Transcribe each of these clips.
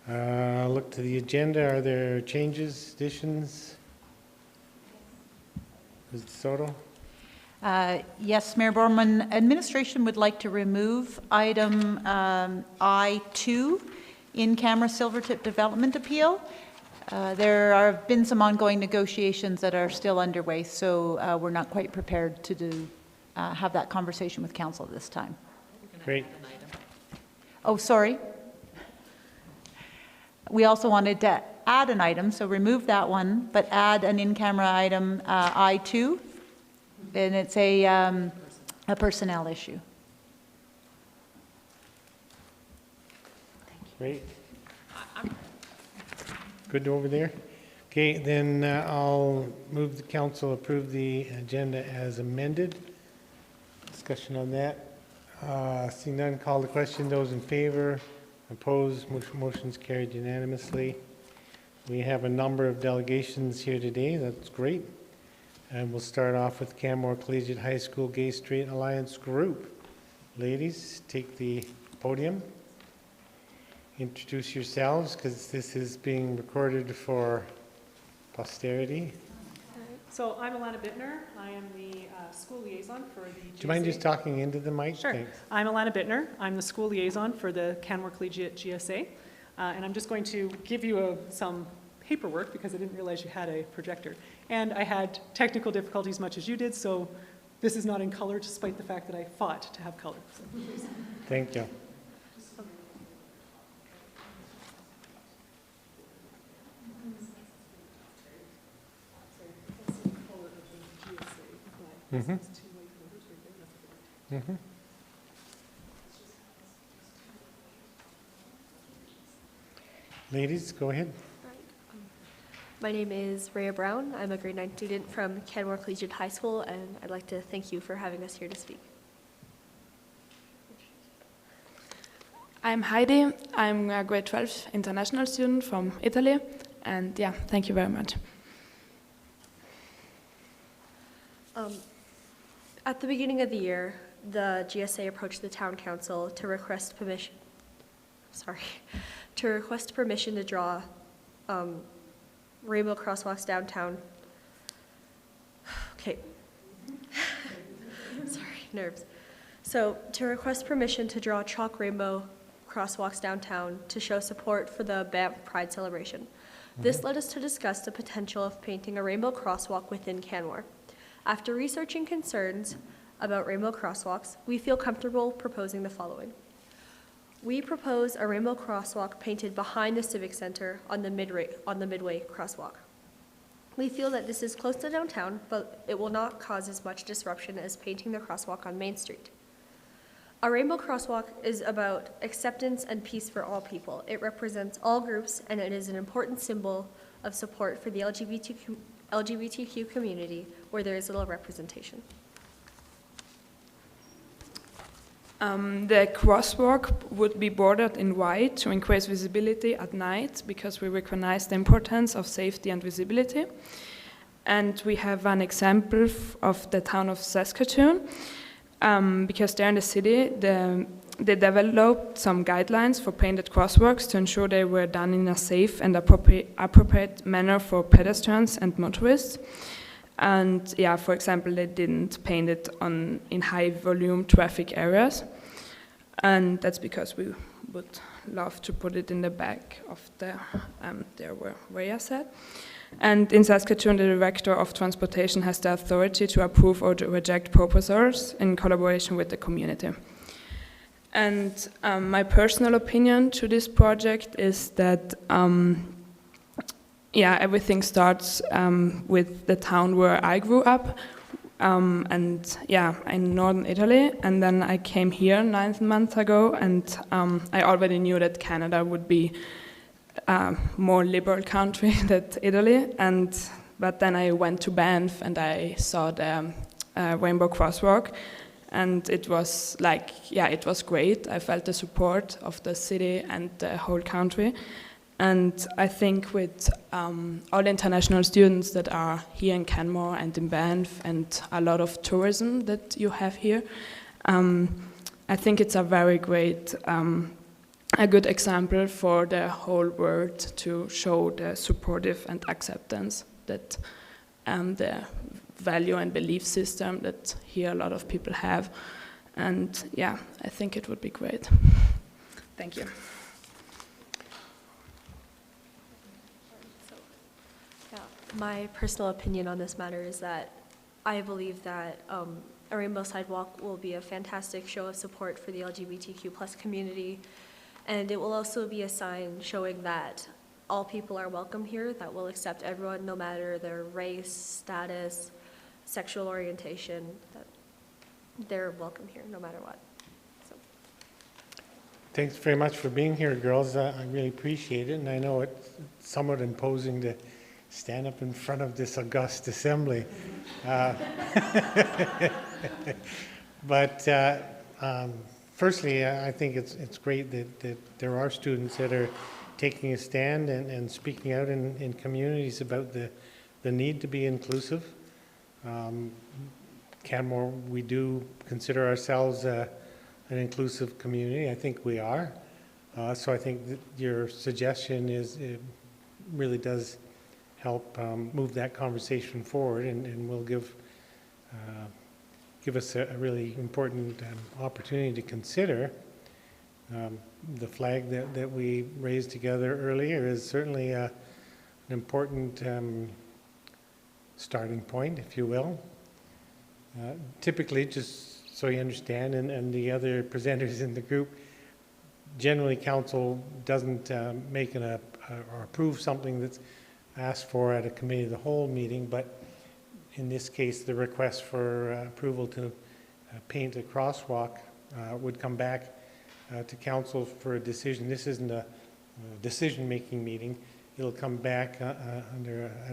Look to the agenda. Are there changes, additions? Mr. Soto? Yes, Mayor Borman, administration would like to remove item I2 in-camera Silvertip development appeal. There have been some ongoing negotiations that are still underway, so we're not quite prepared to have that conversation with council at this time. Great. Oh, sorry. We also wanted to add an item, so remove that one, but add an in-camera item I2, and it's a personnel issue. Great. Good over there. Okay, then I'll move the council approve the agenda as amended. Discussion on that. Seeing none, call the question. Those in favor? Opposed? Motion's carried unanimously. We have a number of delegations here today. That's great. And we'll start off with Canmore Collegiate High School Gay Straight Alliance Group. Ladies, take the podium. Introduce yourselves, because this is being recorded for posterity. So I'm Alana Bittner. I am the school liaison for the GSA. Do you mind just talking into the mic? Sure. Thanks. I'm Alana Bittner. I'm the school liaison for the Canmore Collegiate GSA. And I'm just going to give you some paperwork because I didn't realize you had a projector. And I had technical difficulties much as you did, so this is not in color despite the fact that I fought to have color. So. Thank you. Mm-hmm. Mm-hmm. Ladies, go ahead. My name is Rhea Brown. I'm a grade 9 student from Canmore Collegiate High School, and I'd like to thank you for having us here to speak. I'm Heidi. I'm a grade 12 international student from Italy, and yeah, thank you very much. At the beginning of the year, the GSA approached the town council to request permission. To request permission to draw rainbow crosswalks downtown. Okay. Sorry, nerves. So, to request permission to draw chalk rainbow crosswalks downtown to show support for the Banff Pride celebration. This led us to discuss the potential of painting a rainbow crosswalk within Canmore. After researching concerns about rainbow crosswalks, we feel comfortable proposing the following. We propose a rainbow crosswalk painted behind the Civic Center on the Midway crosswalk. We feel that this is close to downtown, but it will not cause as much disruption as painting the crosswalk on Main Street. A rainbow crosswalk is about acceptance and peace for all people. It represents all groups, and it is an important symbol of support for the LGBTQ community where there is little representation. The crosswalk would be bordered in white to increase visibility at night because we recognize the importance of safety and visibility. And we have an example of the town of Saskatoon because there in the city they developed some guidelines for painted crosswalks to ensure they were done in a safe and appropriate manner for pedestrians and motorists. And yeah, for example, they didn't paint it in high volume traffic areas. And that's because we would love to put it in the back of there where Rhea said. And in Saskatoon, the Director of Transportation has the authority to approve or to reject proposals in collaboration with the community. And my personal opinion to this project is that everything starts with the town where I grew up, and in northern Italy. And then I came here 9 months ago, and I already knew that Canada would be a more liberal country than Italy. But then I went to Banff and I saw the Rainbow Crosswalk, and it was it was great. I felt the support of the city and the whole country. And I think with all the international students that are here in Canmore and in Banff and a lot of tourism that you have here, I think it's a very great a good example for the whole world to show the supportive and acceptance that the value and belief system that here a lot of people have. And yeah, I think it would be great. Thank you. Yeah, my personal opinion on this matter is that I believe that a rainbow sidewalk will be a fantastic show of support for the LGBTQ+ community, and it will also be a sign showing that all people are welcome here, that will accept everyone no matter their race, status, sexual orientation, that they're welcome here no matter what. So. Thanks very much for being here, girls. I really appreciate it, and I know it's somewhat imposing to stand up in front of this august assembly. But firstly, I think it's great that there are students that are taking a stand and speaking out in communities about the need to be inclusive. Canmore, we do consider ourselves an inclusive community. I think we are. So I think that your suggestion it really does help move that conversation forward, and will give us a really important opportunity to consider. The flag that we raised together earlier is certainly an important starting point, if you will. Typically, just so you understand, and the other presenters in the group, generally council doesn't make or approve something that's asked for at a committee of the whole meeting, but in this case, the request for approval to paint a crosswalk would come back to council for a decision. This isn't a decision-making meeting. It'll come back at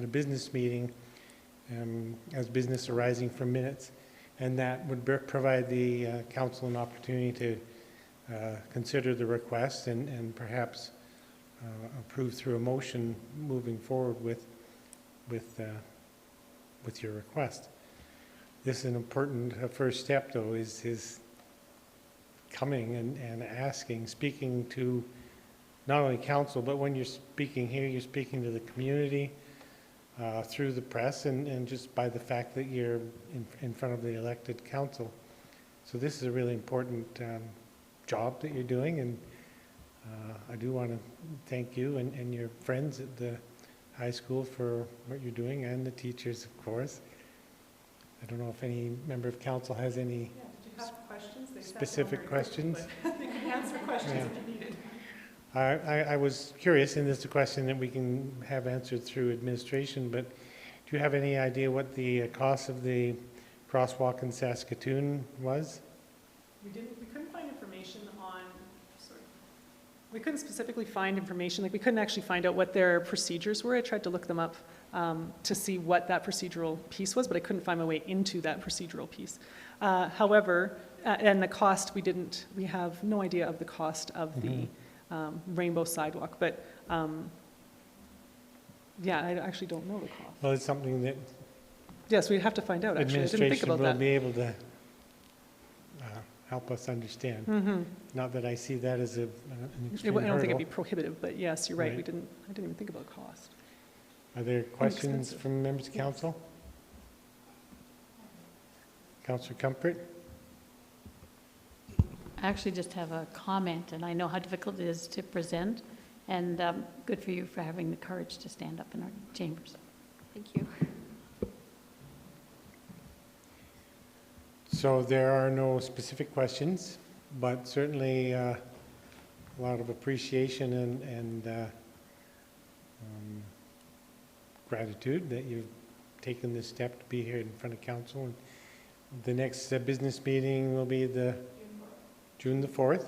a business meeting as business arising from minutes, and that would provide the council an opportunity to consider the request and perhaps approve through a motion moving forward with your request. This is an important first step, though, is coming and asking, speaking to not only council, but when you're speaking here, you're speaking to the community through the press and just by the fact that you're in front of the elected council. So this is a really important job that you're doing, and I do want to thank you and your friends at the high school for what you're doing, and the teachers, of course. I don't know if any member of council has any Did you have questions? specific questions. They can answer questions if you needed. I was curious, and this is a question that we can have answered through administration, but do you have any idea what the cost of the crosswalk in Saskatoon was? We couldn't find information on, we couldn't specifically find information, like we couldn't actually find out what their procedures were. I tried to look them up to see what that procedural piece was, but I couldn't find my way into that procedural piece. However, and the cost, we have no idea of the cost of the rainbow sidewalk, but yeah, I actually don't know the cost. Well, it's something that Yes, we'd have to find out, actually. I didn't think administration about will that. be able to help us understand. Not that I see that as an I extreme don't think it'd hurdle. be prohibitive, but yes, you're right, Right. I didn't even think about cost. Are there questions Inexpensive. from members of council? Councillor Comfort? I actually just have a comment, and I know how difficult it is to present, and good for you for having the courage to stand up in our chambers. Thank you. So there are no specific questions, but certainly a lot of appreciation and gratitude that you've taken this step to be here in front of council. And the next business meeting will be June the 4th.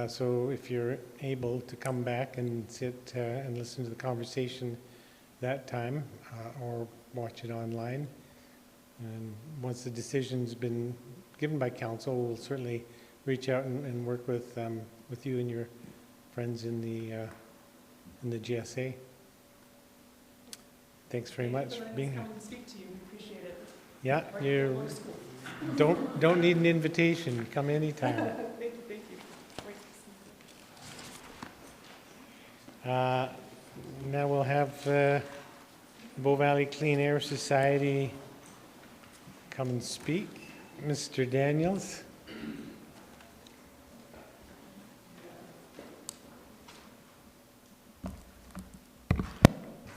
So if you're able to come back and sit and listen to the conversation that time, or watch it online. And once the decision's been given by council, we'll certainly reach out and work with you and your friends in the GSA. Thanks very much for being here. Come and speak to you, we appreciate it. Yeah, Right you before school. don't need an invitation. Come anytime. Thank you, thank you. Great. Now we'll have Bow Valley Clean Air Society come and speak. Mr. Daniels.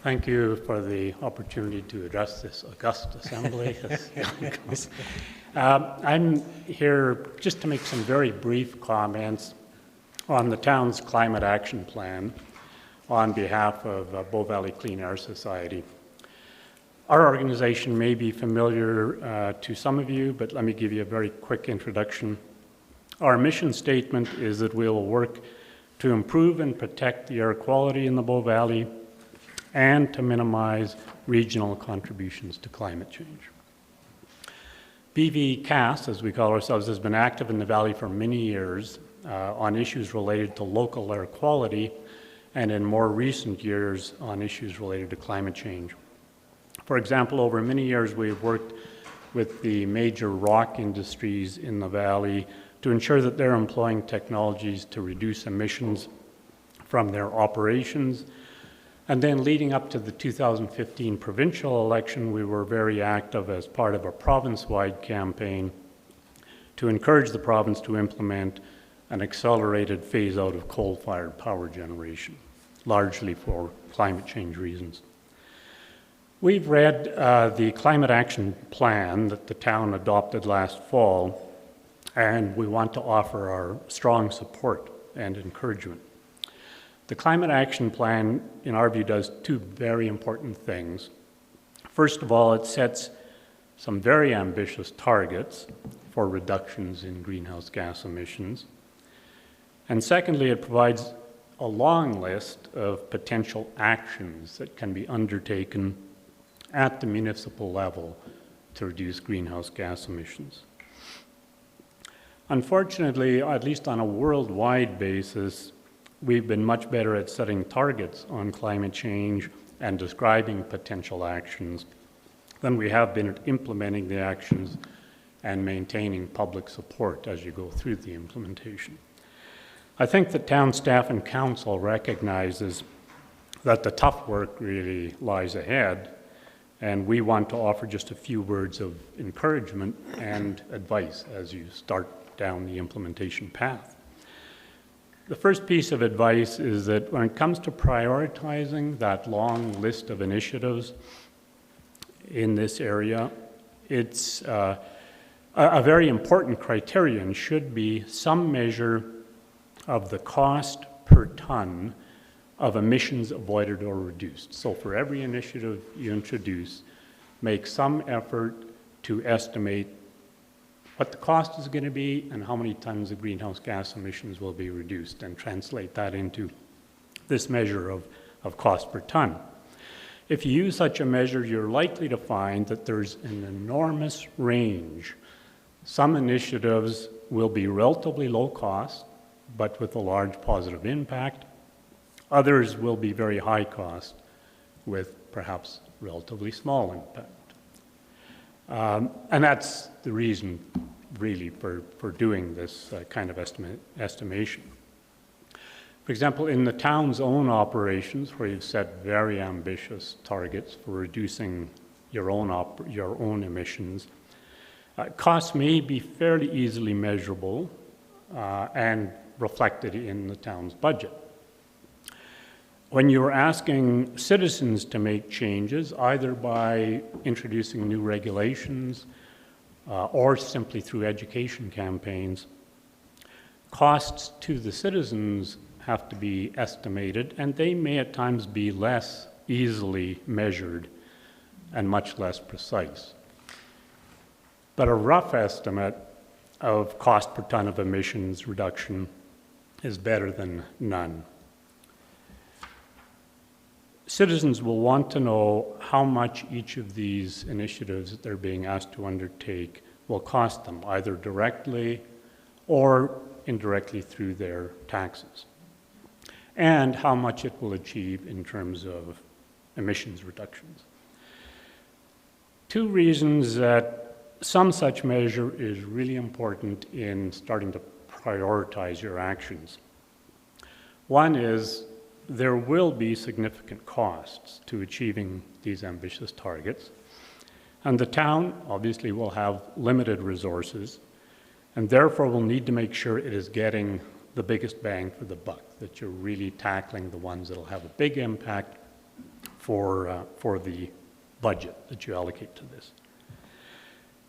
Thank you for the opportunity to address this august assembly. I'm here just to make some very brief comments on the town's climate action plan on behalf of Bow Valley Clean Air Society. Our organization may be familiar to some of you, but let me give you a very quick introduction. Our mission statement is that we will work to improve and protect the air quality in the Bow Valley and to minimize regional contributions to climate change. BVCAS, as we call ourselves, has been active in the Valley for many years on issues related to local air quality, and in more recent years on issues related to climate change. For example, over many years we've worked with the major rock industries in the Valley to ensure that they're employing technologies to reduce emissions from their operations. And then leading up to the 2015 provincial election, we were very active as part of a province-wide campaign to encourage the province to implement an accelerated phase-out of coal-fired power generation, largely for climate change reasons. We've read the climate action plan that the town adopted last fall, and we want to offer our strong support and encouragement. The climate action plan, in our view, does two very important things. First of all, it sets some very ambitious targets for reductions in greenhouse gas emissions. And secondly, it provides a long list of potential actions that can be undertaken at the municipal level to reduce greenhouse gas emissions. Unfortunately, at least on a worldwide basis, we've been much better at setting targets on climate change and describing potential actions than we have been at implementing the actions and maintaining public support as you go through the implementation. I think that town staff and council recognizes that the tough work really lies ahead, and we want to offer just a few words of encouragement and advice as you start down the implementation path. The first piece of advice is that when it comes to prioritizing that long list of initiatives in this area, it's a very important criterion should be some measure of the cost per ton of emissions avoided or reduced. So for every initiative you introduce, make some effort to estimate what the cost is going to be and how many tons of greenhouse gas emissions will be reduced, and translate that into this measure of cost per ton. If you use such a measure, you're likely to find that there's an enormous range. Some initiatives will be relatively low cost, but with a large positive impact. Others will be very high cost with perhaps relatively small impact. And that's the reason really for doing this kind of estimation. For example, in the town's own operations, where you've set very ambitious targets for reducing your own emissions, costs may be fairly easily measurable and reflected in the town's budget. When you're asking citizens to make changes, either by introducing new regulations or simply through education campaigns, costs to the citizens have to be estimated, and they may at times be less easily measured and much less precise. But a rough estimate of cost per ton of emissions reduction is better than none. Citizens will want to know how much each of these initiatives that they're being asked to undertake will cost them, either directly or indirectly through their taxes, and how much it will achieve in terms of emissions reductions. Two reasons that some such measure is really important in starting to prioritize your actions. One is there will be significant costs to achieving these ambitious targets. And the town obviously will have limited resources, and therefore will need to make sure it is getting the biggest bang for the buck, that you're really tackling the ones that will have a big impact for the budget that you allocate to this.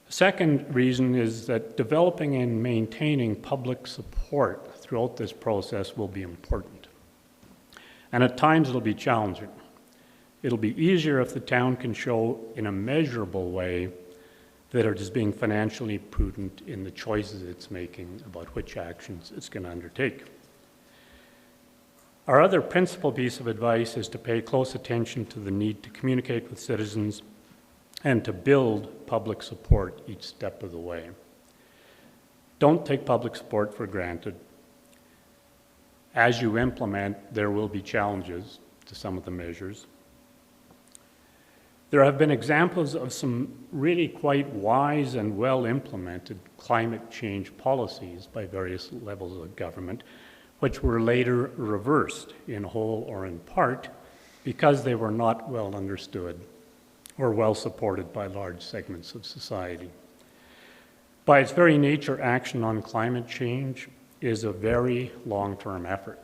The second reason is that developing and maintaining public support throughout this process will be important. And at times it'll be challenging. It'll be easier if the town can show in a measurable way that it is being financially prudent in the choices it's making about which actions it's going to undertake. Our other principal piece of advice is to pay close attention to the need to communicate with citizens and to build public support each step of the way. Don't take public support for granted. As you implement, there will be challenges to some of the measures. There have been examples of some really quite wise and well-implemented climate change policies by various levels of government, which were later reversed in whole or in part because they were not well understood or well supported by large segments of society. By its very nature, action on climate change is a very long-term effort.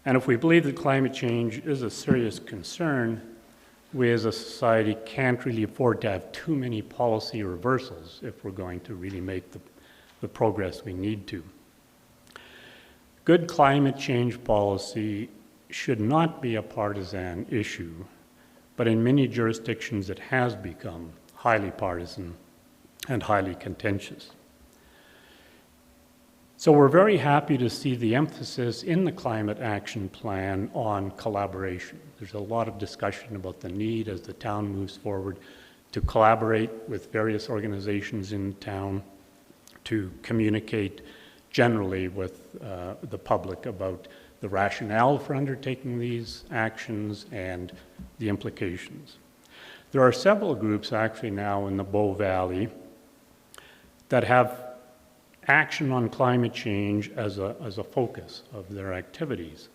And if we believe that climate change is a serious concern, we as a society can't really afford to have too many policy reversals if we're going to really make the progress we need to. Good climate change policy should not be a partisan issue, but in many jurisdictions it has become highly partisan and highly contentious. So we're very happy to see the emphasis in the Climate Action Plan on collaboration. There's a lot of discussion about the need as the town moves forward to collaborate with various organizations in town to communicate generally with the public about the rationale for undertaking these actions and the implications. There are several groups actually now in the Bow Valley that have action on climate change as a focus of their activities.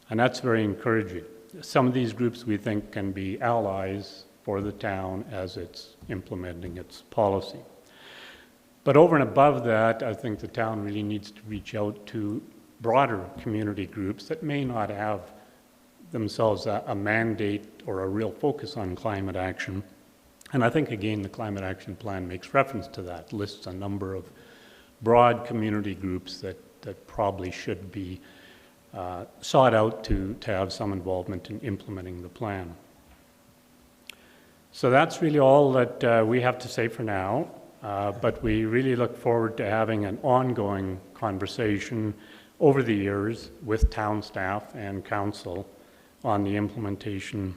And that's very encouraging. Some of these groups we think can be allies for the town as it's implementing its policy. But over and above that, I think the town really needs to reach out to broader community groups that may not have themselves a mandate or a real focus on climate action. And I think, again, the Climate Action Plan makes reference to that, lists a number of broad community groups that probably should be sought out to have some involvement in implementing the plan. So that's really all that we have to say for now, but we really look forward to having an ongoing conversation over the years with town staff and council on the implementation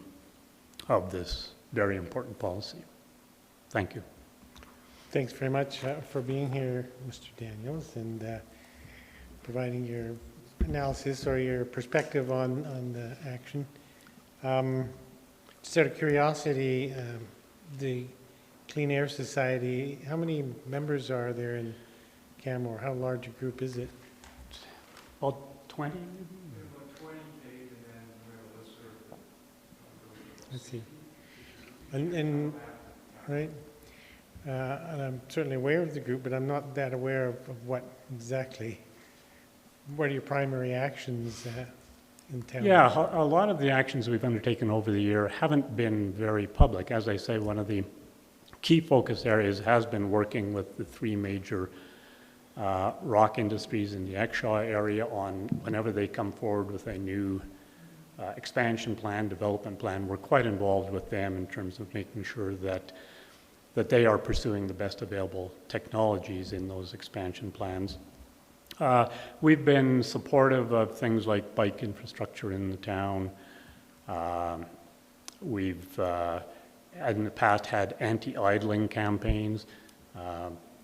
of this very important policy. Thank you. Thanks very much for being here, Mr. Daniels, and providing your analysis or your perspective on the action. Just out of curiosity, the Clean Air Society, how many members are there in Canmore? How large a group is it? About 20? About 20 paid, and then we'll serve. Let's see. And right? And I'm certainly aware of the group, but I'm not that aware of what exactly. What are your primary actions in town? Yeah, a lot of the actions we've undertaken over the year haven't been very public. As I say, one of the key focus areas has been working with the three major rock industries in the Exshaw area on whenever they come forward with a new expansion plan, development plan. We're quite involved with them in terms of making sure that they are pursuing the best available technologies in those expansion plans. We've been supportive of things like bike infrastructure in the town. We've in the past had anti-idling campaigns.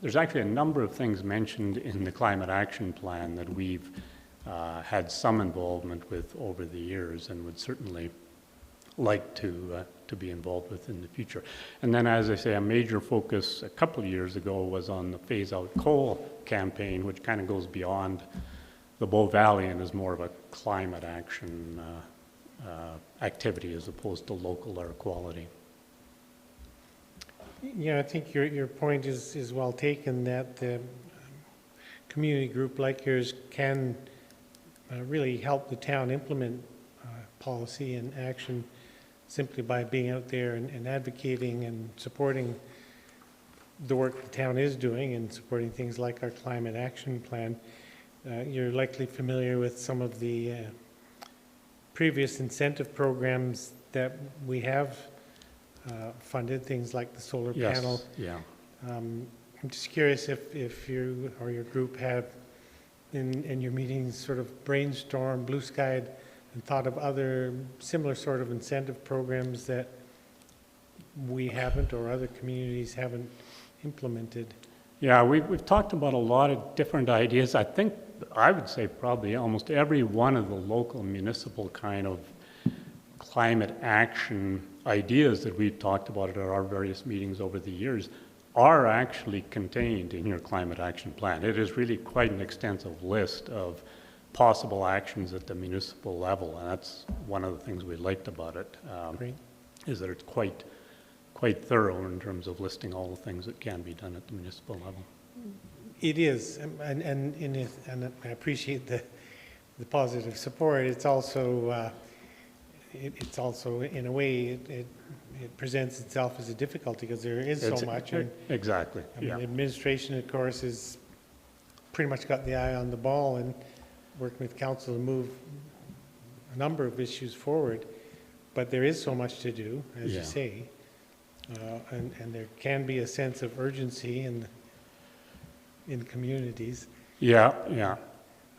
There's actually a number of things mentioned in the Climate Action Plan that we've had some involvement with over the years and would certainly like to be involved with in the future. And then, as I say, a major focus a couple of years ago was on the Phase Out Coal campaign, which kind of goes beyond the Bow Valley and is more of a climate action activity as opposed to local air quality. Yeah, I think your point is well taken, that the community group like yours can really help the town implement policy and action simply by being out there and advocating and supporting the work the town is doing and supporting things like our climate action plan. You're likely familiar with some of the previous incentive programs that we have funded, things like the solar panel. Yeah. I'm just curious if you or your group have in your meetings sort of brainstormed, blue skied, and thought of other similar sort of incentive programs that we haven't or other communities haven't implemented. Yeah, we've talked about a lot of different ideas. I think, I would say probably almost every one of the local municipal kind of climate action ideas that we've talked about at our various meetings over the years are actually contained in your climate action plan. It is really quite an extensive list of possible actions at the municipal level, and that's one of the things we liked about it, is that it's quite thorough in terms of listing all the things that can be done at the municipal level. It is, and I appreciate the positive support. It's also in a way it presents itself as a difficulty because there is so much. And, exactly. I mean, administration, of course, has pretty much got the eye on the ball and working with council to move a number of issues forward. But there is so much to do, as you say, and there can be a sense of urgency in communities. Yeah.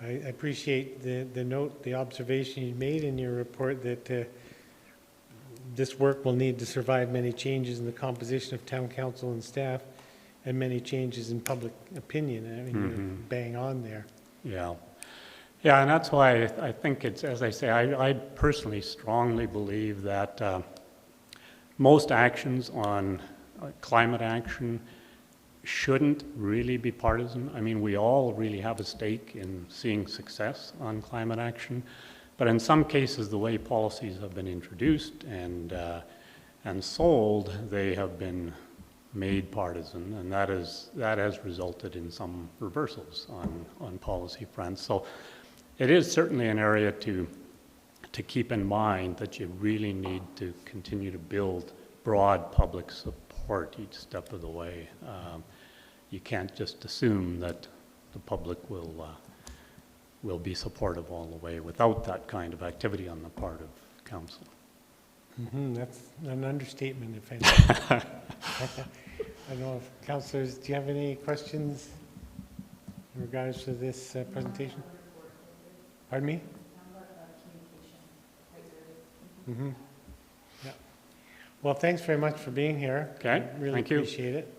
I appreciate the note, the observation you made in your report that this work will need to survive many changes in the composition of town council and staff and many changes in public opinion. I mean, you're bang on there. Yeah, and that's why I think it's, as I say, I personally strongly believe that most actions on climate action shouldn't really be partisan. I mean, we all really have a stake in seeing success on climate action, but in some cases, the way policies have been introduced and sold, they have been made partisan, and that has resulted in some reversals on policy fronts. So it is certainly an area to keep in mind that you really need to continue to build broad public support each step of the way. You can't just assume that the public will be supportive all the way without that kind of activity on the part of council. That's an understatement, if anything. I don't know if councillors, do you have any questions in regards to this presentation? Pardon me? Yeah. Well, thanks very much for being here. Okay, I really thank you. appreciate it.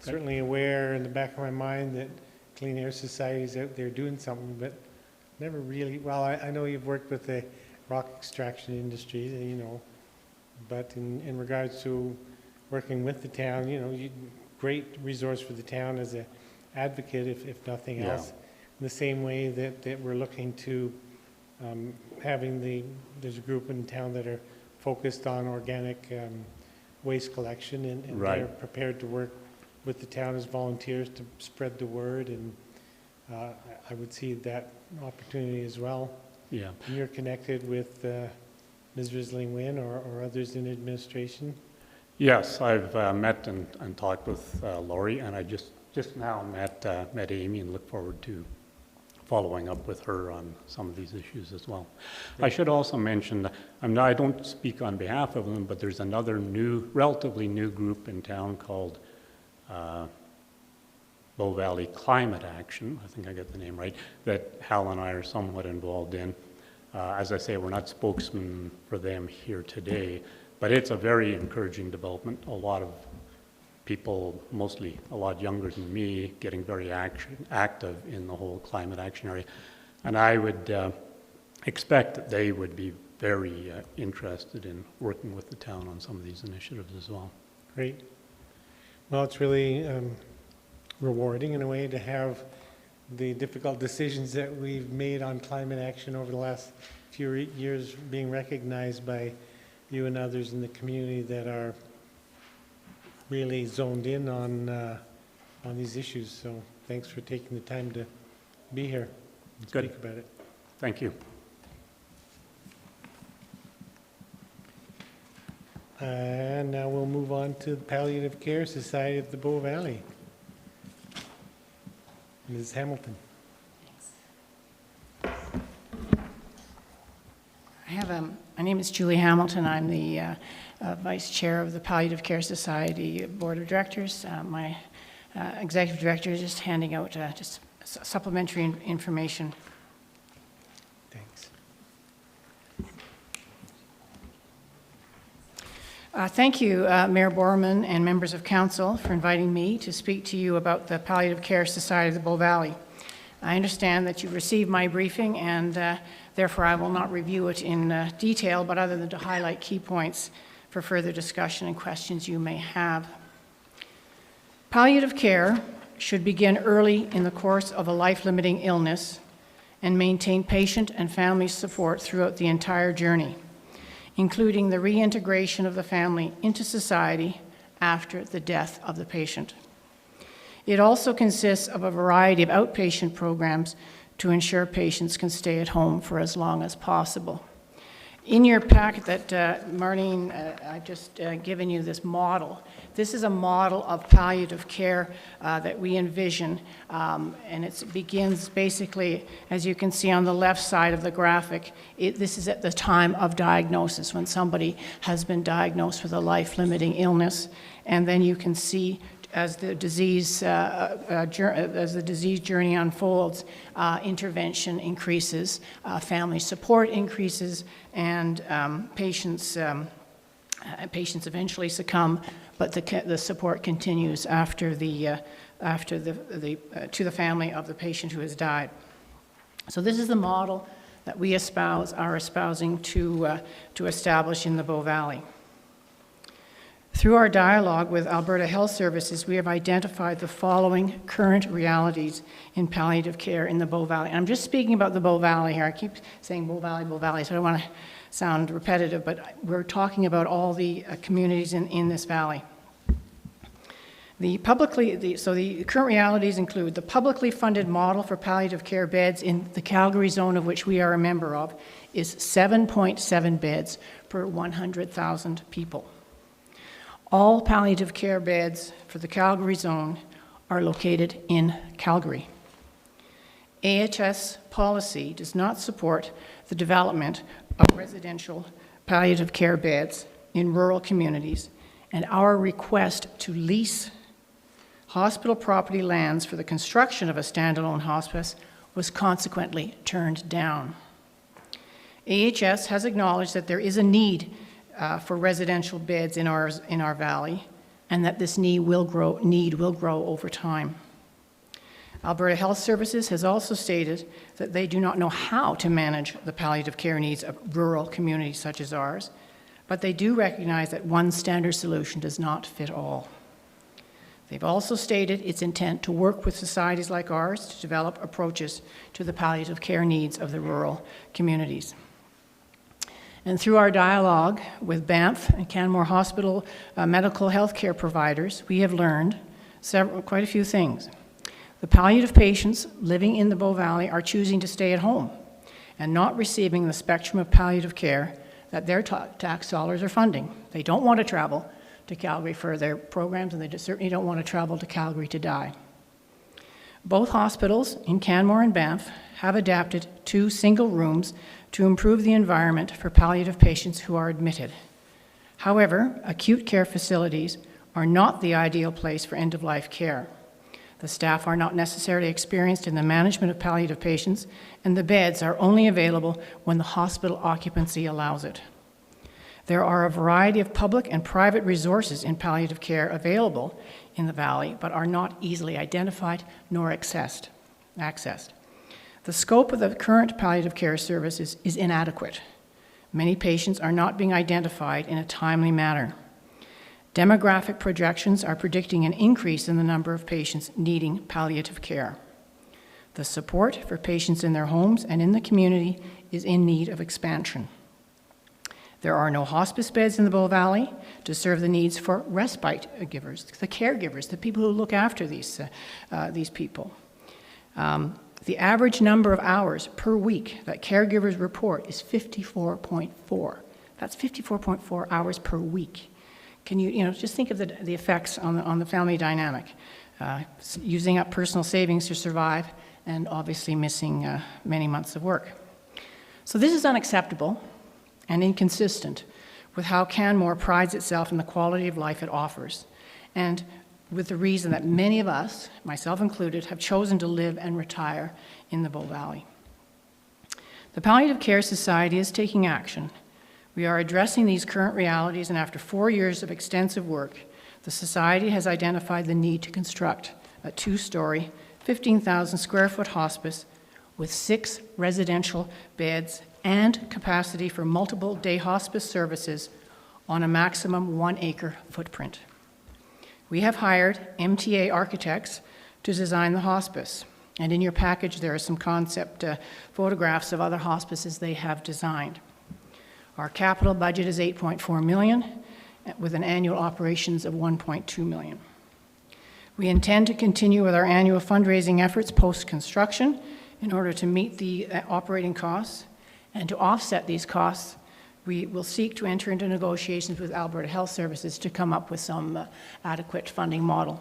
Certainly aware in the back of my mind that Clean Air Society is out there doing something, but never really, well, I know you've worked with the rock extraction industry, you know, but in regards to working with the town, you know, great resource for the town as an advocate, if nothing else. In the same way that we're looking to there's a group in town that are focused on organic waste collection, and they're prepared to work with the town as volunteers to spread the word, and I would see that opportunity as well. Yeah. And you're connected with Ms. Risling-Wynn or others in administration? Yes, I've met and talked with Lori, and I just now met Amy and look forward to following up with her on some of these issues as well. Great. I should also mention, I don't speak on behalf of them, but there's another relatively new group in town called Bow Valley Climate Action, I think I get the name right, that Hal and I are somewhat involved in. As I say, we're not spokesmen for them here today, but it's a very encouraging development. A lot of people, mostly a lot younger than me, getting very active in the whole climate action area. And I would expect that they would be very interested in working with the town on some of these initiatives as well. Great. Well, it's really rewarding in a way to have the difficult decisions that we've made on climate action over the last few years being recognized by you and others in the community that are really zoned in on these issues. So thanks for taking the time to be here and Good. speak about it. Thank you. And now we'll move on to the Palliative Care Society of the Bow Valley. Ms. Hamilton. My name is Julie Hamilton. I'm the Vice Chair of the Palliative Care Society Board of Directors. My Executive Director is just handing out just supplementary information. Thanks. Thank you, Mayor Borman and members of Council, for inviting me to speak to you about the Palliative Care Society of the Bow Valley. I understand that you've received my briefing, and therefore I will not review it in detail, but other than to highlight key points for further discussion and questions you may have. Palliative care should begin early in the course of a life-limiting illness and maintain patient and family support throughout the entire journey, including the reintegration of the family into society after the death of the patient. It also consists of a variety of outpatient programs to ensure patients can stay at home for as long as possible. In your packet that Marlene, I've just given you this model. This is a model of palliative care that we envision, and it begins basically, as you can see on the left side of the graphic, this is at the time of diagnosis, when somebody has been diagnosed with a life-limiting illness, and then you can see as the disease journey unfolds, intervention increases, family support increases, and patients eventually succumb, but the support continues after to the family of the patient who has died. So this is the model that we are espousing to establish in the Bow Valley. Through our dialogue with Alberta Health Services, we have identified the following current realities in palliative care in the Bow Valley. And I'm just speaking about the Bow Valley here. I keep saying Bow Valley, so I don't want to sound repetitive, but we're talking about all the communities in this valley. The current realities include the publicly funded model for palliative care beds in the Calgary zone, of which we are a member of, is 7.7 beds per 100,000 people. All palliative care beds for the Calgary zone are located in Calgary. AHS policy does not support the development of residential palliative care beds in rural communities, and our request to lease hospital property lands for the construction of a standalone hospice was consequently turned down. AHS has acknowledged that there is a need for residential beds in our valley, and that this need will grow over time. Alberta Health Services has also stated that they do not know how to manage the palliative care needs of rural communities such as ours, but they do recognize that one standard solution does not fit all. They've also stated its intent to work with societies like ours to develop approaches to the palliative care needs of the rural communities. And through our dialogue with Banff and Canmore Hospital medical health care providers, we have learned quite a few things. The palliative patients living in the Bow Valley are choosing to stay at home and not receiving the spectrum of palliative care that their tax dollars are funding. They don't want to travel to Calgary for their programs, and they certainly don't want to travel to Calgary to die. Both hospitals in Canmore and Banff have adapted 2 single rooms to improve the environment for palliative patients who are admitted. However, acute care facilities are not the ideal place for end-of-life care. The staff are not necessarily experienced in the management of palliative patients, and the beds are only available when the hospital occupancy allows it. There are a variety of public and private resources in palliative care available in the valley, but are not easily identified nor accessed. The scope of the current palliative care services is inadequate. Many patients are not being identified in a timely manner. Demographic projections are predicting an increase in the number of patients needing palliative care. The support for patients in their homes and in the community is in need of expansion. There are no hospice beds in the Bow Valley to serve the needs for respite givers, the caregivers, the people who look after these people. The average number of hours per week that caregivers report is 54.4. That's 54.4 hours per week. Can you just think of the effects on the family dynamic. Using up personal savings to survive and obviously missing many months of work. So this is unacceptable and inconsistent with how Canmore prides itself in the quality of life it offers, and with the reason that many of us, myself included, have chosen to live and retire in the Bow Valley. The Palliative Care Society is taking action. We are addressing these current realities, and after 4 years of extensive work, the Society has identified the need to construct a 2-story, 15,000 square foot hospice with 6 residential beds and capacity for multiple day hospice services on a maximum 1 acre footprint. We have hired MTA architects to design the hospice, and in your package there are some concept photographs of other hospices they have designed. Our capital budget is $8.4 million, with an annual operations of $1.2 million. We intend to continue with our annual fundraising efforts post-construction in order to meet the operating costs, and to offset these costs, we will seek to enter into negotiations with Alberta Health Services to come up with some adequate funding model.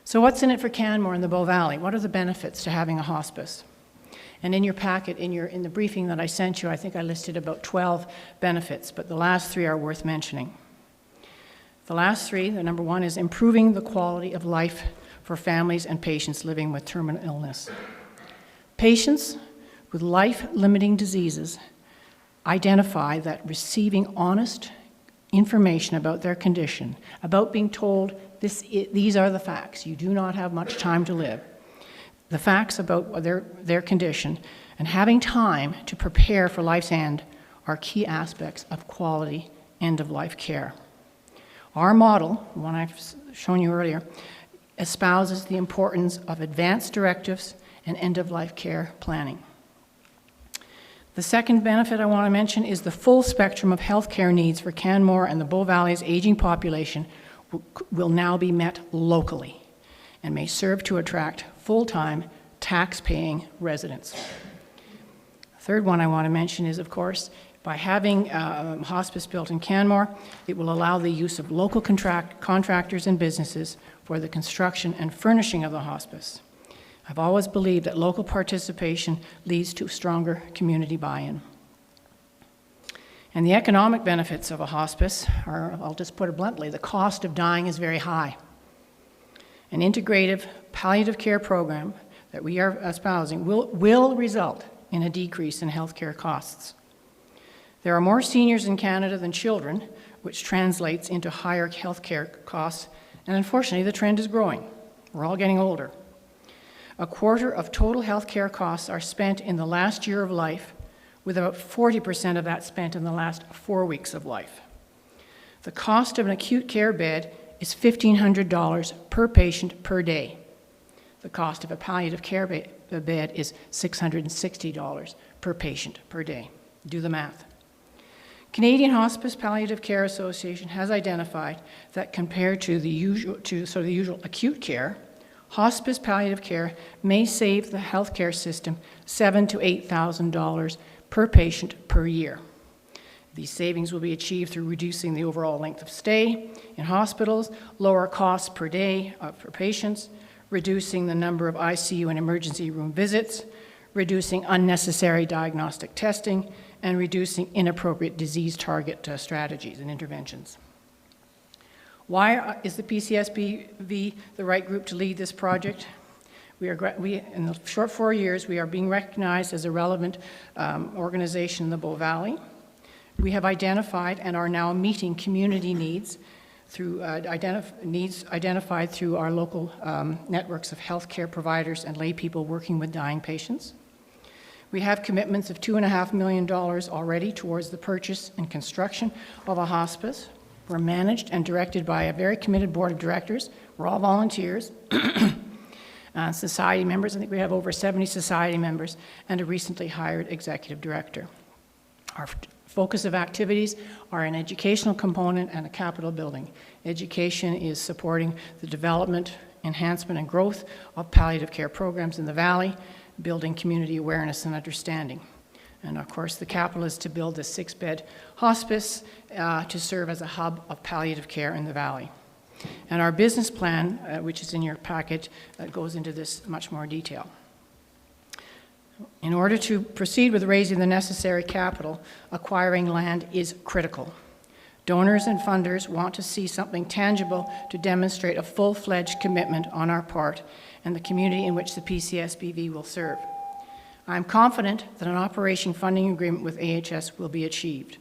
So what's in it for Canmore and the Bow Valley? What are the benefits to having a hospice? And in your packet, in the briefing that I sent you, I think I listed about 12 benefits, but the last 3 are worth mentioning. The last 3, the number 1 is improving the quality of life for families and patients living with terminal illness. Patients with life-limiting diseases identify that receiving honest information about their condition, about being told these are the facts, you do not have much time to live, the facts about their condition, and having time to prepare for life's end are key aspects of quality end-of-life care. Our model, the one I've shown you earlier, espouses the importance of advanced directives and end-of-life care planning. The second benefit I want to mention is the full spectrum of healthcare needs for Canmore and the Bow Valley's aging population will now be met locally and may serve to attract full-time, tax-paying residents. The third one I want to mention is, of course, by having hospice built in Canmore, it will allow the use of local contractors and businesses for the construction and furnishing of the hospice. I've always believed that local participation leads to stronger community buy-in. And the economic benefits of a hospice are, I'll just put it bluntly, the cost of dying is very high. An integrative palliative care program that we are espousing will result in a decrease in healthcare costs. There are more seniors in Canada than children, which translates into higher healthcare costs, and unfortunately the trend is growing. We're all getting older. 1/4 of total healthcare costs are spent in the last year of life, with about 40% of that spent in the last 4 weeks of life. The cost of an acute care bed is $1,500 per patient per day. The cost of a palliative care bed is $660 per patient per day. Do the math. Canadian Hospice Palliative Care Association has identified that compared to the usual acute care, hospice palliative care may save the healthcare system $7,000 to $8,000 per patient per year. These savings will be achieved through reducing the overall length of stay in hospitals, lower costs per day for patients, reducing the number of ICU and emergency room visits, reducing unnecessary diagnostic testing, and reducing inappropriate disease target strategies and interventions. Why is the PCSBV the right group to lead this project? In the short 4 years, we are being recognized as a relevant organization in the Bow Valley. We have identified and are now meeting community needs through identified through our local networks of healthcare providers and lay people working with dying patients. We have commitments of $2.5 million already towards the purchase and construction of a hospice. We're managed and directed by a very committed board of directors. We're all volunteers. society members. I think we have over 70 society members and a recently hired executive director. Our focus of activities are an educational component and a capital building. Education is supporting the development, enhancement, and growth of palliative care programs in the Valley, building community awareness and understanding. And of course, the capital is to build a 6-bed hospice to serve as a hub of palliative care in the Valley. And our business plan, which is in your packet, goes into this much more detail. In order to proceed with raising the necessary capital, acquiring land is critical. Donors and funders want to see something tangible to demonstrate a full-fledged commitment on our part and the community in which the PCSBV will serve. I'm confident that an operation funding agreement with AHS will be achieved.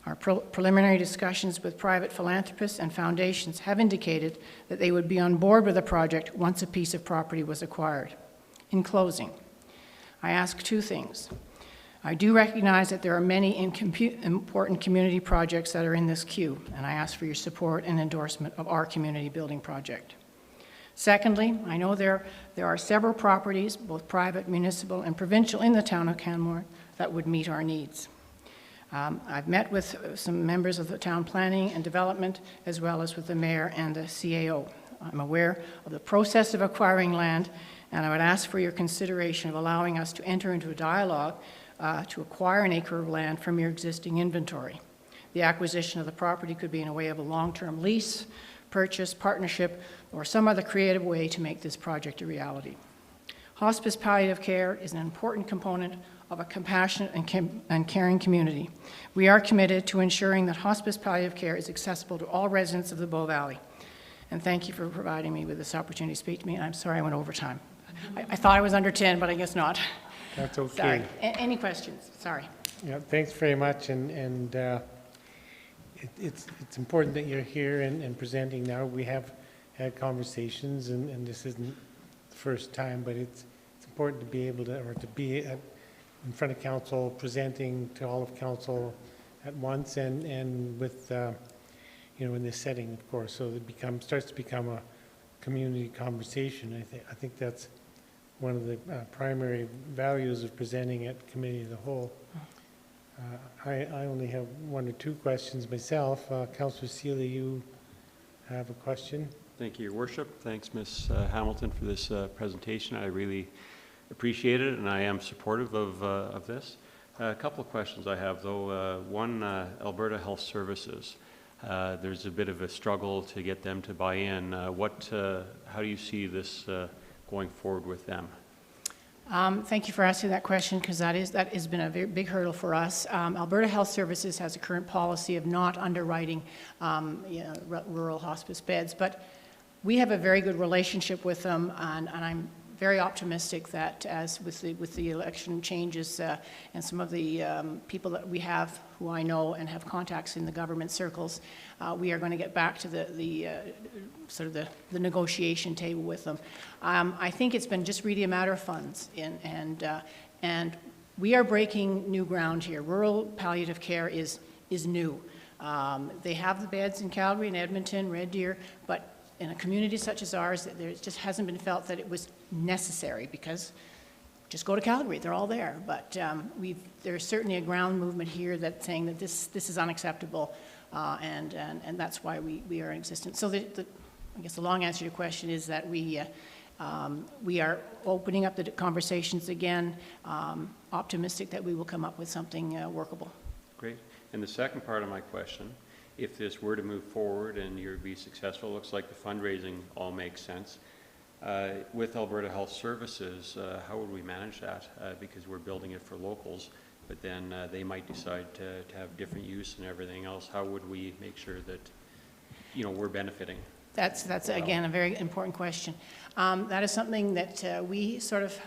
Our preliminary discussions with private philanthropists and foundations have indicated that they would be on board with the project once a piece of property was acquired. In closing, I ask two things. I do recognize that there are many important community projects that are in this queue, and I ask for your support and endorsement of our community building project. Secondly, I know there are several properties, both private, municipal, and provincial in the town of Canmore that would meet our needs. I've met with some members of the town planning and development, as well as with the mayor and the CAO. I'm aware of the process of acquiring land, and I would ask for your consideration of allowing us to enter into a dialogue to acquire an acre of land from your existing inventory. The acquisition of the property could be in a way of a long-term lease, purchase, partnership, or some other creative way to make this project a reality. Hospice palliative care is an important component of a compassionate and caring community. We are committed to ensuring that hospice palliative care is accessible to all residents of the Bow Valley. And thank you for providing me with this opportunity to speak to me. I'm sorry I went over time. I thought I was under 10, but I guess not. That's okay. Sorry. Any questions? Sorry. Yeah, thanks very much, and it's important that you're here and presenting now. We have had conversations, and this isn't the first time, but it's important to be able to, or to be in front of council, presenting to all of council at once, and with in this setting, of course, so it starts to become a community conversation. I think that's one of the primary values of presenting at committee of the whole. I only have one or two questions myself. Councillor Seeley, you have a question? Thank you, Your Worship. Thanks, Ms. Hamilton, for this presentation. I really appreciate it, and I am supportive of this. A couple of questions I have, though. One, Alberta Health Services. There's a bit of a struggle to get them to buy in. How do you see this going forward with them? Thank you for asking that question, because that has been a very big hurdle for us. Alberta Health Services has a current policy of not underwriting rural hospice beds, but we have a very good relationship with them, and I'm very optimistic that as with the election changes and some of the people that we have who I know and have contacts in the government circles, we are going to get back to the negotiation table with them. I think it's been just really a matter of funds, and we are breaking new ground here. Rural palliative care is new. They have the beds in Calgary and Edmonton, Red Deer, but in a community such as ours, there just hasn't been felt that it was necessary, because just go to Calgary, they're all there. But there's certainly a ground movement here that's saying that this is unacceptable, and that's why we are in existence. So I guess the long answer to your question is that we are opening up the conversations again, optimistic that we will come up with something workable. Great. And the second part of my question, if this were to move forward and you'd be successful, it looks like the fundraising all makes sense. With Alberta Health Services, how would we manage that? Because we're building it for locals, but then they might decide to have different use and everything else. How would we make sure that we're benefiting? That's again a very important question. That is something that we sort of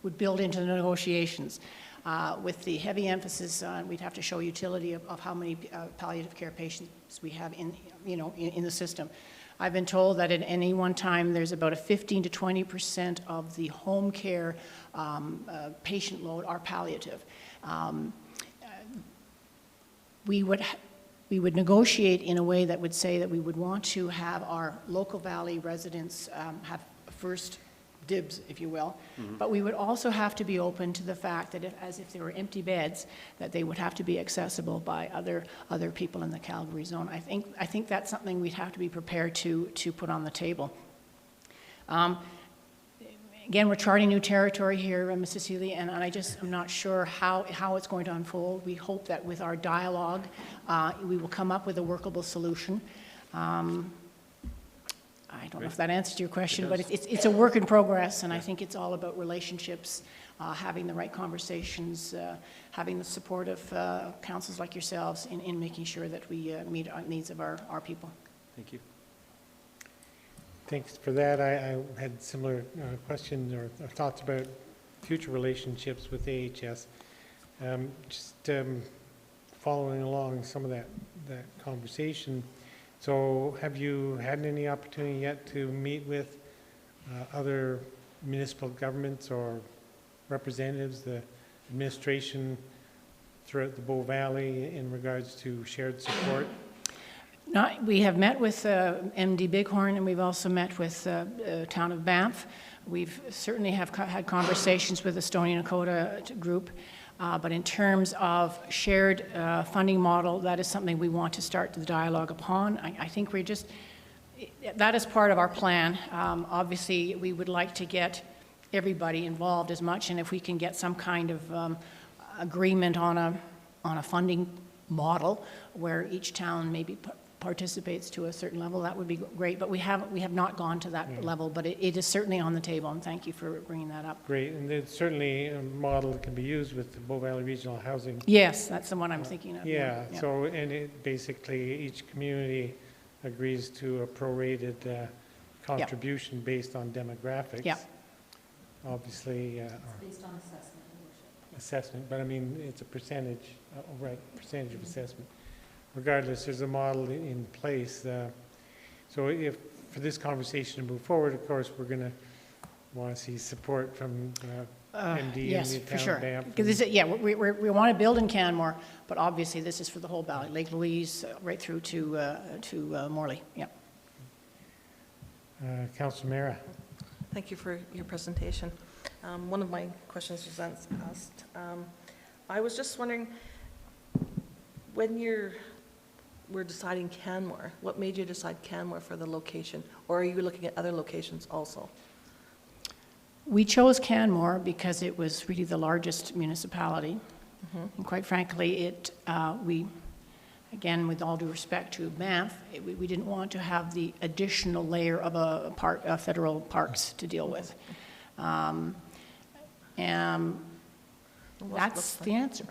would build into the negotiations. With the heavy emphasis on, we'd have to show utility of how many palliative care patients we have in the system. I've been told that at any one time there's about a 15 to 20% of the home care patient load are palliative. We would negotiate in a way that would say that we would want to have our local valley residents have first dibs, if you will. But we would also have to be open to the fact that if there were empty beds, that they would have to be accessible by other people in the Calgary zone. I think that's something we'd have to be prepared to put on the table. Again, we're charting new territory here, Ms. Cecilia, and I'm not sure how it's going to unfold. We hope that with our dialogue, we will come up with a workable solution. I don't know if that answers your question, but it's a work in progress, and I think it's all about relationships, having the right conversations, having the support of councils like yourselves in making sure that we meet our needs of our people. Thank you. Thanks for that. I had similar questions or thoughts about future relationships with AHS. Following along some of that conversation. So have you had any opportunity yet to meet with other municipal governments or representatives, the administration throughout the Bow Valley in regards to shared support? We have met with MD Bighorn, and we've also met with town of Banff. We've certainly had conversations with the Stony Nakota group, but in terms of shared funding model, that is something we want to start the dialogue upon. I think that is part of our plan. Obviously, we would like to get everybody involved as much, and if we can get some kind of agreement on a funding model where each town maybe participates to a certain level, that would be great, but we have not gone to that level, but it is certainly on the table, and thank you for bringing that up. Great, and it's certainly a model that can be used with the Bow Valley Regional Housing. Yes, that's the one I'm thinking of. Yeah. So, and it basically, each community agrees to a prorated contribution based on demographics. Yeah. Obviously. Based on assessment, Your Worship. Assessment, but I mean, it's a percentage, percentage of assessment. Regardless, there's a model in place. So if, for this conversation to move forward, of course, we're going to want to see support from MD yes, and the for town sure. of Banff. Because we want to build in Canmore, but obviously this is for the whole valley, Lake Louise, right through to Morley. Yeah. Councillor Mara. Thank you for your presentation. One of my questions was asked. I was just wondering, when we're deciding Canmore, what made you decide Canmore for the location? Or are you looking at other locations also? We chose Canmore because it was really the largest municipality. And quite frankly, again, with all due respect to Banff, we didn't want to have the additional layer of federal parks to deal with. That's the answer.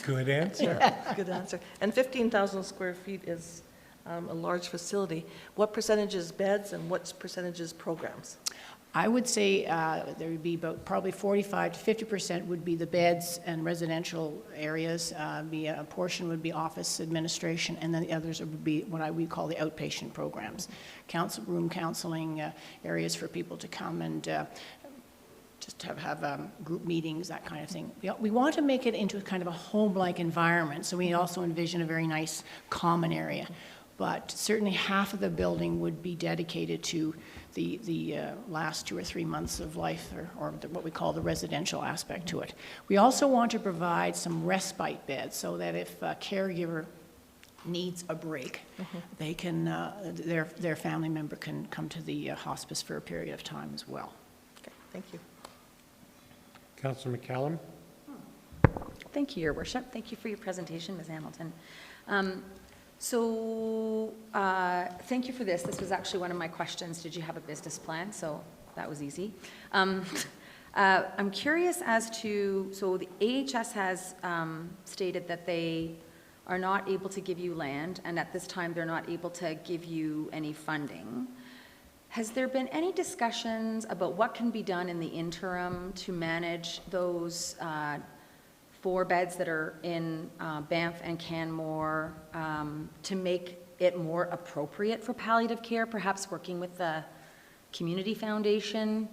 Good answer. Good answer. And 15,000 square feet is a large facility. What percentage is beds and what percentage is programs? I would say there would be about probably 45 to 50% would be the beds and residential areas. A portion would be office administration, and then the others would be what we call the outpatient programs, room counseling areas for people to come and just have group meetings, that kind of thing. We want to make it into kind of a home-like environment, so we also envision a very nice common area. But certainly half of the building would be dedicated to the last 2 or 3 months of life, or what we call the residential aspect to it. We also want to provide some respite beds so that if a caregiver needs a break, they can, their family member can come to the hospice for a period of time as well. Okay, thank you. Councillor McCallum. Thank you, Your Worship. Thank you for your presentation, Ms. Hamilton. Thank you for this. This was actually one of my questions. Did you have a business plan? So that was easy. I'm curious as to, so the AHS has stated that they are not able to give you land, and at this time they're not able to give you any funding. Has there been any discussions about what can be done in the interim to manage those 4 beds that are in Banff and Canmore to make it more appropriate for palliative care, perhaps working with the community foundation,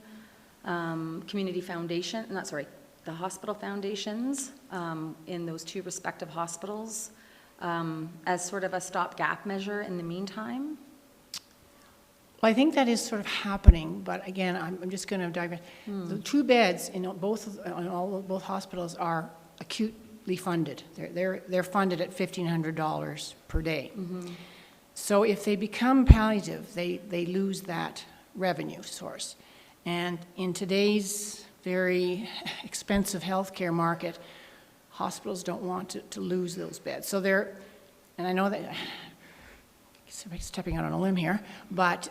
the hospital foundations in those 2 respective hospitals as sort of a stopgap measure in the meantime? Well, I think that is sort of happening, but again, I'm just going to dive in. The 2 beds in both hospitals are acutely funded. They're funded at $1,500 per day. So if they become palliative, they lose that revenue source. And in today's very expensive healthcare market, hospitals don't want to lose those beds. So and I know that stepping out on a limb here, but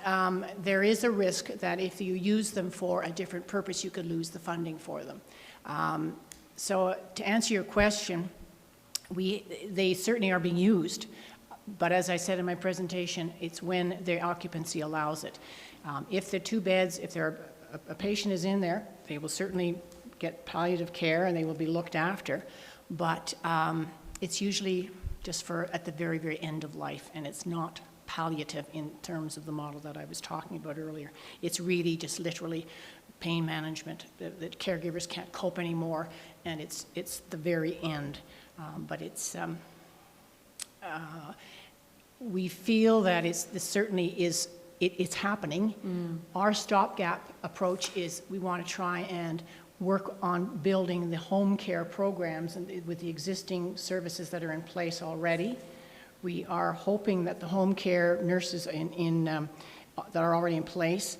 there is a risk that if you use them for a different purpose, you could lose the funding for them. So to answer your question, they certainly are being used, but as I said in my presentation, it's when the occupancy allows it. If the 2 beds, if a patient is in there, they will certainly get palliative care and they will be looked after, but it's usually just for at the very, very end of life, and it's not palliative in terms of the model that I was talking about earlier. It's really just literally pain management, that caregivers can't cope anymore, and it's the very end. But we feel that this certainly is, it's happening. Our stopgap approach is we want to try and work on building the home care programs and with the existing services that are in place already. We are hoping that the home care nurses that are already in place,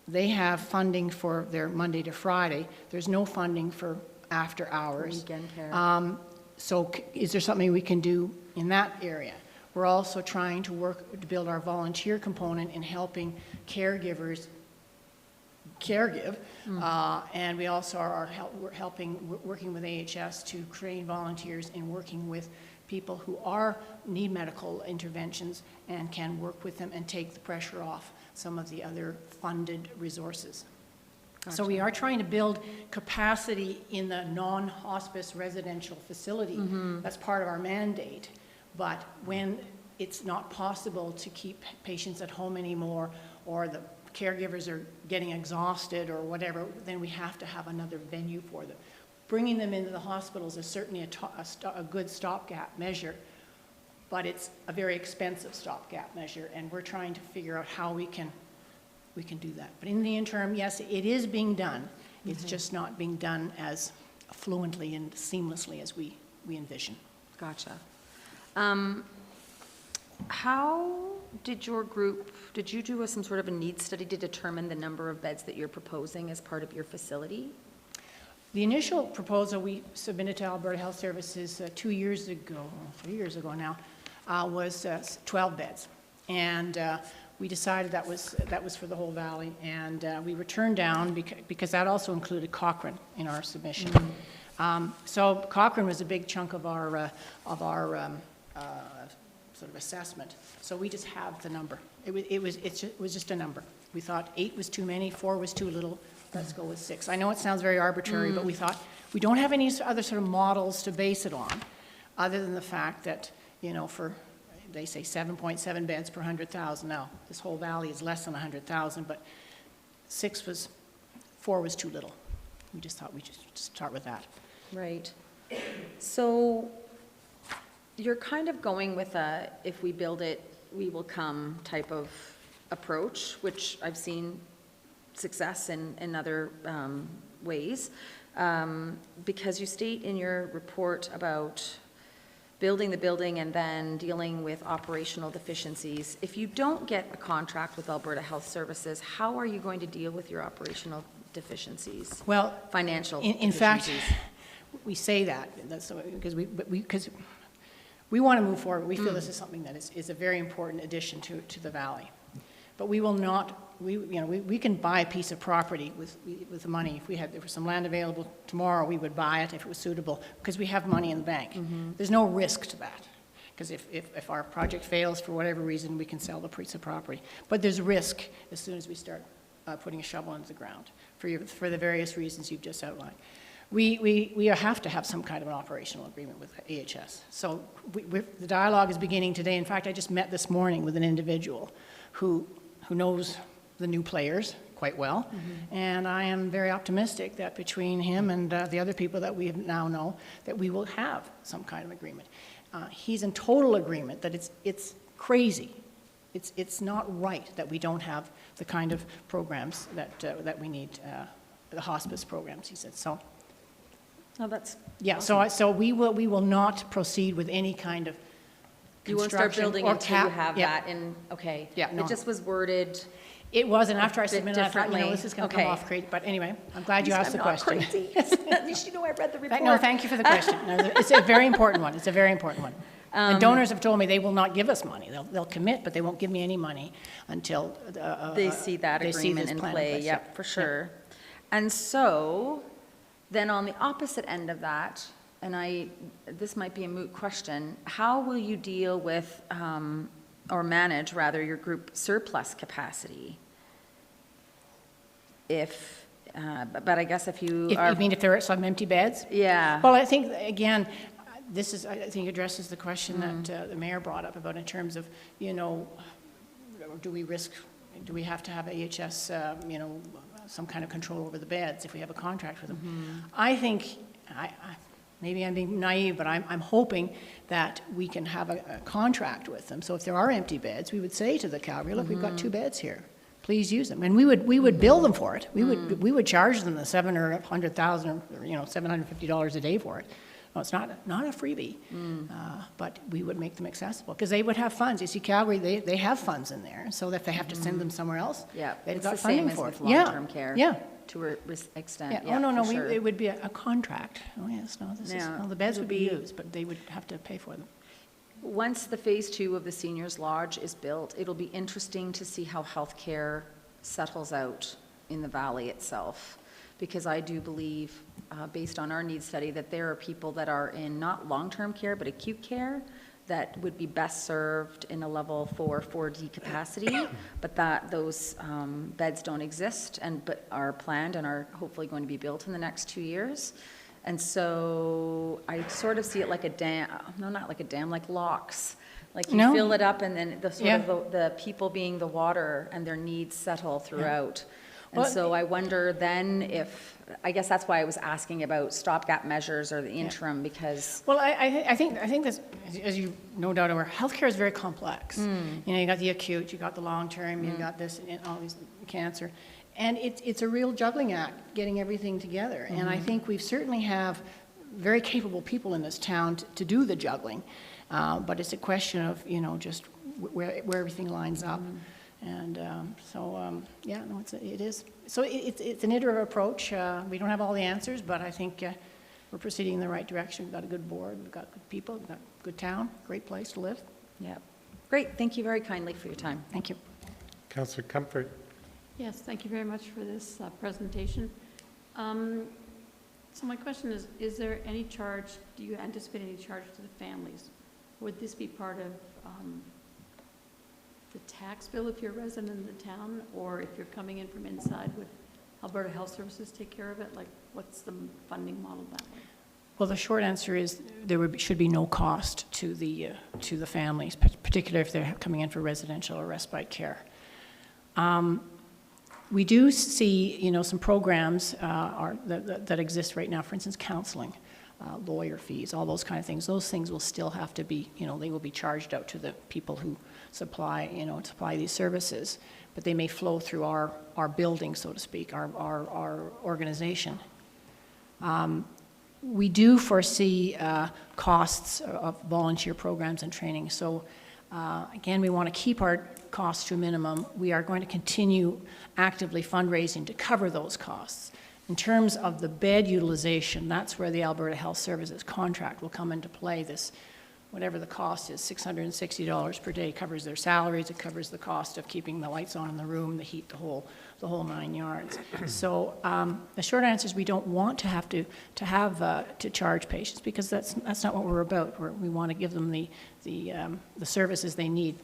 they have funding for their Monday to Friday. There's no funding for after hours. Weekend care. So is there something we can do in that area? We're also trying to work to build our volunteer component in helping caregivers caregive, and we also are working with AHS to train volunteers in working with people who need medical interventions and can work with them and take the pressure off some of the other funded resources. Gotcha. So we are trying to build capacity in the non-hospice residential facility. That's part of our mandate. But when it's not possible to keep patients at home anymore, or the caregivers are getting exhausted or whatever, then we have to have another venue for them. Bringing them into the hospitals is certainly a good stopgap measure, but it's a very expensive stopgap measure, and we're trying to figure out how we can do that. But in the interim, yes, it is being done. It's just not being done as fluently and seamlessly as we envision. Gotcha. How did your group, did you do some sort of a needs study to determine the number of beds that you're proposing as part of your facility? The initial proposal we submitted to Alberta Health Services 3 years ago now, was 12 beds. And we decided that was for the whole valley, and we were turned down because that also included Cochrane in our submission. So Cochrane was a big chunk of our sort of assessment. So we just have the number. It was just a number. We thought 8 was too many, 4 was too little. Let's go with 6. I know it sounds very arbitrary, but we thought we don't have any other sort of models to base it on, other than the fact that, they say 7.7 beds per 100,000. Now, this whole valley is less than 100,000, but 4 was too little. We just thought we'd just start with that. Right. So you're kind of going with a, if we build it, we will come type of approach, which I've seen success in other ways, because you state in your report about building the building and then dealing with operational deficiencies. If you don't get a contract with Alberta Health Services, how are you going to deal with your operational deficiencies? Well, financial in fact, deficiencies? we say that because we want to move forward. We feel this is something that is a very important addition to the valley. But we will not. We can buy a piece of property with the money. If there was some land available tomorrow, we would buy it if it was suitable, because we have money in the bank. There's no risk to that, because if our project fails for whatever reason, we can sell the piece of property. But there's risk as soon as we start putting a shovel into the ground for the various reasons you've just outlined. We have to have some kind of an operational agreement with AHS. So the dialogue is beginning today. In fact, I just met this morning with an individual who knows the new players quite well, and I am very optimistic that between him and the other people that we now know, that we will have some kind of agreement. He's in total agreement that it's crazy it's not right that we don't have the kind of programs that we need, the hospice programs, he said. So, Oh, that's, yeah, so we will not proceed with any kind of you won't start construction building or until you have yeah. that in, okay. Yeah, no. It just was worded. It was, and after I bit submitted, I thought, differently. this is going to Okay. come off crazy. But anyway, I'm glad you asked the I'm not question. crazy. At least you know I read the report. No, thank you for the question. No, it's a very important one. It's a very important one. And donors have told me they will not give us money. They'll commit, but they won't give me any money until They see that they see agreement this in plan play, place. yep, for sure. And so, then on the opposite end of that, and this might be a moot question, how will you deal with, or manage rather, your group surplus capacity? If, but I guess if you are. You mean if there are some empty beds? Yeah. Well, I think, again, this is, I think addresses the question that the mayor brought up about in terms of, do we have to have AHS, some kind of control over the beds if we have a contract with them? I think, maybe I'm being naive, but I'm hoping that we can have a contract with them. So if there are empty beds, we would say to the Calgary, look, we've got 2 beds here. Please use them. And we would bill them for it. We would charge them the $700,000 or $100,000 or $750 a day for it. No, it's not a freebie, but we would make them accessible because they would have funds. You see, Calgary, they have funds in there, so that if they have to send them somewhere else, Yeah, they've it's got the funding same as for with it. long-term care. Yeah. To an extent, Yeah. yeah, Oh, no, for sure. it would be a contract. Oh, yes, no, Yeah. the beds It would would be be- used, but they would have to pay for them. Once the phase 2 of the seniors lodge is built, it'll be interesting to see how healthcare settles out in the valley itself. Because I do believe, based on our needs study, that there are people that are in not long-term care, but acute care that would be best served in a level 4, 4D capacity, but that those beds don't exist but are planned and are hopefully going to be built in the next 2 years. And so I sort of see it like a dam, no, not like a dam, like locks. Like you No. fill it up and then the sort Yeah. of the people being the water and their needs settle throughout. And Well, so I wonder then if, I guess that's why I was asking about stopgap measures or the interim, because, Well, I think this, as you no doubt are aware, healthcare is very complex. You got the acute, you got the long-term, you got this, and all these cancer. And it's a real juggling act, getting everything together. And I think we certainly have very capable people in this town to do the juggling. But it's a question of, just where everything lines up. And it is. So it's an iterative approach. We don't have all the answers, but I think we're proceeding in the right direction. We've got a good board, we've got good people, we've got a good town, great place to live. yeah. Great, thank you very kindly for your time. Thank you. Councillor Comfort. Yes, thank you very much for this presentation. So my question is there any charge, do you anticipate any charge to the families? Would this be part of the tax bill if you're a resident of the town, or if you're coming in from inside, would Alberta Health Services take care of it? Like, what's the funding model that way? Well, the short answer is should be no cost to the families, particularly if they're coming in for residential or respite care. We do see, some programs that exist right now, for instance, counseling, lawyer fees, all those kind of things. Those things will still have to be, they will be charged out to the people who supply these services, but they may flow through our building, so to speak, our organization. We do foresee costs of volunteer programs and training. So again, we want to keep our costs to a minimum. We are going to continue actively fundraising to cover those costs. In terms of the bed utilization, that's where the Alberta Health Services contract will come into play. This, whatever the cost is, $660 per day, covers their salaries, it covers the cost of keeping the lights on in the room, the heat, the whole 9 yards. So the short answer is we don't want to have to charge patients, because that's not what we're about. We want to give them the services they need.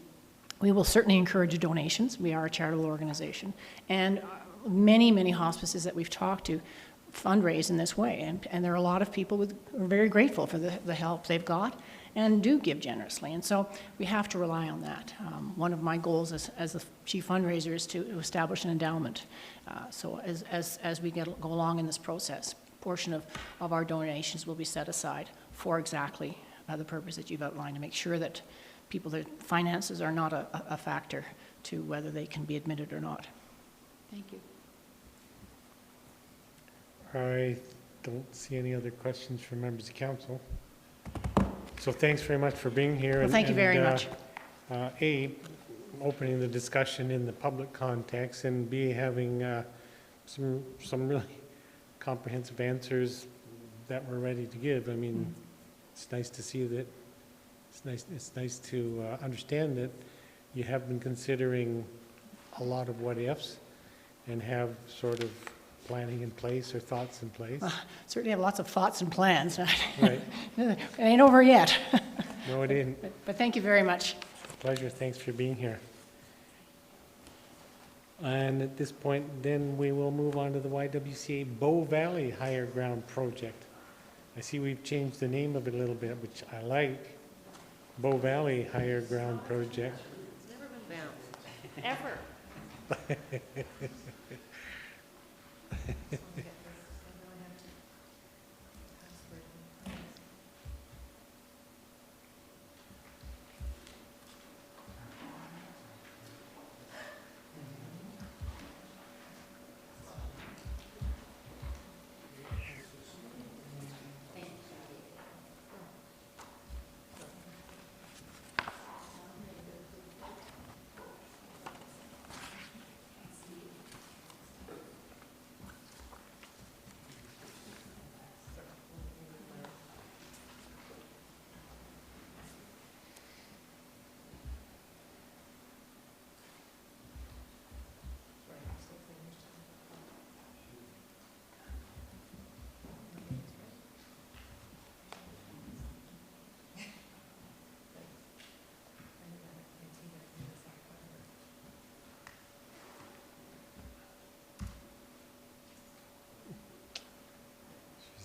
We will certainly encourage donations. We are a charitable organization, and many hospices that we've talked to fundraise in this way, and there are a lot of people who are very grateful for the help they've got and do give generously, and so we have to rely on that. One of my goals as the chief fundraiser is to establish an endowment. So as we go along in this process, a portion of our donations will be set aside for exactly the purpose that you've outlined, to make sure that people that finances are not a factor to whether they can be admitted or not. Thank you. I don't see any other questions from members of council. So thanks very much for being here. Well, thank you very much. A, opening the discussion in the public context, and B, having some really comprehensive answers that we're ready to give. I mean, it's nice to see that, it's nice to understand that you have been considering a lot of what ifs and have sort of planning in place or thoughts in place. Certainly have lots of thoughts and plans. Right. It ain't over yet. No, it isn't. But thank you very much. Pleasure. Thanks for being here. And at this point, then we will move on to the YWCA Bow Valley Higher Ground Project. I see we've changed the name of it a little bit, which I like. Bow Valley Higher Ground Project. It's never been Banff, ever.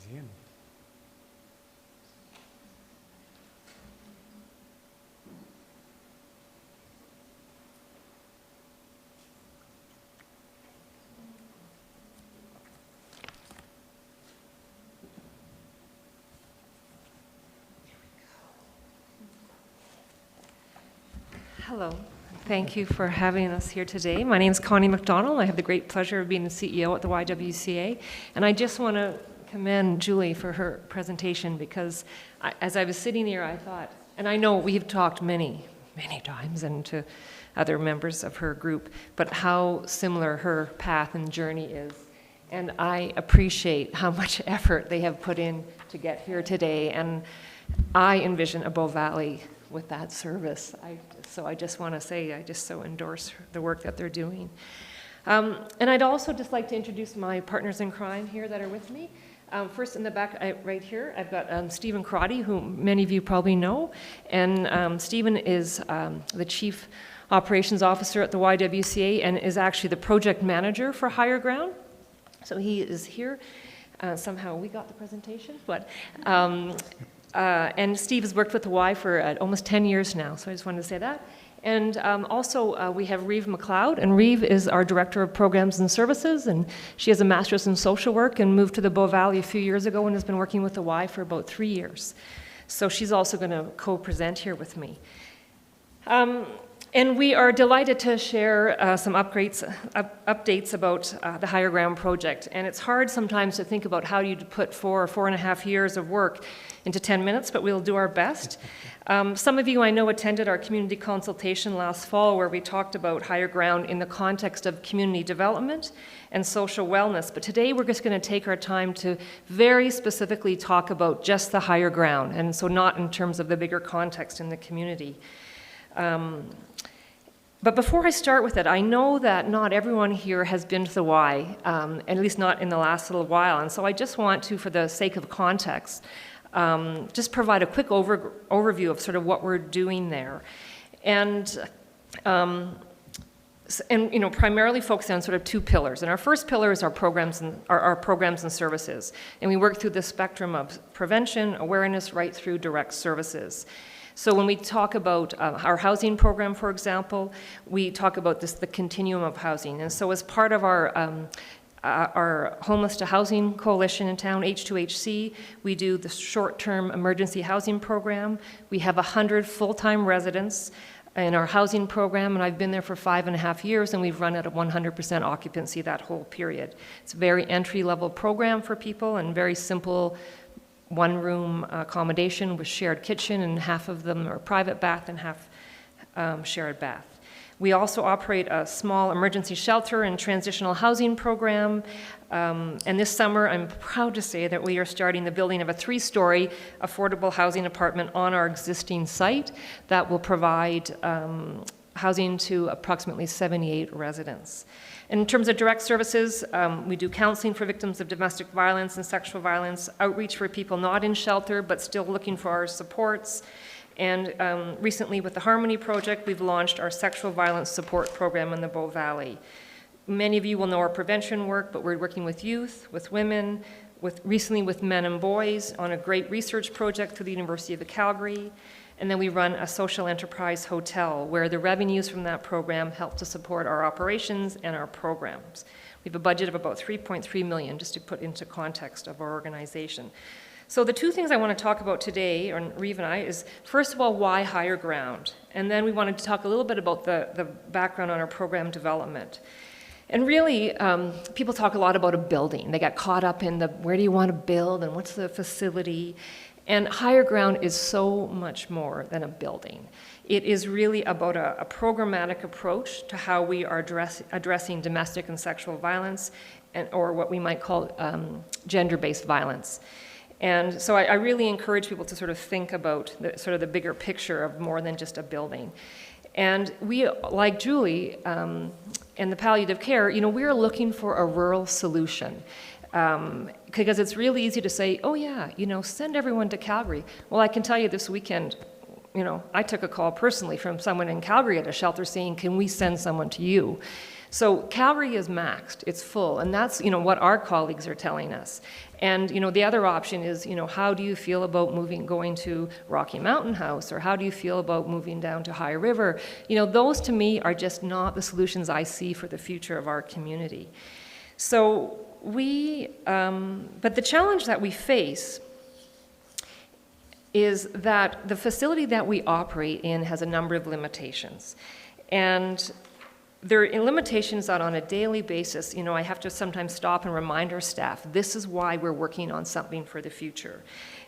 She's in. Hello. Thank you for having us here today. My name is Connie McDonald. I have the great pleasure of being the CEO at the YWCA. And I just want to commend Julie for her presentation because as I was sitting here, I thought, and I know we've talked many times and to other members of her group, but how similar her path and journey is. And I appreciate how much effort they have put in to get here today. And I envision a Bow Valley with that service. So I just want to say, I just so endorse the work that they're doing. And I'd also just like to introduce my partners in crime here that are with me. First in the back, right here, I've got Stephen Crotty, who many of you probably know. And Stephen is the Chief Operations Officer at the YWCA and is actually the project manager for Higher Ground. So he is here. Somehow we got the presentation, but and Steve has worked with the Y for almost 10 years now, so I just wanted to say that. And also we have Reeve McLeod, and Reeve is our Director of Programs and Services, and she has a Master's in Social Work and moved to the Bow Valley a few years ago and has been working with the Y for about 3 years. So she's also going to co-present here with me. And we are delighted to share some updates about the Higher Ground project. And it's hard sometimes to think about how you put 4 or 4.5 years of work into 10 minutes, but we'll do our best. Some of you I know attended our community consultation last fall where we talked about Higher Ground in the context of community development and social wellness. But today we're just going to take our time to very specifically talk about just the Higher Ground, and so not in terms of the bigger context in the community. But before I start with it, I know that not everyone here has been to the Y, at least not in the last little while. And so I just want to, for the sake of context, just provide a quick overview of sort of what we're doing there. And you know, primarily focusing on sort of 2 pillars. And our first pillar is our programs and services. And we work through the spectrum of prevention, awareness, right through direct services. So when we talk about our housing program, for example, we talk about the continuum of housing. And so as part of our our Homeless to Housing Coalition in town, H2HC. We do the short-term emergency housing program. We have 100 full-time residents in our housing program, and I've been there for 5.5 years, and we've run at a 100% occupancy that whole period. It's a very entry-level program for people and very simple one-room accommodation with shared kitchen, and half of them are private bath and half shared bath. We also operate a small emergency shelter and transitional housing program. And this summer, I'm proud to say that we are starting the building of a 3-story affordable housing apartment on our existing site that will provide housing to approximately 78 residents. In terms of direct services, we do counseling for victims of domestic violence and sexual violence, outreach for people not in shelter but still looking for our supports. And recently with the Harmony Project, we've launched our sexual violence support program in the Bow Valley. Many of you will know our prevention work, but we're working with youth, with women, recently with men and boys on a great research project through the University of Calgary. And then we run a social enterprise hotel where the revenues from that program help to support our operations and our programs. We have a budget of about $3.3 million, just to put into context of our organization. So the two things I want to talk about today, or Reeve and I, is first of all, why higher ground? And then we wanted to talk a little bit about the background on our program development. And really, people talk a lot about a building. They get caught up in where do you want to build and what's the facility? And higher ground is so much more than a building. It is really about a programmatic approach to how we are addressing domestic and sexual violence, or what we might call gender-based violence. And so I really encourage people to sort of think about the bigger picture of more than just a building. And we, like Julie and the palliative care, we're looking for a rural solution. Because it's really easy to say, oh yeah, send everyone to Calgary. Well, I can tell you this weekend, I took a call personally from someone in Calgary at a shelter saying, can we send someone to you? So Calgary is maxed, it's full, and that's what our colleagues are telling us. And the other option is, how do you feel about going to Rocky Mountain House, or how do you feel about moving down to High River? Those to me are just not the solutions I see for the future of our community. So but the challenge that we face is that the facility that we operate in has a number of limitations. And there are limitations that on a daily basis, I have to sometimes stop and remind our staff, this is why we're working on something for the future.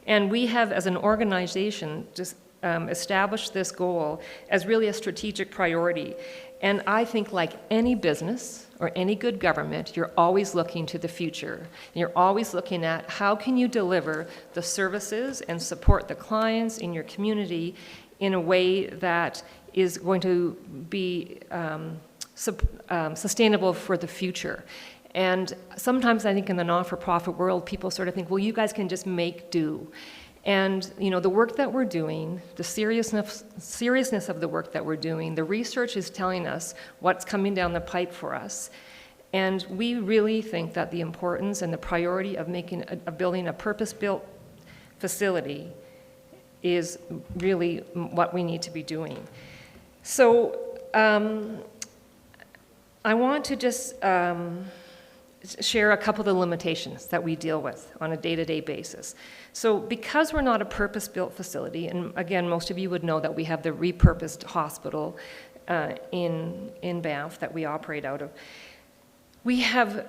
And we have, as an organization, just established this goal as really a strategic priority. And I think like any business or any good government, you're always looking to the future. And you're always looking at how can you deliver the services and support the clients in your community in a way that is going to be sustainable for the future. And sometimes I think in the not-for-profit world, people sort of think, well, you guys can just make do. And the work that we're doing, the seriousness of the work that we're doing, the research is telling us what's coming down the pipe for us. And we really think that the importance and the priority of building a purpose-built facility is really what we need to be doing. So I want to just share a couple of the limitations that we deal with on a day-to-day basis. So because we're not a purpose-built facility, and again, most of you would know that we have the repurposed hospital in Banff that we operate out of, we have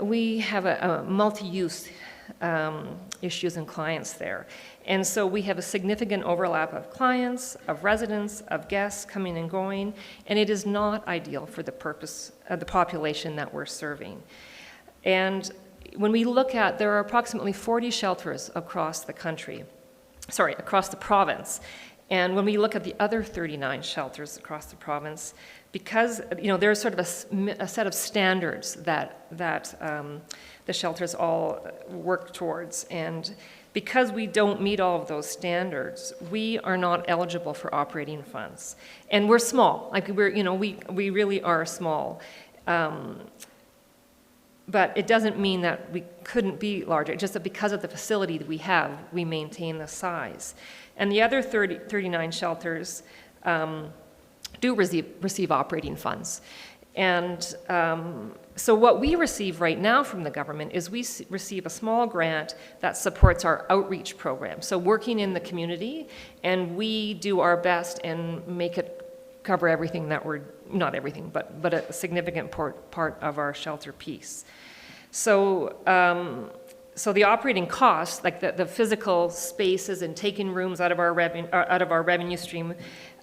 a multi-use issues and clients there. And so we have a significant overlap of clients, of residents, of guests coming and going, and it is not ideal for the purpose of the population that we're serving. And when we look at, there are approximately 40 shelters across the province. And when we look at the other 39 shelters across the province, because there's sort of a set of standards that the shelters all work towards, and because we don't meet all of those standards, we are not eligible for operating funds. And we're small, we really are small. But it doesn't mean that we couldn't be larger, just that because of the facility that we have, we maintain the size. And the other 39 shelters do receive operating funds. And so what we receive right now from the government is we receive a small grant that supports our outreach program. So working in the community, and we do our best and make it cover everything that we're, not everything, but a significant part of our shelter piece. So, so the operating costs, like the physical spaces and taking rooms out of our revenue stream,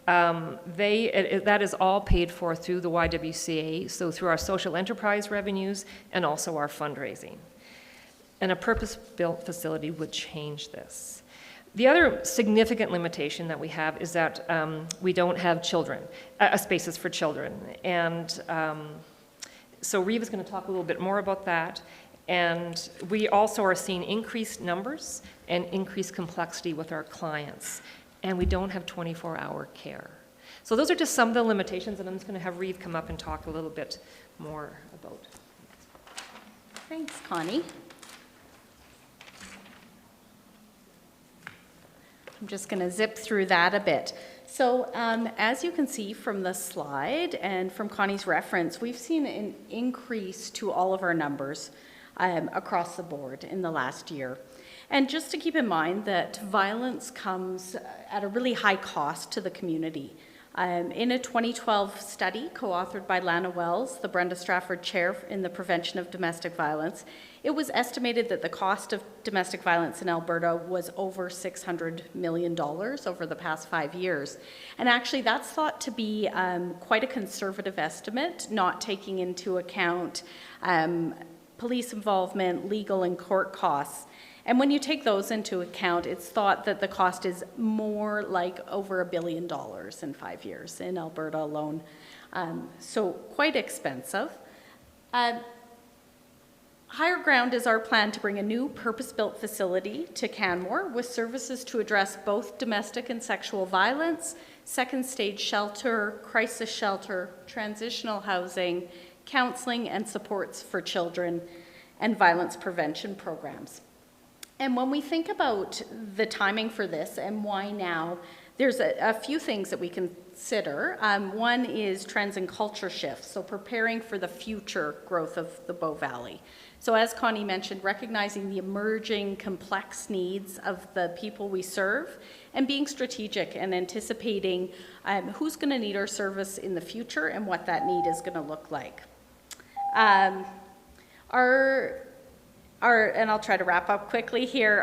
that is all paid for through the YWCA, so through our social enterprise revenues and also our fundraising. And a purpose-built facility would change this. The other significant limitation that we have is that we don't have spaces for children. And so Reeve is going to talk a little bit more about that. And we also are seeing increased numbers and increased complexity with our clients. And we don't have 24-hour care. So those are just some of the limitations, and I'm just going to have Reeve come up and talk a little bit more about. Thanks, Connie. I'm just going to zip through that a bit. So as you can see from the slide and from Connie's reference, we've seen an increase to all of our numbers across the board in the last year. And just to keep in mind that violence comes at a really high cost to the community. In a 2012 study co-authored by Lana Wells, the Brenda Strafford Chair in the Prevention of Domestic Violence, it was estimated that the cost of domestic violence in Alberta was over $600 million over the past 5 years. And actually that's thought to be quite a conservative estimate, not taking into account police involvement, legal and court costs. And when you take those into account, it's thought that the cost is more like over $1 billion in 5 years in Alberta alone. So quite expensive. Higher Ground is our plan to bring a new purpose-built facility to Canmore with services to address both domestic and sexual violence, second stage shelter, crisis shelter, transitional housing, counseling and supports for children, and violence prevention programs. And when we think about the timing for this and why now, there's a few things that we consider. One is trends and culture shifts, so preparing for the future growth of the Bow Valley. So as Connie mentioned, recognizing the emerging complex needs of the people we serve and being strategic and anticipating who's going to need our service in the future and what that need is going to look like. And I'll try to wrap up quickly here.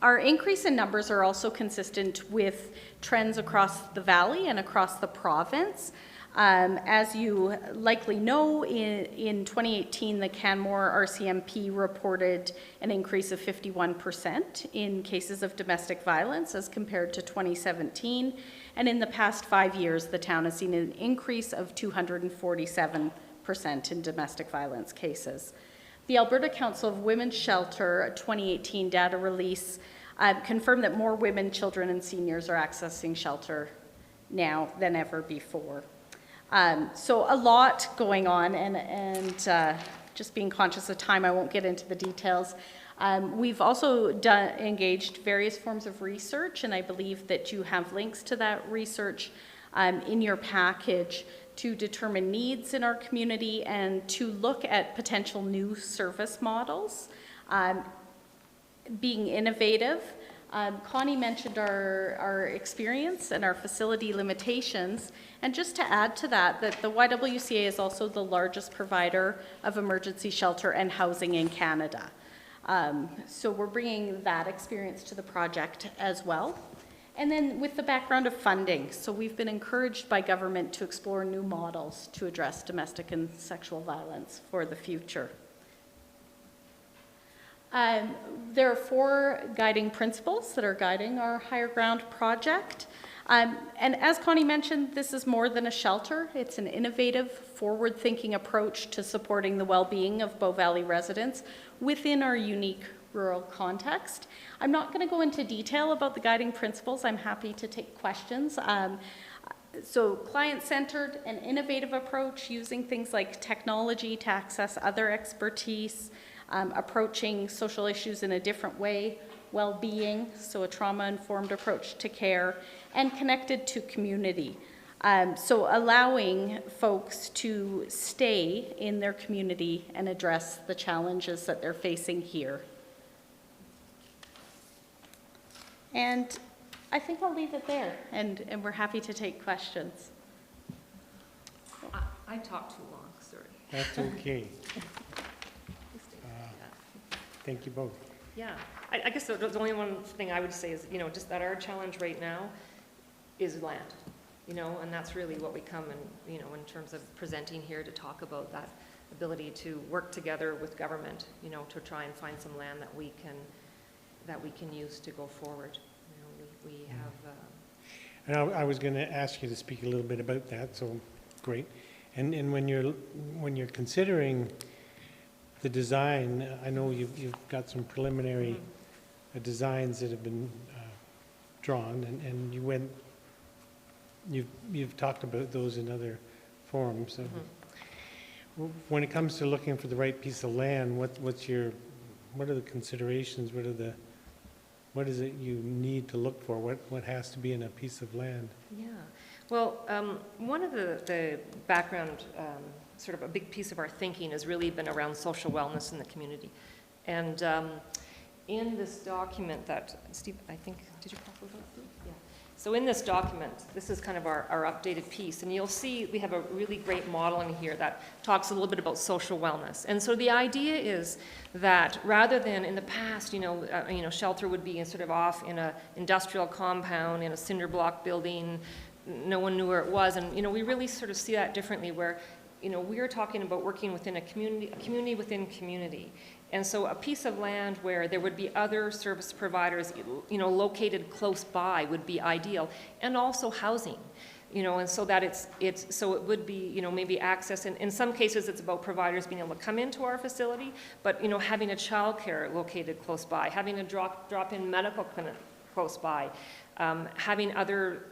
Our increase in numbers are also consistent with trends across the valley and across the province. As you likely know, in 2018, the Canmore RCMP reported an increase of 51% in cases of domestic violence as compared to 2017. And in the past 5 years, the town has seen an increase of 247% in domestic violence cases. The Alberta Council of Women's Shelter 2018 data release confirmed that more women, children, and seniors are accessing shelter now than ever before. So a lot going on, and just being conscious of time, I won't get into the details. We've also engaged various forms of research, and I believe that you have links to that research in your package to determine needs in our community and to look at potential new service models, being innovative. Connie mentioned our experience and our facility limitations, and just to add to that, that the YWCA is also the largest provider of emergency shelter and housing in Canada. So we're bringing that experience to the project as well. And then with the background of funding, so we've been encouraged by government to explore new models to address domestic and sexual violence for the future. There are 4 guiding principles that are guiding our Higher Ground project. And as Connie mentioned, this is more than a shelter. It's an innovative, forward-thinking approach to supporting the well-being of Bow Valley residents within our unique rural context. I'm not going to go into detail about the guiding principles. I'm happy to take questions. So client-centered and innovative approach, using things like technology to access other expertise, approaching social issues in a different way, well-being, so a trauma-informed approach to care, and connected to community. So allowing folks to stay in their community and address the challenges that they're facing here. And I think I'll leave it there, and we're happy to take questions. I talked too long, sorry. That's okay. Thank you both. Yeah, I guess the only one thing I would say is, just that our challenge right now is land, and that's really what we come and, in terms of presenting here to talk about that ability to work together with government, to try and find some land that we can use to go forward. We have. And I was going to ask you to speak a little bit about that, so great. And when you're considering the design, I know you've got some preliminary designs that have been drawn, and you've talked about those in other forums. So when it comes to looking for the right piece of land, what are the considerations? What is it you need to look for? What has to be in a piece of land? Yeah, well, one of the background, sort of a big piece of our thinking has really been around social wellness in the community. And in this document that, Steve, I think, did you pop those up? Yeah. So in this document, this is kind of our updated piece, and you'll see we have a really great model in here that talks a little bit about social wellness. And so the idea is that rather than in the past, shelter would be sort of off in an industrial compound, in a cinder block building, no one knew where it was, and we really sort of see that differently, where we are talking about working within a community within community. And so a piece of land where there would be other service providers, located close by would be ideal, and also housing, and so that so it would be, maybe access. In some cases, it's about providers being able to come into our facility, but, having a childcare located close by, having a drop-in medical clinic close by, having other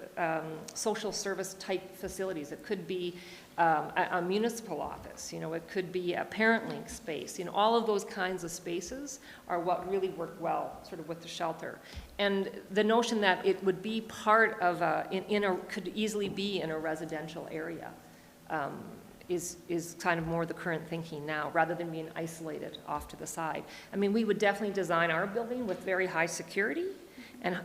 social service type facilities. It could be a municipal office, it could be a parent link space. All of those kinds of spaces are what really work well sort of with the shelter. And the notion that it would be part of could easily be in a residential area is kind of more the current thinking now, rather than being isolated off to the side. I mean, we would definitely design our building with very high security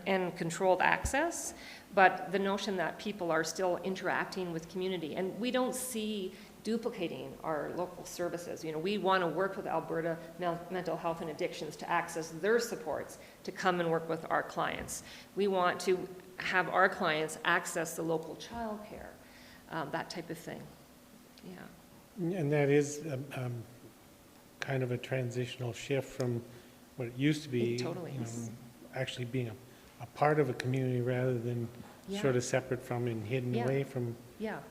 and controlled access, but the notion that people are still interacting with community, and we don't see duplicating our local services. We want to work with Alberta Mental Health and Addictions to access their supports to come and work with our clients. We want to have our clients access the local childcare, that type of thing. Yeah. And that is kind of a transitional shift from what it used to be. It totally is. Actually being a part of a community rather than sort of separate from and hidden away from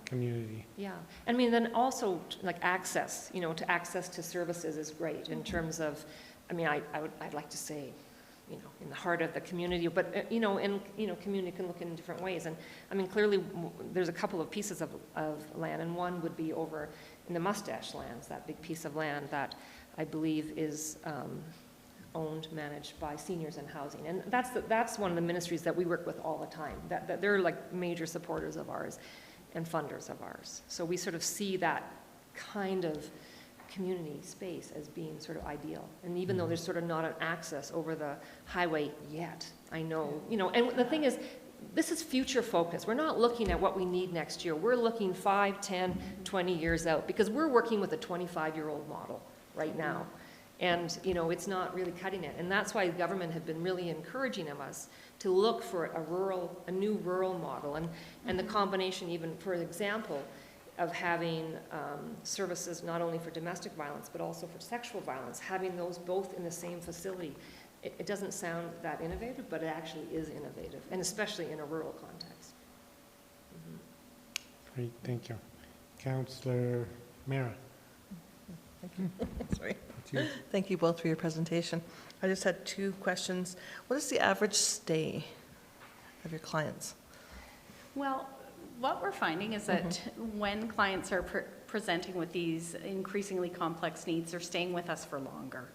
community. Yeah, I mean, then also like access, to access to services is great in terms of, I mean, I'd like to say, in the heart of the community, but, community can look in different ways. And I mean, clearly there's a couple of pieces of land, and one would be over in the Mustache lands, that big piece of land that I believe is owned, managed by seniors and housing. And that's one of the ministries that we work with all the time, that they're like major supporters of ours and funders of ours. So we sort of see that kind of community space as being sort of ideal. And even though there's sort of not an access over the highway yet, I know, and the thing is, this is future focus. We're not looking at what we need next year. We're looking 5, 10, 20 years out, because we're working with a 25-year-old model right now. And, it's not really cutting it. And that's why the government have been really encouraging of us to look for a new rural model. And the combination, even, for example, of having services not only for domestic violence, but also for sexual violence, having those both in the same facility. It doesn't sound that innovative, but it actually is innovative, and especially in a rural context. Great, thank you. Councillor Mara. Thank you. Sorry. Thank you both for your presentation. I just had 2 questions. What is the average stay of your clients? Well, what we're finding is that when clients are presenting with these increasingly complex needs, they're staying with us for longer.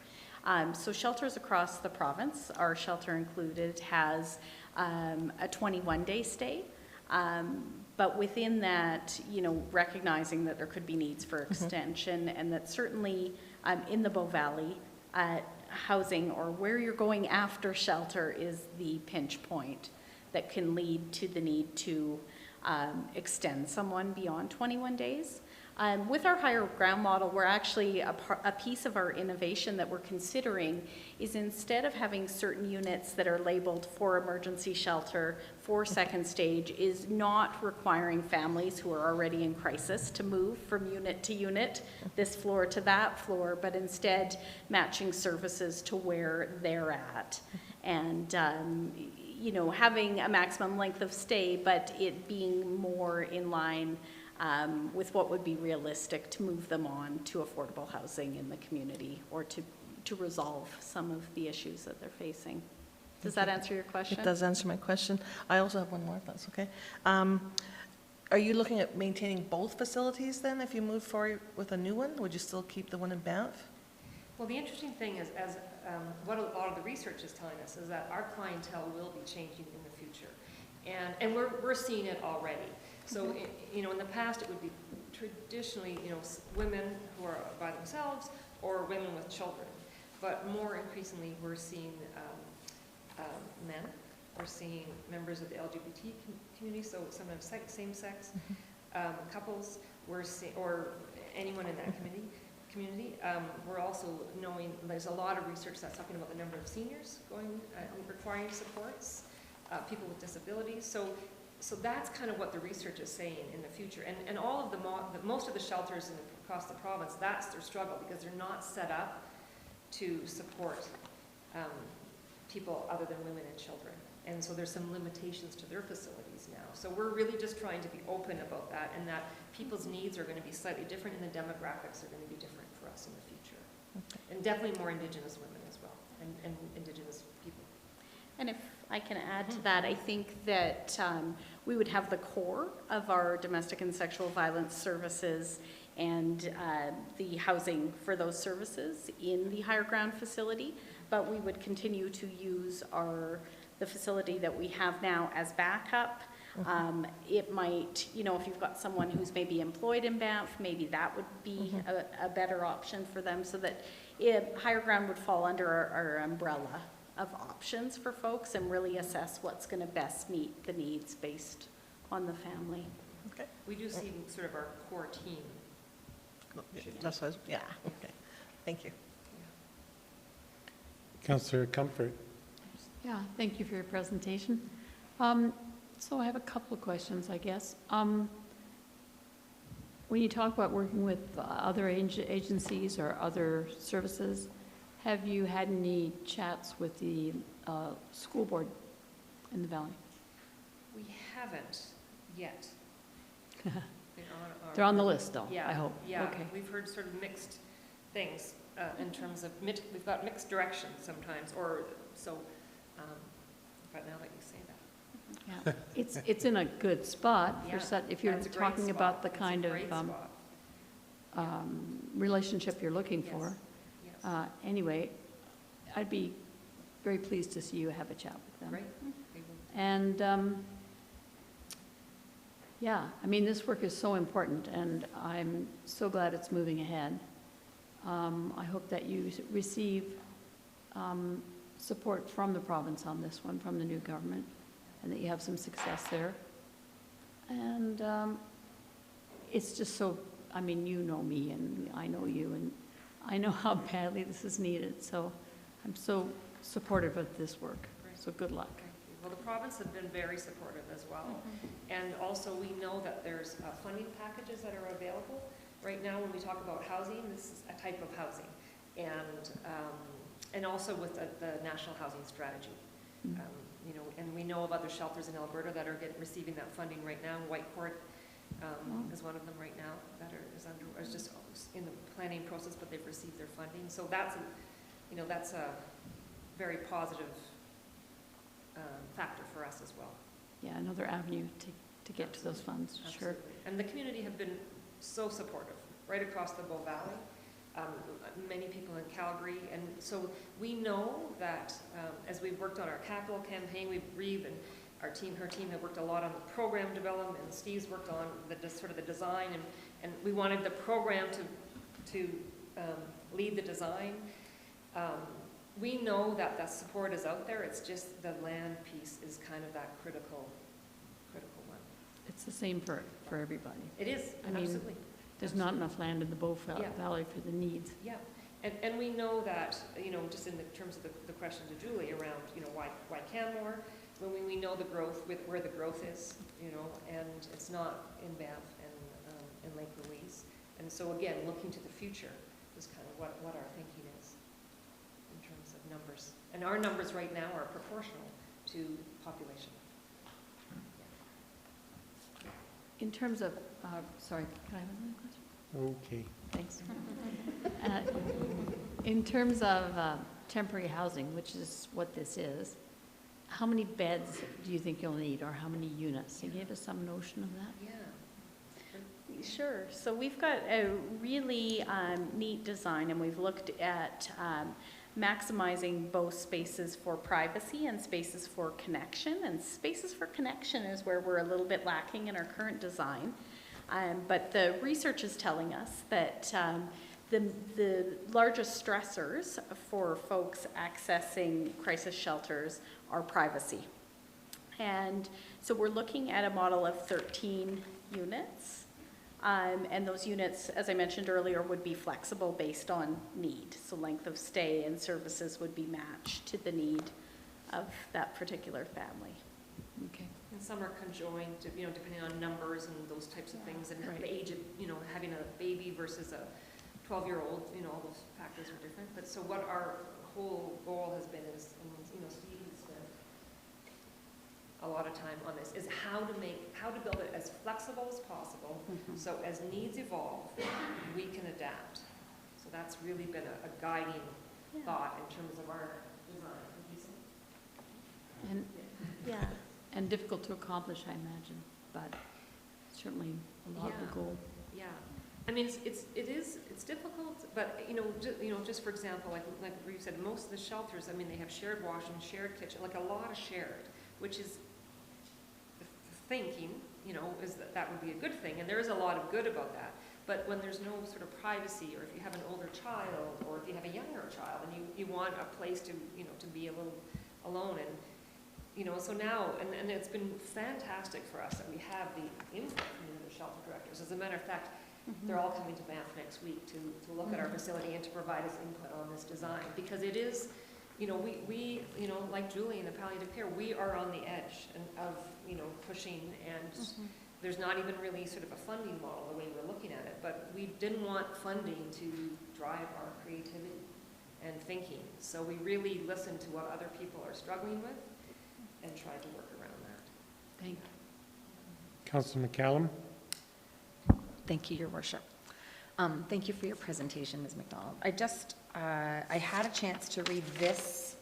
So shelters across the province, our shelter included, has a 21-day stay. But within that, recognizing that there could be needs for extension, and that certainly in the Bow Valley, housing or where you're going after shelter is the pinch point that can lead to the need to extend someone beyond 21 days. With our higher ground model, we're actually, a piece of our innovation that we're considering is, instead of having certain units that are labeled for emergency shelter, for second stage, is not requiring families who are already in crisis to move from unit to unit, this floor to that floor, but instead matching services to where they're at. And having a maximum length of stay, but it being more in line with what would be realistic to move them on to affordable housing in the community, or to resolve some of the issues that they're facing. Does that answer your question? It does answer my question. I also have one more, if that's okay. Are you looking at maintaining both facilities then if you move forward with a new one? Would you still keep the one in Banff? Well, the interesting thing is, what a lot of the research is telling us, is that our clientele will be changing in the future. And we're seeing it already. So, in the past, it would be traditionally, women who are by themselves or women with children. But more increasingly, we're seeing men. We're seeing members of the LGBT community, so sometimes same-sex couples. Or anyone in that community. We're also knowing there's a lot of research that's talking about the number of seniors requiring supports, people with disabilities. So that's kind of what the research is saying in the future. And all of most of the shelters across the province, that's their struggle, because they're not set up to support people other than women and children. And so there's some limitations to their facilities now. So we're really just trying to be open about that, and that people's needs are going to be slightly different, and the demographics are going to be different for us in the future. Okay. And definitely more Indigenous women as well, and Indigenous people. And if I can add to that, I think that we would have the core of our domestic and sexual violence services and the housing for those services in the higher ground facility, but we would continue to use the facility that we have now as backup. It might, if you've got someone who's maybe employed in Banff, maybe that would be a better option for them, so that higher ground would fall under our umbrella of options for folks, and really assess what's going to best meet the needs based on the family. Okay. We do see sort of our core team. That's what okay. Thank you. Councillor Comfort. Yeah, thank you for your presentation. So I have a couple of questions, I guess. When you talk about working with other agencies or other services, have you had any chats with the school board in the Valley? We haven't yet. They're on the list, though, yeah, I hope. Yeah, okay. We've heard sort of mixed things in terms of, we've got mixed directions sometimes, but now that you say that. Yeah, it's in a good spot if you're That's a great talking spot. about the It's a kind great of spot. relationship you're looking for. Yes. Anyway, I'd be very pleased to see you have a chat with them. Right. And yeah, I mean, this work is so important, and I'm so glad it's moving ahead. I hope that you receive support from the province on this one, from the new government, and that you have some success there. And it's just so, I mean, you know me, and I know you, and I know how badly this is needed, so I'm so supportive of this work. Great. So good luck. Thank you. Well, the province has been very supportive as well. And also we know that there's funding packages that are available. Right now, when we talk about housing, this is a type of housing. And also with the National Housing Strategy. And we know of other shelters in Alberta that are receiving that funding right now. Whitecourt is one of them right now that is just in the planning process, but they've received their funding. So that's a very positive factor for us as well. Yeah, another avenue to get to those funds, Absolutely. Sure. And the community have been so supportive right across the Bow Valley. Many people in Calgary, and so we know that as we've worked on our capital campaign, we've her team had worked a lot on the program development, and Steve's worked on sort of the design, and we wanted the program to lead the design. We know that the support is out there, it's just the land piece is kind of that critical one. It's the same for everybody. It is, I mean, absolutely. There's not enough land in the Bow Yeah. Valley for the needs. Yeah, and we know that, just in the terms of the question to Julie around, why Canmore, when we know the growth, where the growth is, and it's not in Banff and Lake Louise. And so again, looking to the future is kind of what our thinking is in terms of numbers. And our numbers right now are proportional to population. In terms of, sorry, can I have another question? Okay. Thanks. In terms of temporary housing, which is what this is, how many beds do you think you'll need, or how many units? Can you give us some notion of that? Yeah. Sure. So we've got a really neat design, and we've looked at maximizing both spaces for privacy and spaces for connection. And spaces for connection is where we're a little bit lacking in our current design. But the research is telling us that the largest stressors for folks accessing crisis shelters are privacy. And so we're looking at a model of 13 units. And those units, as I mentioned earlier, would be flexible based on need. So length of stay and services would be matched to the need of that particular family. Okay. And some are conjoined, depending on numbers and those types of things, and Right. the age of, having a baby versus a 12-year-old, all those factors are different. But so what our whole goal has been is, and Steve has spent a lot of time on this, is how to build it as flexible as possible, so as needs evolve, we can adapt. So that's really been a guiding thought in terms of our design. And, Yeah. and difficult to accomplish, I imagine, but certainly a laudable goal. Yeah, I mean, it's difficult, but just for example, like you said, most of the shelters, I mean, they have shared washroom, shared kitchen, like a lot of shared, which is the thinking, is that would be a good thing, and there is a lot of good about that. But when there's no sort of privacy, or if you have an older child, or if you have a younger child, and you want a place to to be a little alone, and so now, and it's been fantastic for us that we have the input from the shelter directors. As a matter of fact, they're all coming to Banff next week to look at our facility and to provide us input on this design, because it is, we like Julie in the palliative care, we are on the edge of pushing, and there's not even really sort of a funding model the way we're looking at it, but we didn't want funding to drive our creativity and thinking. So we really listened to what other people are struggling with and tried to work around that. Thank you. Councillor McCallum? Thank you, Your Worship. Thank you for your presentation, Ms. McDonald. I had a chance to read this.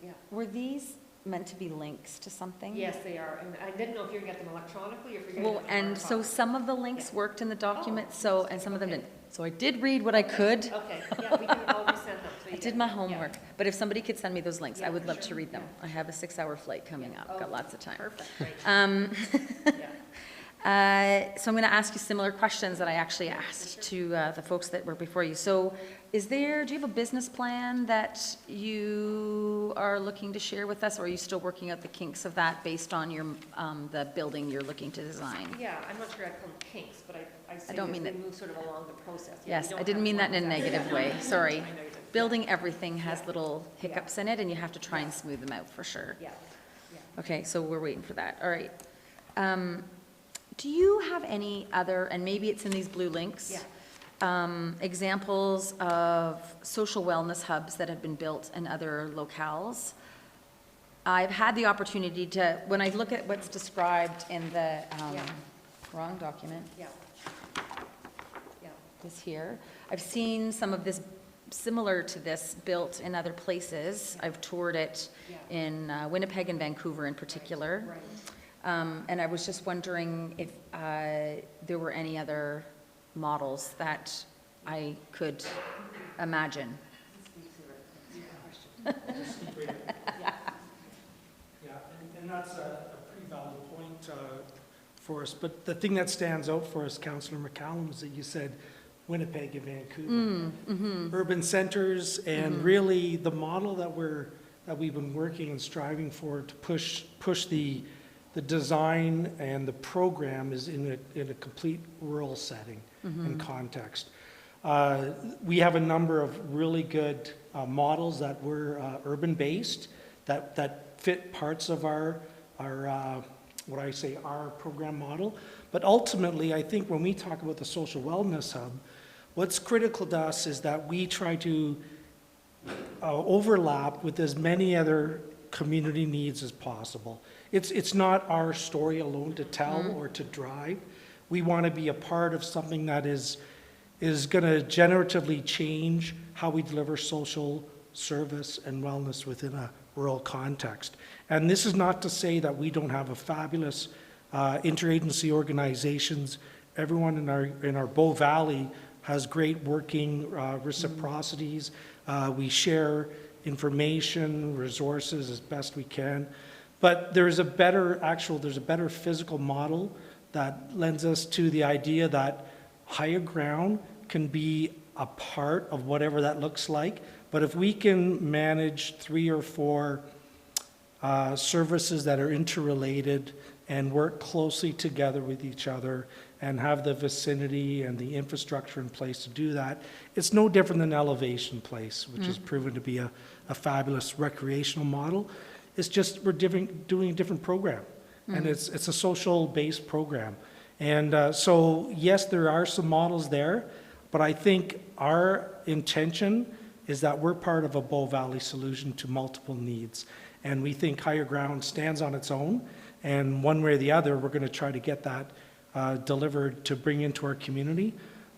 Yeah. Were these meant to be links to something? Yes, they are. And I didn't know if you were going to get them electronically or if you're going to Well, get them and hard so copy. some of the links worked in the document, and some of them okay. didn't. So I did read what I could. Okay, yeah, we can always send them. So I you did get my them. homework, but if somebody could send me those links, Yeah, I would for love sure. to read them. I have a 6-hour flight coming up, got lots of time. Perfect, great. So I'm going to ask you similar questions that I actually asked to the folks that were before you. So do you have a business plan that you are looking to share with us, or are you still working out the kinks of that based on your the building you're looking to design? Yeah, I'm not sure I'd call them kinks, but I say don't as mean we that- move sort of along the process. Yeah, we Yes, don't I didn't have mean that one in a exact- negative Yeah, way, I know sorry. you did. Building everything has little hiccups in it, and you have to try and smooth them out for sure. Yeah, Okay, so we're waiting for that, all right. Do you have any other, and maybe it's in these blue links? Examples of social wellness hubs that have been built in other locales? I've had the opportunity to, when I look at what's described in the wrong document, yeah. this here, I've seen some of this similar to this built in other places. I've toured it in Winnipeg and Vancouver in particular. Right. And I was just wondering if there were any other models that I could imagine. Yeah, and that's a for us. But the thing that stands out for us, Councillor McCallum, is that you said Winnipeg and Vancouver. Urban centers, and really the model that we've been working and striving for to push the design and the program is in a complete rural setting and context. We have a number of really good models that were urban-based that fit parts of our program model. But ultimately, I think when we talk about the social wellness hub, what's critical to us is that we try to overlap with as many other community needs as possible. It's not our story alone to tell or to drive. We want to be a part of something that is going to generatively change how we deliver social service and wellness within a rural context. And this is not to say that we don't have a fabulous interagency organizations. Everyone in our Bow Valley has great working reciprocities. We share information, resources as best we can. But there's a better physical model that lends us to the idea that higher ground can be a part of whatever that looks like. But if we can manage 3 or 4 services that are interrelated and work closely together with each other and have the vicinity and the infrastructure in place to do that, it's no different than Elevation Place, which has proven to be a fabulous recreational model. It's just we're doing a different program, and it's a social-based program. And so, yes, there are some models there, but I think our intention is that we're part of a Bow Valley solution to multiple needs. And we think higher ground stands on its own, and one way or the other, we're going to try to get that delivered to bring into our community.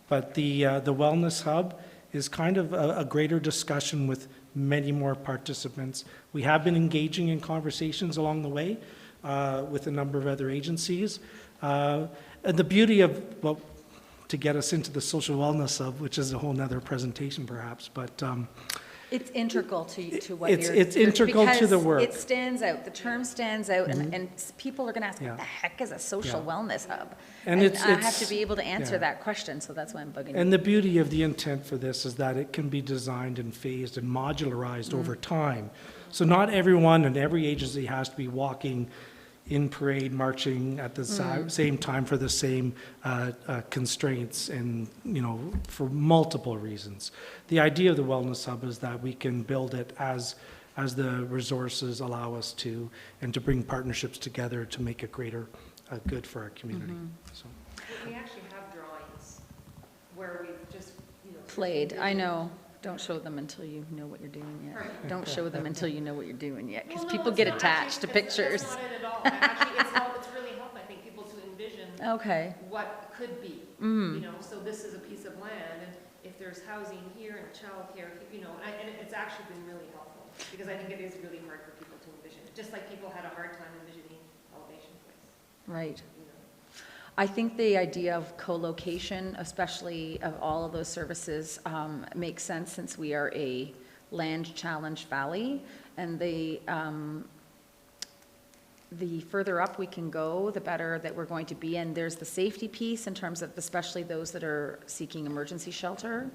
But the Wellness Hub is kind of a greater discussion with many more participants. We have been engaging in conversations along the way with a number of other agencies. And the beauty of, well, to get us into the social wellness hub, which is a whole nother presentation perhaps, but it's integral to what it's integral to the work. It stands out. The term stands out, and people are going to ask, what the heck is a social wellness hub? And I have to be able to answer that question, so that's why I'm bugging you. And the beauty of the intent for this is that it can be designed and phased and modularized over time. So not everyone and every agency has to be walking in parade, marching at the same time for the same constraints, and for multiple reasons. The idea of the Wellness Hub is that we can build it as the resources allow us to, and to bring partnerships together to make it greater good for our community. So. We actually have drawings where we've just played. I know. Don't show them until you know what you're doing yet. Right. Don't show them until you know what you're doing yet, because people get attached to pictures. That's not it at all. Actually, it's really helped, I think, people to envision what could be. So this is a piece of land, and if there's housing here and childcare, and it's actually been really helpful, because I think it is really hard for people to envision it, just like people had a hard time envisioning Elevation Place. Right. I think the idea of co-location, especially of all of those services, makes sense since we are a land-challenged valley, and the further up we can go, the better that we're going to be. And there's the safety piece in terms of especially those that are seeking emergency shelter.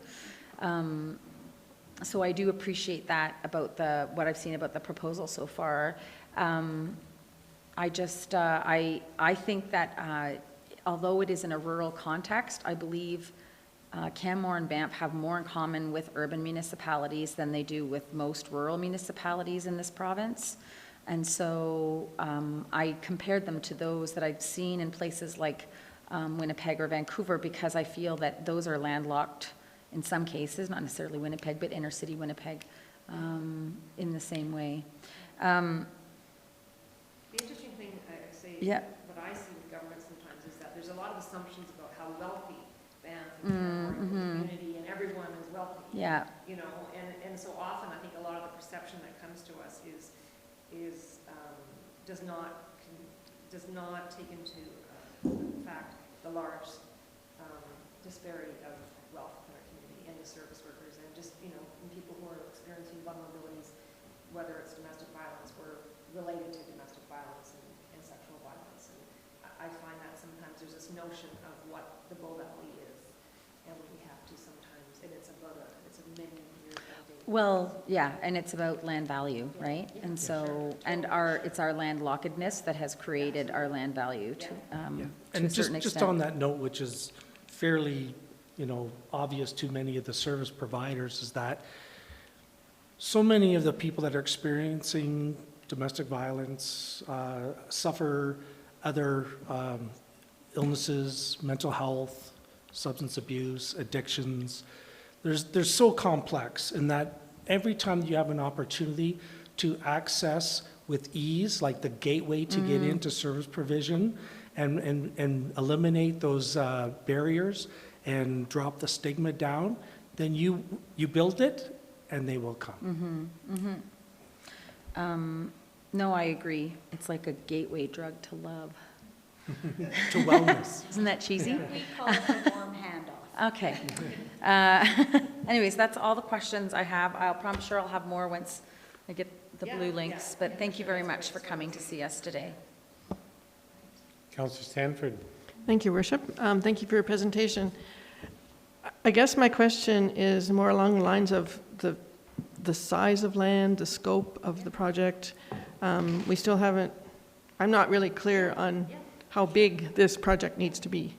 So I do appreciate that about what I've seen about the proposal so far. I think that although it is in a rural context, I believe Canmore and Banff have more in common with urban municipalities than they do with most rural municipalities in this province. And so I compared them to those that I've seen in places like Winnipeg or Vancouver, because I feel that those are landlocked in some cases, not necessarily Winnipeg, but inner city Winnipeg in the same way. The interesting thing I say, what I see with government sometimes is that there's a lot of assumptions about how wealthy Banff and Canmore and the community and everyone is wealthy. Yeah. And so often I think a lot of the perception that comes to us does not take into fact the large disparity of wealth in our community and the service workers and just people who are experiencing vulnerabilities, whether it's domestic violence or related to domestic violence and sexual violence. And I find that sometimes there's this notion of what the Bow Valley is, and we have to sometimes, and it's a many years outdated. Well, yeah, and it's about land value, right? And so, and it's our landlockedness that has created our land value to a And certain just extent. on that note, which is fairly, obvious to many of the service providers, is that so many of the people that are experiencing domestic violence suffer other illnesses, mental health, substance abuse, addictions. They're so complex in that every time you have an opportunity to access with ease, like the gateway to get into service provision and eliminate those barriers and drop the stigma down, then you build it and they will come. No, I agree. It's like a gateway drug to love. To wellness. Isn't that cheesy? We call it a warm handoff. Okay. Anyways, that's all the questions I have. I'm sure I'll have more once I get the blue links, but thank you very much for coming to see us today. Councillor Stanford. Thank you, Worship. Thank you for your presentation. I guess my question is more along the lines of the size of land, the scope of the project. We still haven't, I'm not really clear on how big this project needs to be.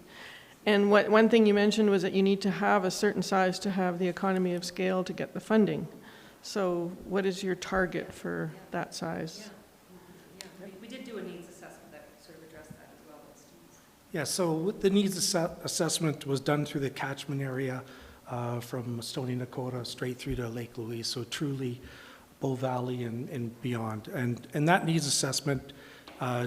And one thing you mentioned was that you need to have a certain size to have the economy of scale to get the funding. So what is your target for that size? We did do a needs assessment that sort of addressed that as well. Yeah, so the needs assessment was done through the catchment area from Stony Nakota straight through to Lake Louise, so truly Bow Valley and beyond. And that needs assessment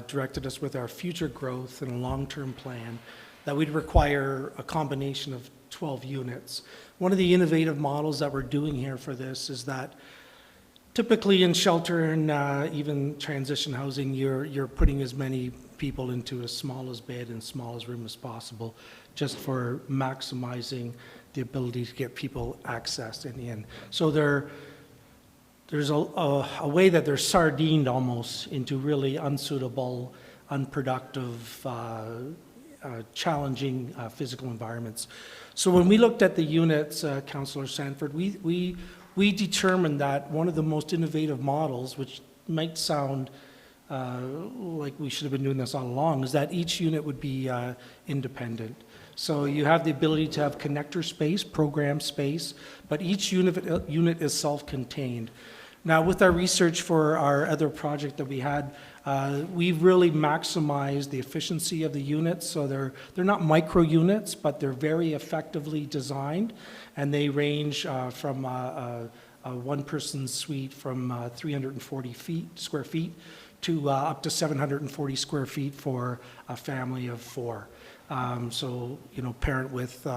directed us with our future growth and a long-term plan that we'd require a combination of 12 units. One of the innovative models that we're doing here for this is that typically in shelter and even transition housing, you're putting as many people into as small as bed and small as room as possible, just for maximizing the ability to get people access in the end. So there's a way that they're sardined almost into really unsuitable, unproductive, challenging physical environments. So when we looked at the units, Councillor Sanford, we determined that one of the most innovative models, which might sound like we should have been doing this all along, is that each unit would be independent. So you have the ability to have connector space, program space, but each unit is self-contained. Now, with our research for our other project that we had, we've really maximized the efficiency of the units. So they're not micro units, but they're very effectively designed, and they range from a one-person suite from 340 square feet to up to 740 square feet for a family of 4. So,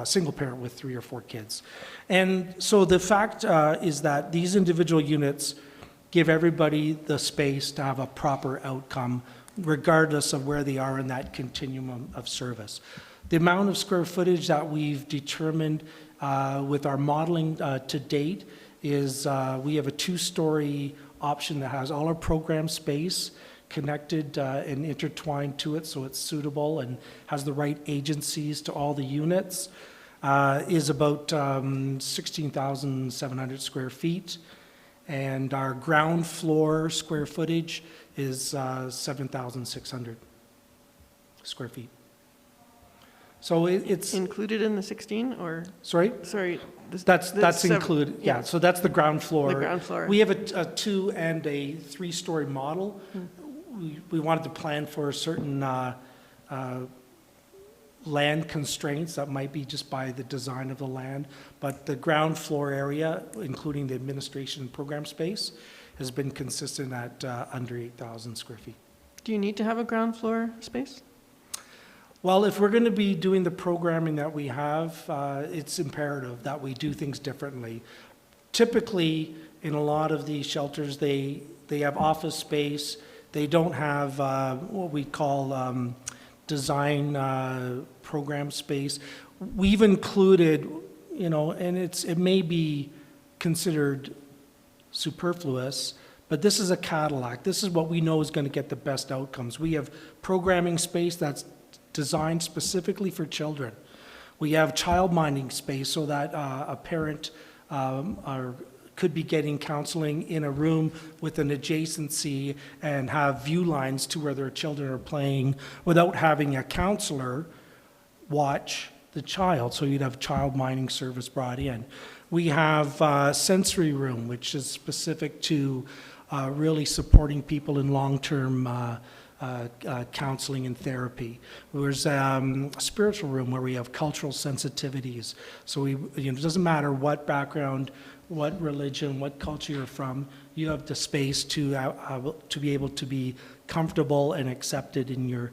single parent with 3 or 4 kids. And so the fact is that these individual units give everybody the space to have a proper outcome, regardless of where they are in that continuum of service. The amount of square footage that we've determined with our modeling to date is we have a 2-story option that has all our program space connected and intertwined to it, so it's suitable and has the right agencies to all the units, is about 16,700 square feet. And our ground floor square footage is 7,600 square feet. So it's included in the 16 or? Sorry? Sorry. That's included, yeah. So that's the ground floor. The ground floor. We have a 2- and a 3-story model. We wanted to plan for certain land constraints that might be just by the design of the land, but the ground floor area, including the administration and program space, has been consistent at under 8,000 square feet. Do you need to have a ground floor space? Well, if we're going to be doing the programming that we have, it's imperative that we do things differently. Typically, in a lot of these shelters, they have office space. They don't have what we call design program space. We've included, and it may be considered superfluous, but this is a Cadillac. This is what we know is going to get the best outcomes. We have programming space that's designed specifically for children. We have child minding space so that a parent could be getting counseling in a room with an adjacency and have view lines to where their children are playing without having a counselor watch the child. So you'd have child minding service brought in. We have a sensory room, which is specific to really supporting people in long-term counseling and therapy. There's a spiritual room where we have cultural sensitivities. So it doesn't matter what background, what religion, what culture you're from, you have the space to be able to be comfortable and accepted in your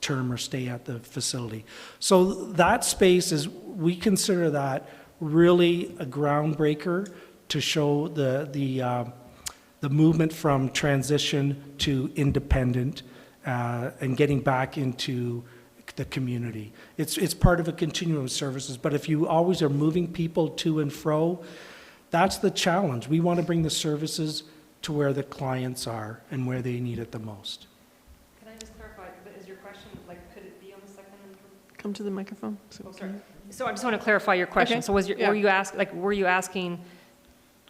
term or stay at the facility. So that space we consider that really a groundbreaker to show the movement from transition to independent and getting back into the community. It's part of a continuum of services, but if you always are moving people to and fro, that's the challenge. We want to bring the services to where the clients are and where they need it the most. Can I just clarify, is your question, like, could it be on the second and third? Come to the microphone. Oh, sorry. So I just want to clarify your question. Okay. So Yeah. were you asking,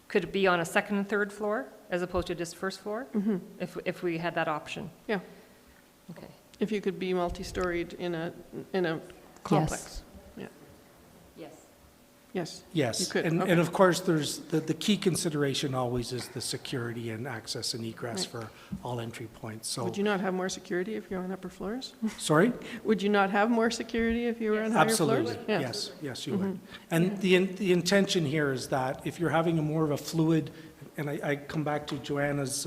could it be on a second and third floor as opposed to just first floor? Mhm. If we had that option? Yeah. Okay. If you could be multi-storied in a complex. Yeah. Yes. Yes. Yes, You could. and Okay. of course, there's the key consideration always is the security and access and egress Right. for all entry points, so. Would you not have more security if you're on upper floors? Sorry? Would you not have more security if you were on higher floors? Absolutely, yes, you would. Mhm. And the intention here is that if you're having a more of a fluid, and I come back to Joanna's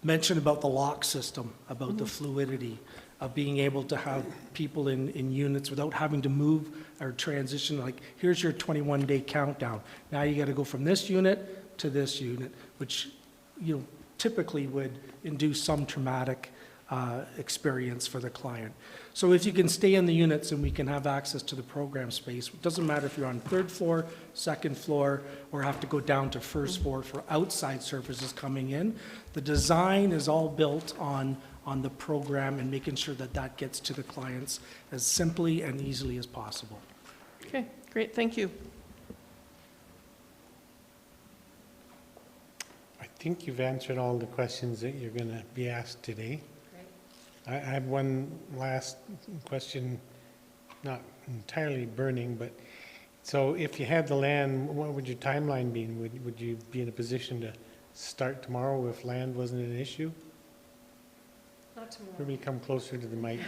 mention about the lock system, about the fluidity of being able to have people in units without having to move or transition, like, here's your 21-day countdown. Now you got to go from this unit to this unit, which typically would induce some traumatic experience for the client. So if you can stay in the units and we can have access to the program space, it doesn't matter if you're on third floor, second floor, or have to go down to first floor for outside services coming in. The design is all built on the program and making sure that that gets to the clients as simply and easily as possible. Okay, great, thank you. I think you've answered all the questions that you're going to be asked today. I have one last question, not entirely burning, but so if you had the land, what would your timeline be? Would you be in a position to start tomorrow if land wasn't an issue? Not tomorrow. Maybe come closer to the mic.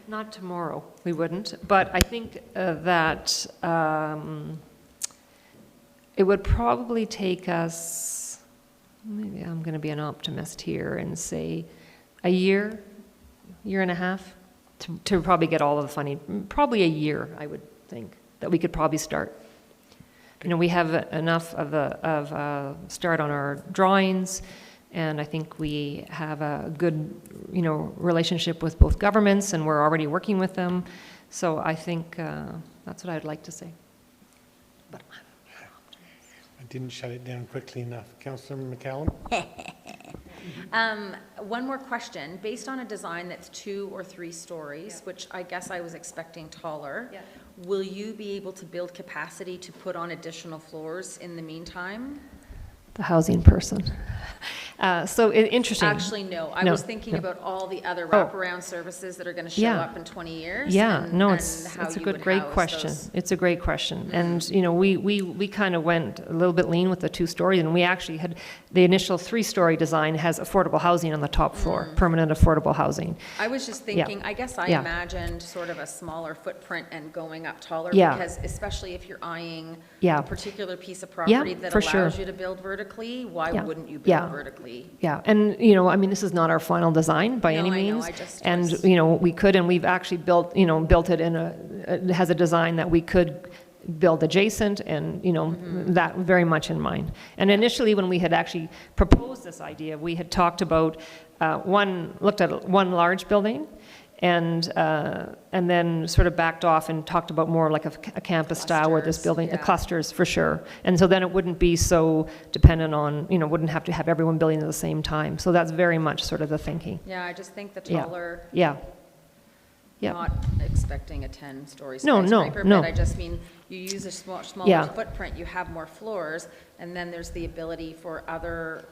Not tomorrow, we wouldn't. But I think that it would probably take us, maybe I'm going to be an optimist here and say a year and a half to probably get all of the funding. Probably a year, I would think, that we could probably start. We have enough of a start on our drawings, and I think we have a good, relationship with both governments, and we're already working with them. So I think that's what I'd like to say. But I didn't shut it down quickly enough. Councillor McCallum? One more question. Based on a design that's 2 or 3 stories, which I guess I was expecting taller, will you be able to build capacity to put on additional floors in the meantime? the housing person. Interesting. Actually, no. I was thinking about all the other Oh. wraparound services that are going to show Yeah. up in 20 years. Yeah, and- no, and it's how a you good, would great house question. those. It's a great question. And, we kind of went a little bit lean with the 2-story, and we actually had, the initial 3-story design has affordable housing on the top floor, permanent affordable housing. I was just Yeah. thinking, I guess I Yeah. imagined sort of a smaller footprint and going up taller. Yeah. Because especially if you're eyeing Yeah. a particular piece of Yeah, property that for sure. allows you to build vertically, why Yeah. wouldn't you build Yeah. vertically? Yeah, and, this is not our final design by No, any I know, means. I just And, was- we could, and we've actually built it it has a design that we could build adjacent and, that very much in mind. And initially, when we had actually proposed this idea, we had talked about, looked at one large building, and then sort of backed off and talked about more like a campus style where this building, clusters for sure. And so then it wouldn't be so dependent on, wouldn't have to have everyone building at the same time. So that's very much sort of the thinking. Yeah, I just think the Yeah. taller Yeah. Yep. Not expecting a 10-story No, no, skyscraper, no. but I just mean, you use a smaller Yeah. footprint, you have more floors, and then there's the ability for other,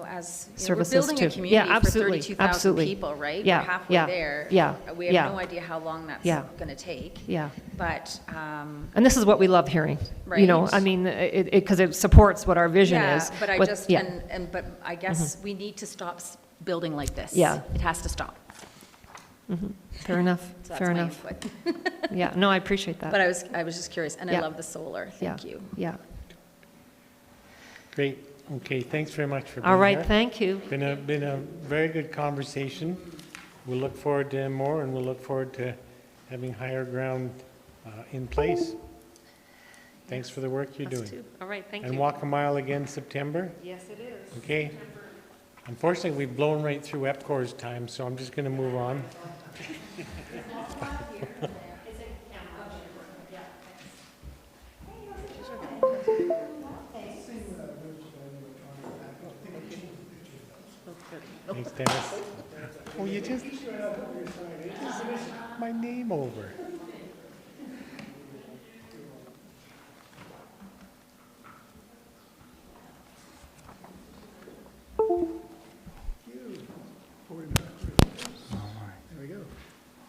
as, we're Services building a too. Yeah, community for absolutely, 32,000 absolutely. people, right? Yeah, We're halfway yeah, there. yeah, We have yeah. no idea how long that's Yeah. going to take. Yeah. But, And this is what we love hearing. You know, Right. I mean, because it supports what our vision yeah, is. but I What- just, yeah. but I guess we need to stop building like this. Yeah. It has to stop. Fair enough, So that's fair my enough. input. Yeah, no, I appreciate that. But I was just curious, and I Yeah. love the solar. Thank you. Yeah. Great. Okay, thanks very much for being All right, here. thank you. Been a very good conversation. We'll look forward to more, and we'll look forward to having higher ground in place. Thanks for the work you're doing. All right, thank And you. walk a mile again September. Yes, it is. Okay. Unfortunately, we've blown right through Epcor's time, so I'm just going to move on. Thanks, Dennis. Oh, you just my name over.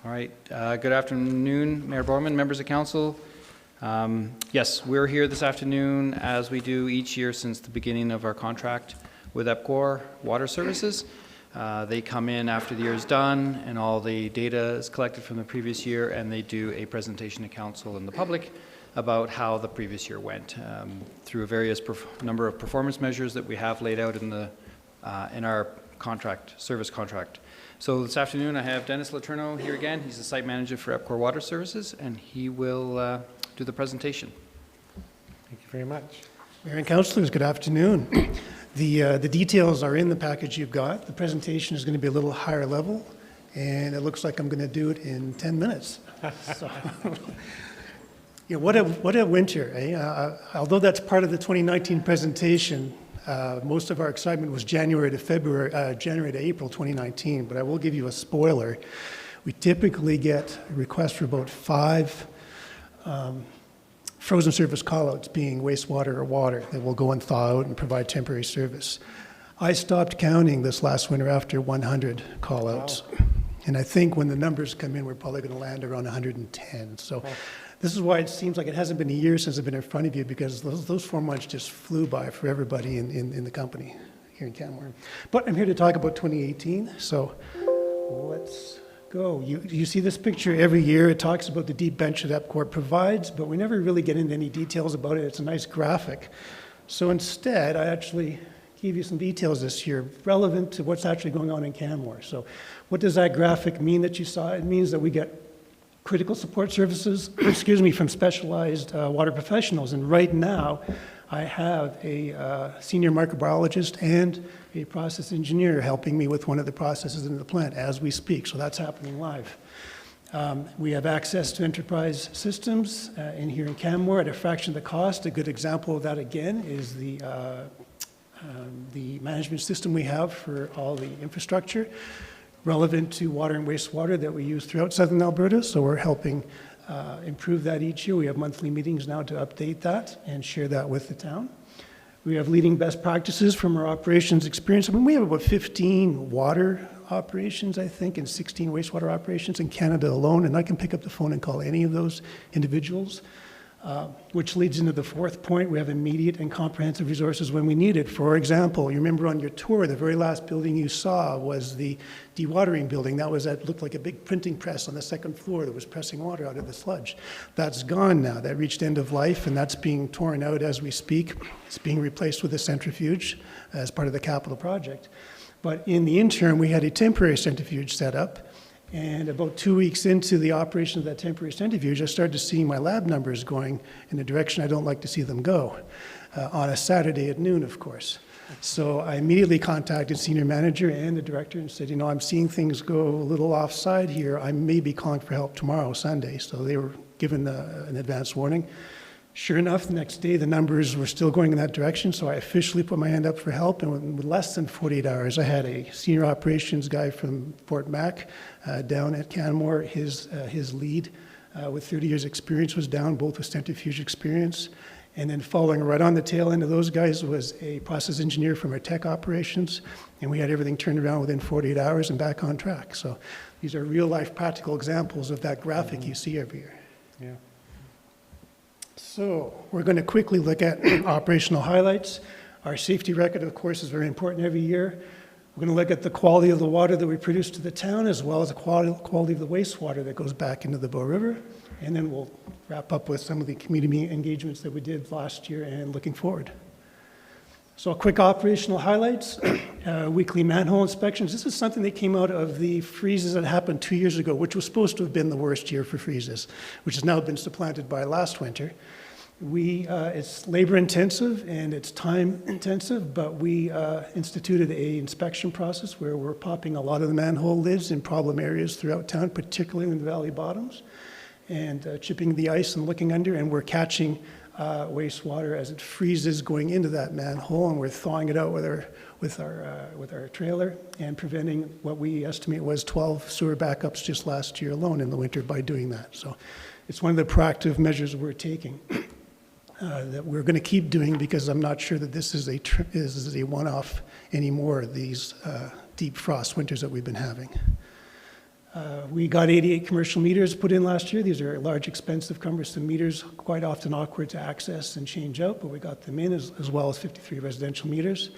All right, good afternoon, Mayor Borman, members of council. Yes, we're here this afternoon as we do each year since the beginning of our contract with Epcor Water Services. They come in after the year is done and all the data is collected from the previous year, and they do a presentation to council and the public about how the previous year went through a various number of performance measures that we have laid out in our service contract. So this afternoon I have Dennis Letourneau here again. He's the site manager for Epcor Water Services, and he will do the presentation. Thank you very much. Mayor and councillors, good afternoon. The details are in the package you've got. The presentation is going to be a little higher level, and it looks like I'm going to do it in 10 minutes. So, what a winter, eh? Although that's part of the 2019 presentation, most of our excitement was January to April 2019, but I will give you a spoiler. We typically get a request for about 5 frozen service callouts, being wastewater or water, that will go and thaw out and provide temporary service. I stopped counting this last winter after 100 callouts. Wow. And I think when the numbers come in, we're probably going to land around 110. So this is why it seems like it hasn't been a year since I've been in front of you, because those 4 months just flew by for everybody in the company here in Canmore. But I'm here to talk about 2018, so let's go. You see this picture every year. It talks about the deep bench that Epcor provides, but we never really get into any details about it. It's a nice graphic. So instead, I actually gave you some details this year relevant to what's actually going on in Canmore. So what does that graphic mean that you saw? It means that we get critical support services, from specialized water professionals. And right now, I have a senior microbiologist and a process engineer helping me with one of the processes in the plant as we speak. So that's happening live. We have access to enterprise systems in here in Canmore at a fraction of the cost. A good example of that, again, is the management system we have for all the infrastructure relevant to water and wastewater that we use throughout southern Alberta. So we're helping improve that each year. We have monthly meetings now to update that and share that with the town. We have leading best practices from our operations experience. I mean, we have about 15 water operations, I think, and 16 wastewater operations in Canada alone, and I can pick up the phone and call any of those individuals, which leads into the 4th point. We have immediate and comprehensive resources when we need it. For example, you remember on your tour, the very last building you saw was the dewatering building. That looked like a big printing press on the 2nd floor that was pressing water out of the sludge. That's gone now. That reached end of life, and that's being torn out as we speak. It's being replaced with a centrifuge as part of the capital project. But in the interim, we had a temporary centrifuge set up. And about 2 weeks into the operation of that temporary centrifuge, I started to see my lab numbers going in the direction I don't like to see them go, on a Saturday at noon, of course. So I immediately contacted senior manager and the director and said, I'm seeing things go a little offside here. I may be calling for help tomorrow, Sunday. So they were given an advance warning. Sure enough, the next day, the numbers were still going in that direction, so I officially put my hand up for help, and with less than 48 hours, I had a senior operations guy from Fort Mac down at Canmore. His lead with 30 years experience was down, both with centrifuge experience. And then following right on the tail end of those guys was a process engineer from our tech operations, and we had everything turned around within 48 hours and back on track. So these are real-life practical examples of that graphic you see every year. Yeah. So we're going to quickly look at operational highlights. Our safety record, of course, is very important every year. We're going to look at the quality of the water that we produce to the town, as well as the quality of the wastewater that goes back into the Bow River. And then we'll wrap up with some of the community engagements that we did last year and looking forward. So quick operational highlights, weekly manhole inspections. This is something that came out of the freezes that happened 2 years ago, which was supposed to have been the worst year for freezes, which has now been supplanted by last winter. It's labor intensive and it's time intensive, but we instituted an inspection process where we're popping a lot of the manhole lids in problem areas throughout town, particularly in the valley bottoms, and chipping the ice and looking under, and we're catching wastewater as it freezes going into that manhole, and we're thawing it out with our trailer and preventing what we estimate was 12 sewer backups just last year alone in the winter by doing that. So it's one of the proactive measures we're taking that we're going to keep doing, because I'm not sure that this is a one-off anymore, these deep frost winters that we've been having. We got 88 commercial meters put in last year. These are large, expensive, cumbersome meters, quite often awkward to access and change out, but we got them in, as well as 53 residential meters.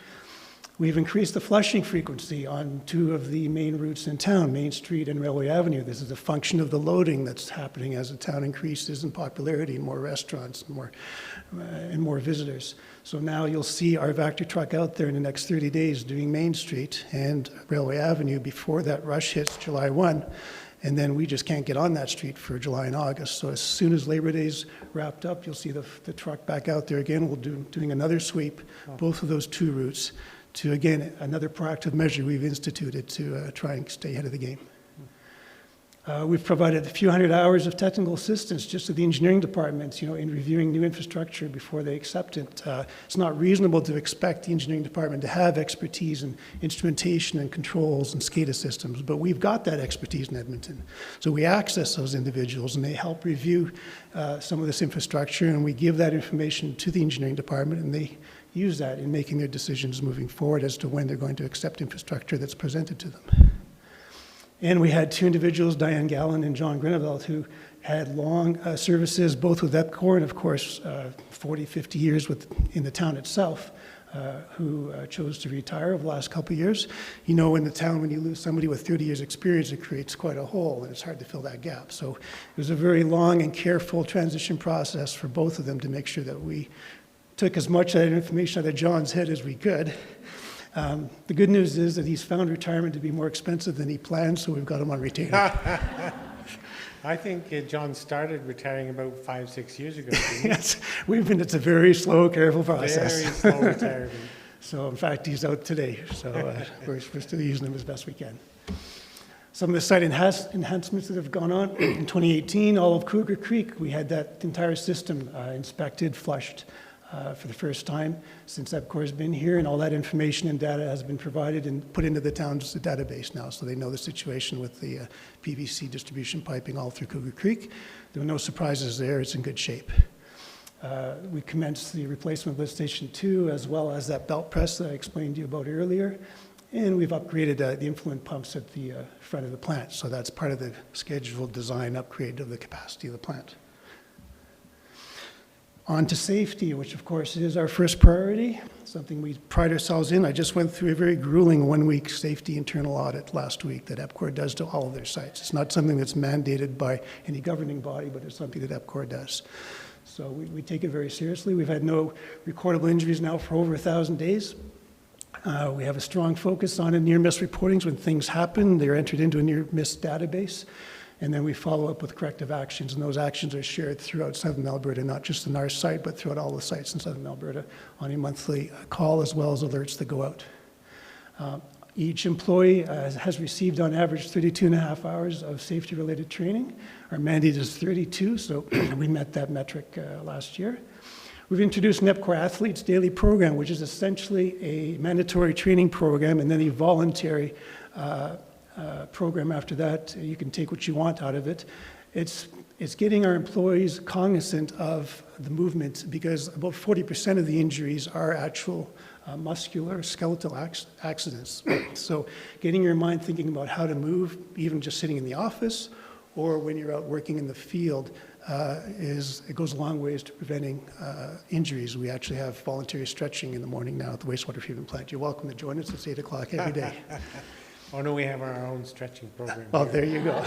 We've increased the flushing frequency on 2 of the main routes in town, Main Street and Railway Avenue. This is a function of the loading that's happening as the town increases in popularity, more restaurants, and more visitors. So now you'll see our Vector truck out there in the next 30 days doing Main Street and Railway Avenue before that rush hits July 1. And then we just can't get on that street for July and August. So as soon as Labor Day's wrapped up, you'll see the truck back out there again. We'll doing another sweep, both of those 2 routes, to, again, another proactive measure we've instituted to try and stay ahead of the game. We've provided a few hundred hours of technical assistance just to the engineering departments, in reviewing new infrastructure before they accept it. It's not reasonable to expect the engineering department to have expertise in instrumentation and controls and SCADA systems, but we've got that expertise in Edmonton. So we access those individuals, and they help review some of this infrastructure, and we give that information to the engineering department, and they use that in making their decisions moving forward as to when they're going to accept infrastructure that's presented to them. And we had 2 individuals, Diane Gallen and John Grineveld, who had long services both with Epcor and, of course, 40, 50 years in the town itself, who chose to retire over the last couple of years. In the town, when you lose somebody with 30 years experience, it creates quite a hole, and it's hard to fill that gap. So it was a very long and careful transition process for both of them to make sure that we took as much of that information out of John's head as we could. The good news is that he's found retirement to be more expensive than he planned, so we've got him on retainer. I think John started retiring about 5-6 years ago. Yes, it's a very slow, careful process. Very slow retirement. So in fact, he's out today, so we're still using him as best we can. Some of the site enhancements that have gone on in 2018, all of Cougar Creek, we had that entire system inspected, flushed, for the first time since Epcor has been here, and all that information and data has been provided and put into the town's database now, so they know the situation with the PVC distribution piping all through Cougar Creek. There were no surprises there. It's in good shape. We commenced the replacement of lift station 2, as well as that belt press that I explained to you about earlier, and we've upgraded the influent pumps at the front of the plant, so that's part of the scheduled design upgrade of the capacity of the plant. On to safety, which of course is our first priority, something we pride ourselves in. I just went through a very grueling 1-week safety internal audit last week that Epcor does to all of their sites. It's not something that's mandated by any governing body, but it's something that Epcor does. So we take it very seriously. We've had no recordable injuries now for over 1,000 days. We have a strong focus on near-miss reportings. When things happen, they're entered into a near-miss database. And then we follow up with corrective actions, and those actions are shared throughout Southern Alberta, not just in our site, but throughout all the sites in Southern Alberta on a monthly call, as well as alerts that go out. Each employee has received on average 32 and a half hours of safety-related training. Our mandate is 32, so we met that metric last year. We've introduced an Epcor Athletes Daily Program, which is essentially a mandatory training program and then a voluntary program after that. You can take what you want out of it. It's getting our employees cognizant of the movement, because about 40% of the injuries are actual muscular skeletal accidents. So getting your mind thinking about how to move, even just sitting in the office or when you're out working in the field, it goes a long ways to preventing injuries. We actually have voluntary stretching in the morning now at the wastewater treatment plant. You're welcome to join us. It's 8 o'clock every day. Oh, no, we have our own stretching program. Oh, there you go.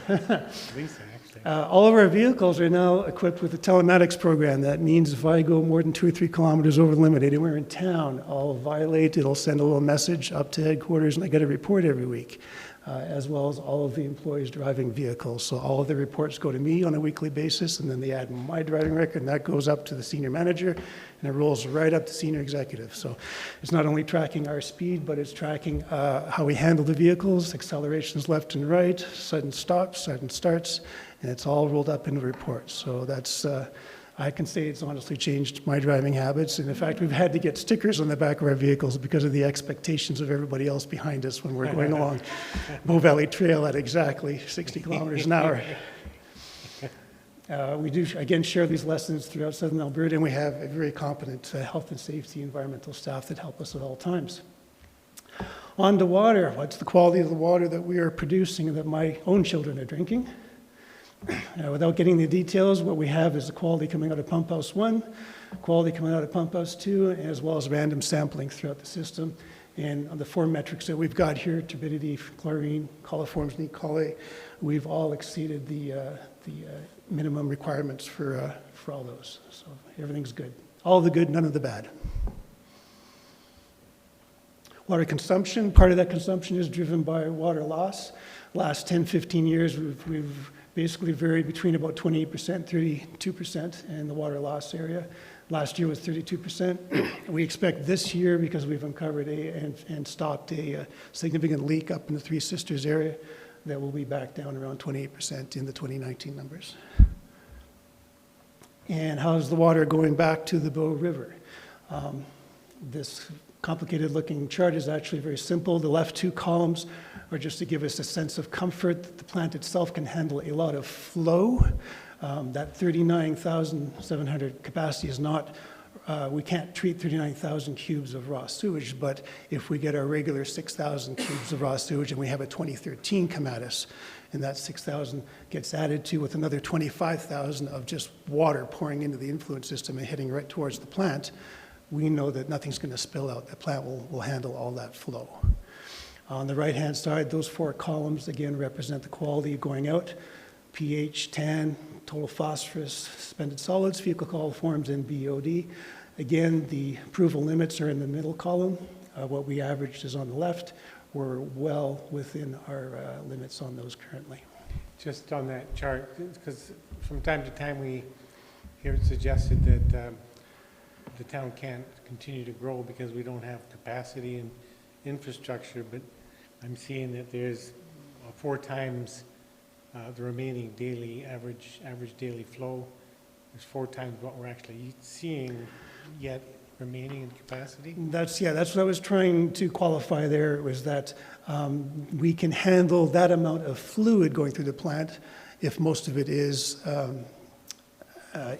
Lisa, actually. All of our vehicles are now equipped with a telematics program. That means if I go more than 2 or 3 kilometers over the limit anywhere in town, I'll violate, it'll send a little message up to headquarters, and I get a report every week, as well as all of the employees driving vehicles. So all of the reports go to me on a weekly basis, and then they add my driving record, and that goes up to the senior manager, and it rolls right up to senior executive. So it's not only tracking our speed, but it's tracking how we handle the vehicles, accelerations left and right, sudden stops, sudden starts, and it's all rolled up into reports. So that's, I can say it's honestly changed my driving habits. And in fact, we've had to get stickers on the back of our vehicles because of the expectations of everybody else behind us when we're going along Bow Valley Trail at exactly 60 kilometers an hour. We do, again, share these lessons throughout Southern Alberta, and we have a very competent health and safety environmental staff that help us at all times. On to water. What's the quality of the water that we are producing and that my own children are drinking? Without getting the details, what we have is the quality coming out of Pump House 1, quality coming out of Pump House 2, as well as random sampling throughout the system. And on the 4 metrics that we've got here, turbidity, chlorine, coliforms, and E. coli, we've all exceeded the minimum requirements for all those. So everything's good. All the good, none of the bad. Water consumption, part of that consumption is driven by water loss. Last 10, 15 years, we've basically varied between about 28%, 32% in the water loss area. Last year was 32%. We expect this year, because we've uncovered and stopped a significant leak up in the Three Sisters area, that we'll be back down around 28% in the 2019 numbers. And how's the water going back to the Bow River? This complicated looking chart is actually very simple. The left 2 columns are just to give us a sense of comfort that the plant itself can handle a lot of flow. That 39,700 capacity is not, we can't treat 39,000 cubes of raw sewage, but if we get our regular 6,000 cubes of raw sewage and we have a 2013 come at us, and that 6,000 gets added to with another 25,000 of just water pouring into the influent system and heading right towards the plant, we know that nothing's going to spill out. The plant will handle all that flow. On the right-hand side, those 4 columns, again, represent the quality going out: pH, TAN, total phosphorus, suspended solids, fecal coliforms, and BOD. Again, the approval limits are in the middle column. What we averaged is on the left. We're well within our limits on those currently. Just on that chart, because from time to time we hear it suggested that the town can't continue to grow because we don't have capacity and infrastructure, but I'm seeing that there's 4 times the remaining daily average daily flow. There's 4 times what we're actually seeing yet remaining in capacity. That's what I was trying to qualify there, was that we can handle that amount of fluid going through the plant if most of it is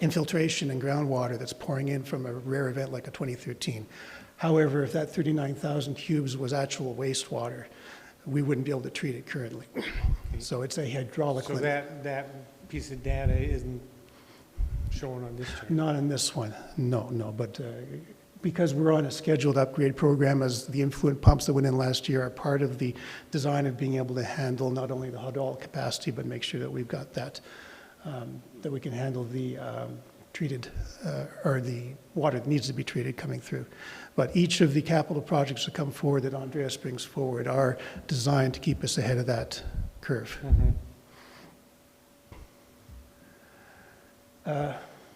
infiltration and groundwater that's pouring in from a rare event like a 2013. However, if that 39,000 cubes was actual wastewater, we wouldn't be able to treat it currently. So it's a hydraulic limit. So that piece of data isn't shown on this chart? Not on this one, no. But because we're on a scheduled upgrade program, as the influent pumps that went in last year are part of the design of being able to handle not only the hydraulic capacity, but make sure that we've got that, that we can handle the treated, or the water that needs to be treated coming through. But each of the capital projects that come forward, that Andreas brings forward, are designed to keep us ahead of that curve.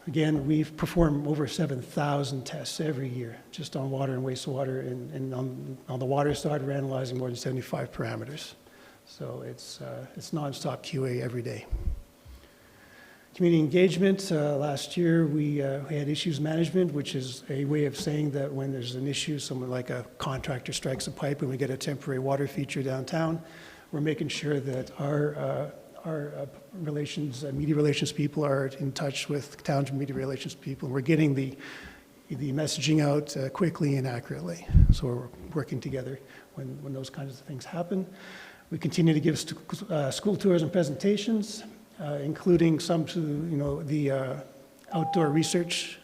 Again, we've performed over 7,000 tests every year, just on water and wastewater, and on the water side, we're analyzing more than 75 parameters. So it's nonstop QA every day. Community engagement, last year we had issues management, which is a way of saying that when there's an issue, someone like a contractor strikes a pipe and we get a temporary water feature downtown, we're making sure that our media relations people are in touch with town media relations people. We're getting the messaging out quickly and accurately. So we're working together when those kinds of things happen. We continue to give school tours and presentations, including some to the outdoor research,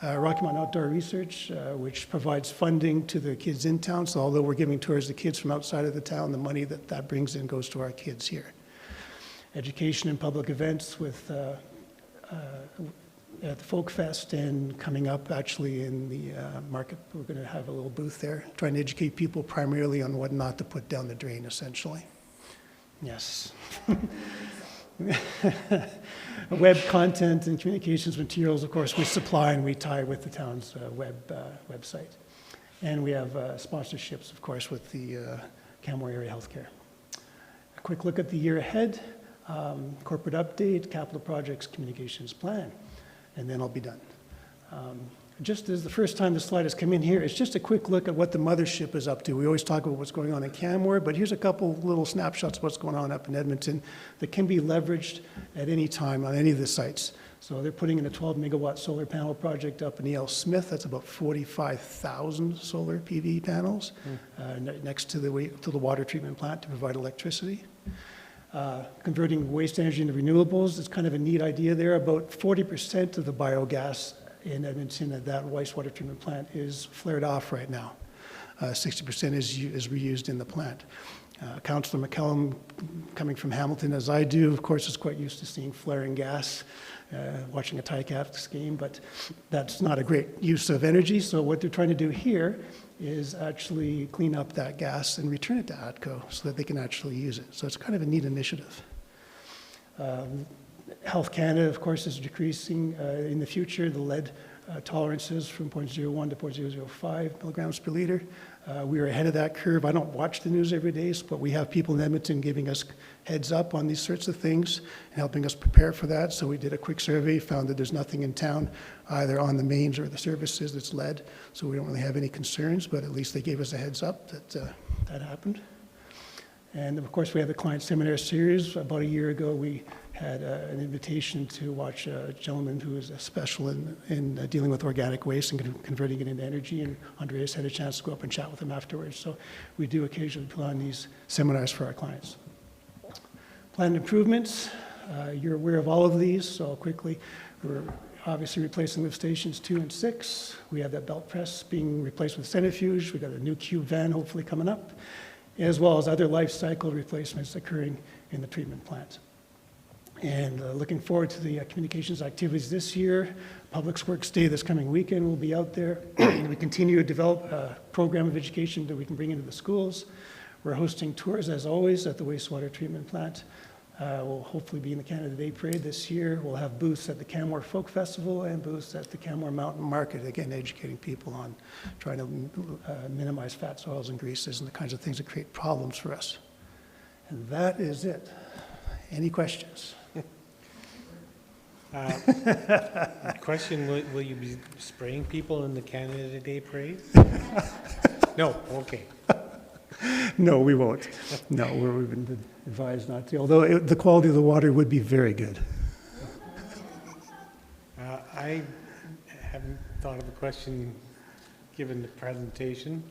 Rocky Mountain Outdoor Research, which provides funding to the kids in town. So although we're giving tours to kids from outside of the town, the money that brings in goes to our kids here. Education and public events with at the Folk Fest, and coming up actually in the market, we're going to have a little booth there, trying to educate people primarily on what not to put down the drain, essentially. Yes. Web content and communications materials, of course, we supply and we tie with the town's website. And we have sponsorships, of course, with the Canmore Area Healthcare. A quick look at the year ahead. Corporate update, capital projects, communications plan, and then I'll be done. Just as the first time the slide has come in here, it's just a quick look at what the mothership is up to. We always talk about what's going on in Canmore, but here's a couple little snapshots of what's going on up in Edmonton that can be leveraged at any time on any of the sites. So they're putting in a 12 megawatt solar panel project up in E.L. Smith. That's about 45,000 solar PV panels next to the water treatment plant to provide electricity. Converting waste energy into renewables is kind of a neat idea there. About 40% of the biogas in Edmonton at that wastewater treatment plant is flared off right now. 60% is reused in the plant. Councillor McCallum, coming from Hamilton as I do, of course, is quite used to seeing flaring gas, watching a Ticats game, but that's not a great use of energy. So what they're trying to do here is actually clean up that gas and return it to ATCO so that they can actually use it. So it's kind of a neat initiative. Health Canada, of course, is decreasing in the future the lead tolerances from 0.01 to 0.005 milligrams per liter. We are ahead of that curve. I don't watch the news every day, but we have people in Edmonton giving us heads up on these sorts of things and helping us prepare for that. So we did a quick survey, found that there's nothing in town, either on the mains or the services, that's lead. So we don't really have any concerns, but at least they gave us a heads up that that happened. And of course, we have the client seminar series. About a year ago, we had an invitation to watch a gentleman who is a special in dealing with organic waste and converting it into energy, and Andreas had a chance to go up and chat with him afterwards. So we do occasionally put on these seminars for our clients. Planned improvements, you're aware of all of these, so quickly, we're obviously replacing lift stations 2 and 6. We have that belt press being replaced with centrifuge. We've got a new cube van hopefully coming up, as well as other life cycle replacements occurring in the treatment plant. And looking forward to the communications activities this year. Public Works Day this coming weekend will be out there. We continue to develop a program of education that we can bring into the schools. We're hosting tours, as always, at the wastewater treatment plant. We'll hopefully be in the Canada Day Parade this year. We'll have booths at the Canmore Folk Festival and booths at the Canmore Mountain Market, again, educating people on trying to minimize fats, oils, and greases and the kinds of things that create problems for us. And that is it. Any questions? Question, will you be spraying people in the Canada Day Parade? No, okay. No, we won't. No, we've been advised not to, although the quality of the water would be very good. I haven't thought of a question given the presentation.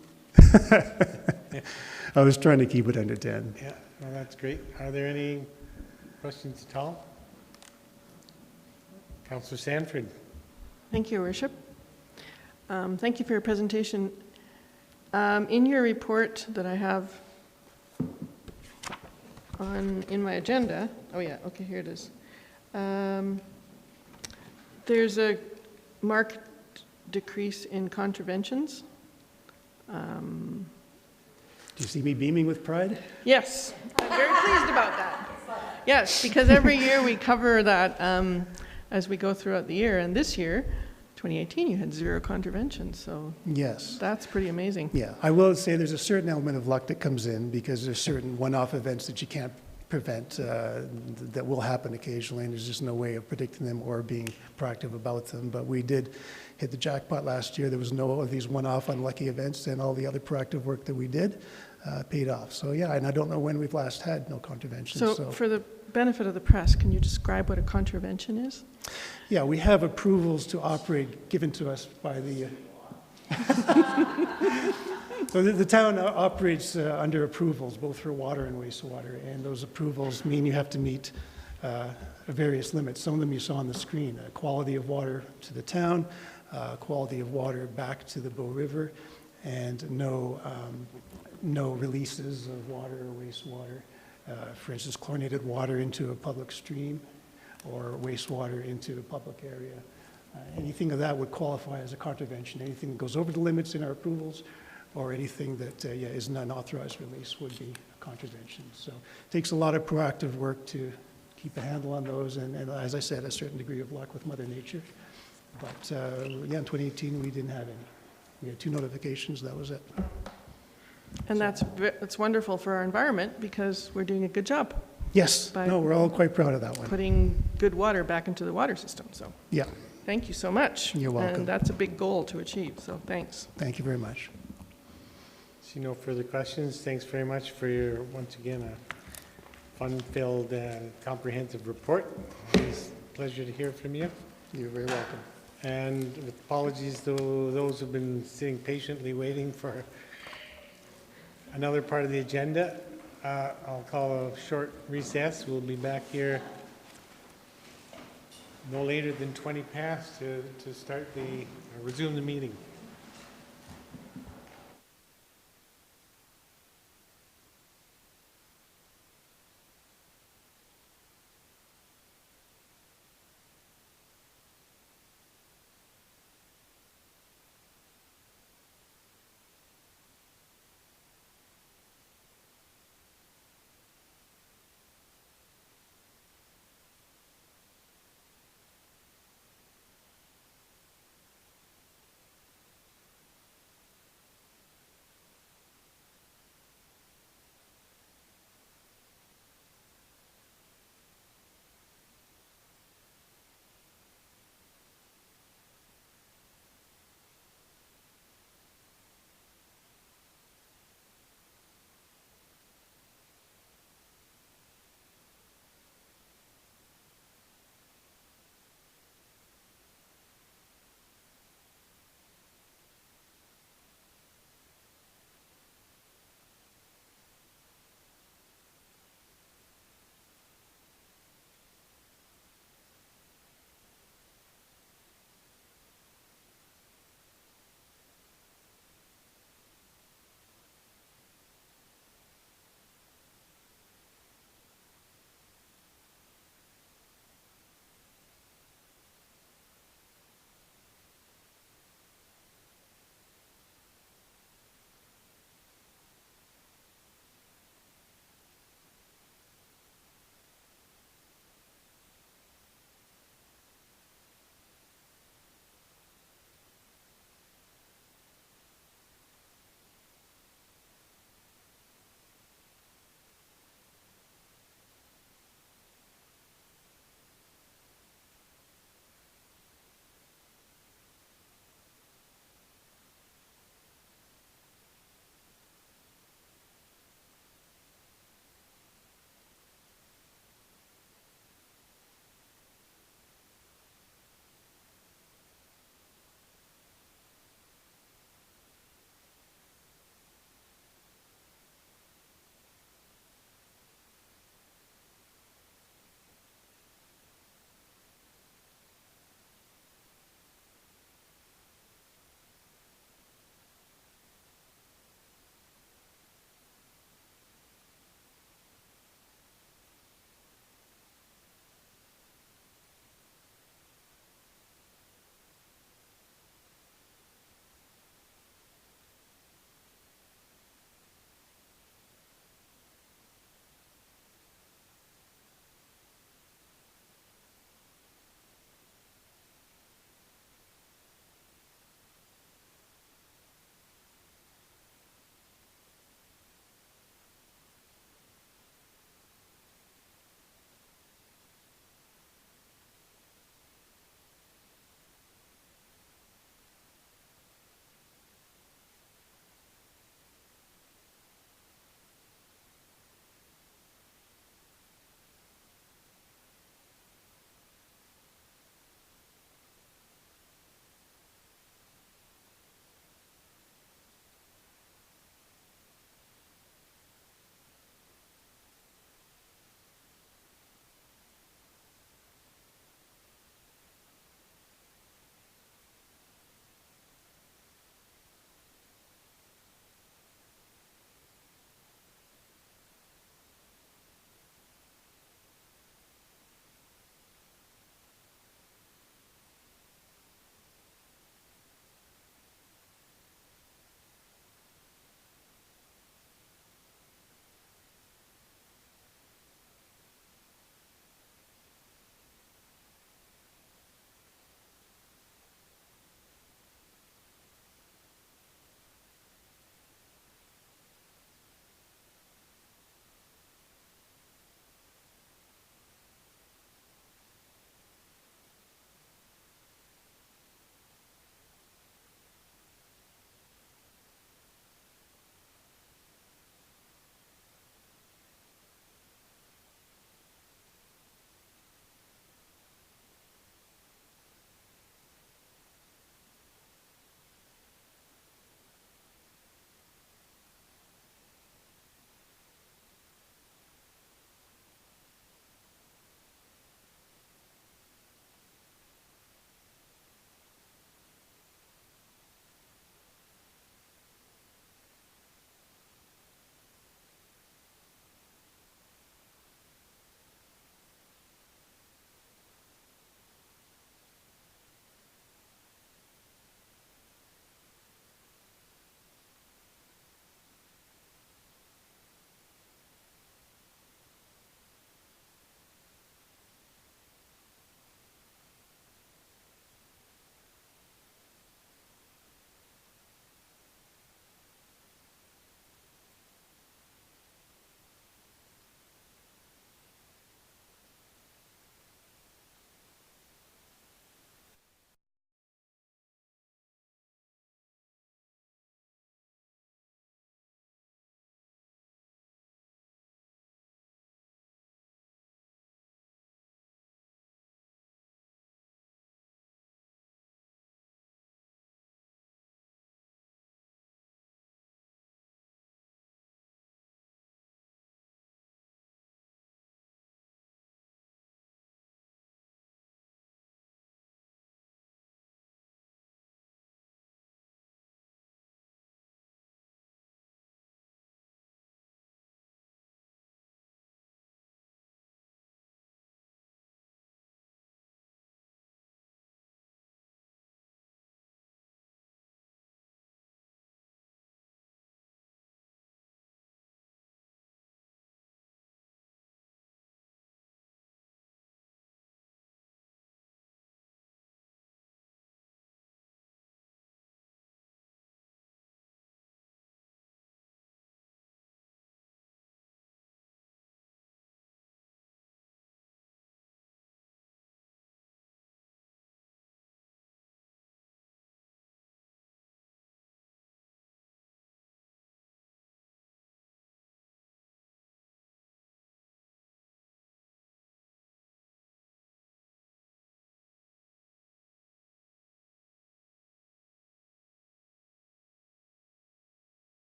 I was trying to keep it under 10. Yeah, well, that's great. Are there any questions at all? Councillor Sanford. Thank you, Your Worship. Thank you for your presentation. In your report that I have in my agenda, oh yeah, okay, here it is. There's a marked decrease in contraventions. Do you see me beaming with pride? Yes, I'm very pleased about that. Yes, because every year we cover that as we go throughout the year. And this year, 2018, you had 0 contraventions, so Yes. that's pretty amazing. Yeah, I will say there's a certain element of luck that comes in because there's certain one-off events that you can't prevent that will happen occasionally, and there's just no way of predicting them or being proactive about them. But we did hit the jackpot last year. There was no of these one-off unlucky events, and all the other proactive work that we did paid off. So yeah, and I don't know when we've last had no contraventions. So for the benefit of the press, can you describe what a contravention is? Yeah, we have approvals to operate given to us by the... So the town operates under approvals, both for water and wastewater, and those approvals mean you have to meet various limits. Some of them you saw on the screen, quality of water to the town, quality of water back to the Bow River, and no releases of water or wastewater. For instance, chlorinated water into a public stream or wastewater into a public area. Anything of that would qualify as a contravention. Anything that goes over the limits in our approvals or anything that is an unauthorized release would be a contravention. So it takes a lot of proactive work to keep a handle on those, and as I said, a certain degree of luck with Mother Nature. But yeah, in 2018, we didn't have any. We had 2 notifications, that was it. And that's wonderful for our environment because we're doing a good job. Yes, no, we're all quite proud of that one. Putting good water back into the water system, so. Yeah. Thank you so much. You're welcome. And that's a big goal to achieve, so thanks. Thank you very much. See no further questions. Thanks very much for your, once again, a fun-filled, comprehensive report. It's a pleasure to hear from you. You're very welcome. And with apologies to those who've been sitting patiently waiting for another part of the agenda, I'll call a short recess. We'll be back here no later than 20 past to resume the meeting.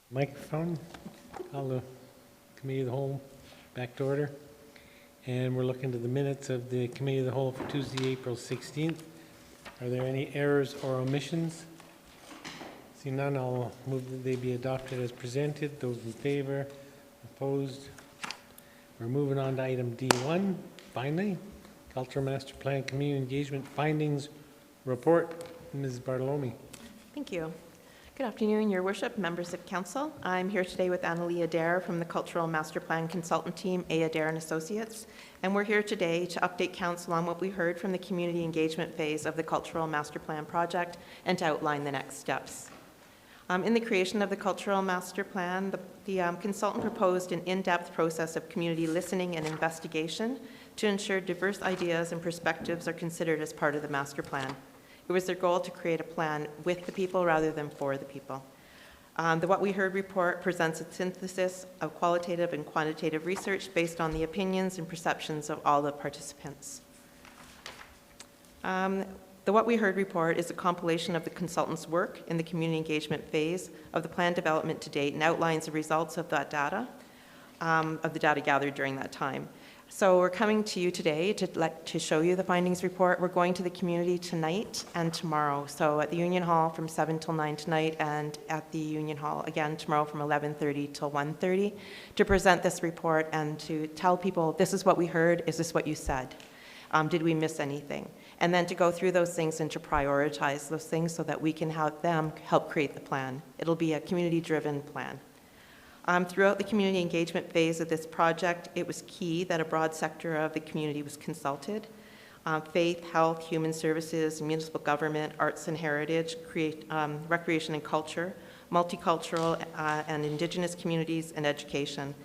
Microphone. Call the Committee of the Whole back to order. And we're looking to the minutes of the Committee of the Whole for Tuesday, April 16th. Are there any errors or omissions? See none, I'll move that they be adopted as presented. Those in favor, opposed. We're moving on to item D1, finally. Cultural Master Plan Community Engagement Findings Report. Ms. Bartolome. Thank you. Good afternoon, Your Worship, members of Council. I'm here today with Annalie Adair from the Cultural Master Plan Consultant Team, A. Adair and Associates, and we're here today to update Council on what we heard from the community engagement phase of the Cultural Master Plan project and to outline the next steps. In the creation of the Cultural Master Plan, the consultant proposed an in-depth process of community listening and investigation to ensure diverse ideas and perspectives are considered as part of the master plan. It was their goal to create a plan with the people rather than for the people. The What We Heard report presents a synthesis of qualitative and quantitative research based on the opinions and perceptions of all the participants. The What We Heard report is a compilation of the consultant's work in the community engagement phase of the plan development to date and outlines the results of that data, of the data gathered during that time. So we're coming to you today to show you the findings report. We're going to the community tonight and tomorrow. So at the Union Hall from 7 till 9 tonight, and at the Union Hall again tomorrow from 11:30 till 1:30 to present this report and to tell people, this is what we heard, is this what you said? Did we miss anything? And then to go through those things and to prioritize those things so that we can help them help create the plan. It'll be a community-driven plan. Throughout the community engagement phase of this project, it was key that a broad sector of the community was consulted. Faith, health, human services, municipal government, arts and heritage, recreation and culture, multicultural and Indigenous communities, and education.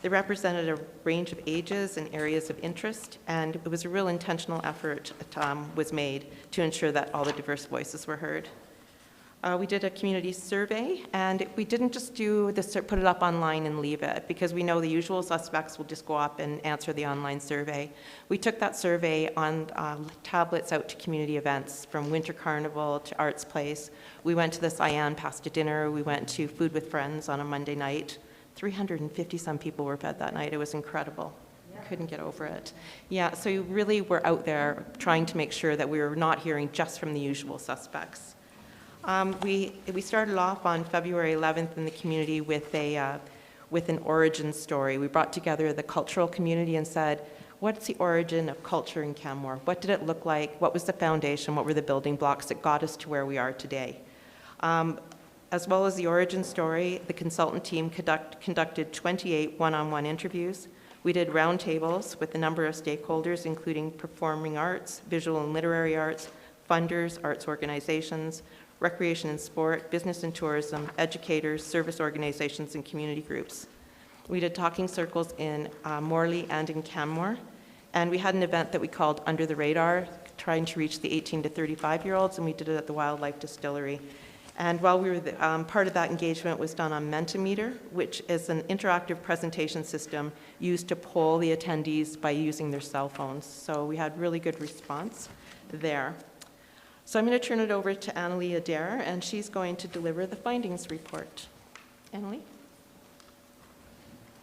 They represented a range of ages and areas of interest, and it was a real intentional effort that was made to ensure that all the diverse voices were heard. We did a community survey, and we didn't just do this, put it up online and leave it, because we know the usual suspects will just go up and answer the online survey. We took that survey on tablets out to community events, from Winter Carnival to Arts Place. We went to the Cyan Pasta Dinner. We went to Food with Friends on a Monday night. 350 some people were fed that night. It was incredible. Couldn't get over it. Yeah, so you really were out there trying to make sure that we were not hearing just from the usual suspects. We started off on February 11th in the community with an origin story. We brought together the cultural community and said, what's the origin of culture in Canmore? What did it look like? What was the foundation? What were the building blocks that got us to where we are today? As well as the origin story, the consultant team conducted 28 one-on-one interviews. We did roundtables with a number of stakeholders, including performing arts, visual and literary arts, funders, arts organizations, recreation and sport, business and tourism, educators, service organizations, and community groups. We did talking circles in Morley and in Canmore, and we had an event that we called Under the Radar, trying to reach the 18 to 35-year-olds, and we did it at the Wildlife Distillery. And while we were part of that engagement was done on Mentimeter, which is an interactive presentation system used to poll the attendees by using their cell phones. So we had really good response there. So I'm going to turn it over to Annalie Adair, and she's going to deliver the findings report. Annalie?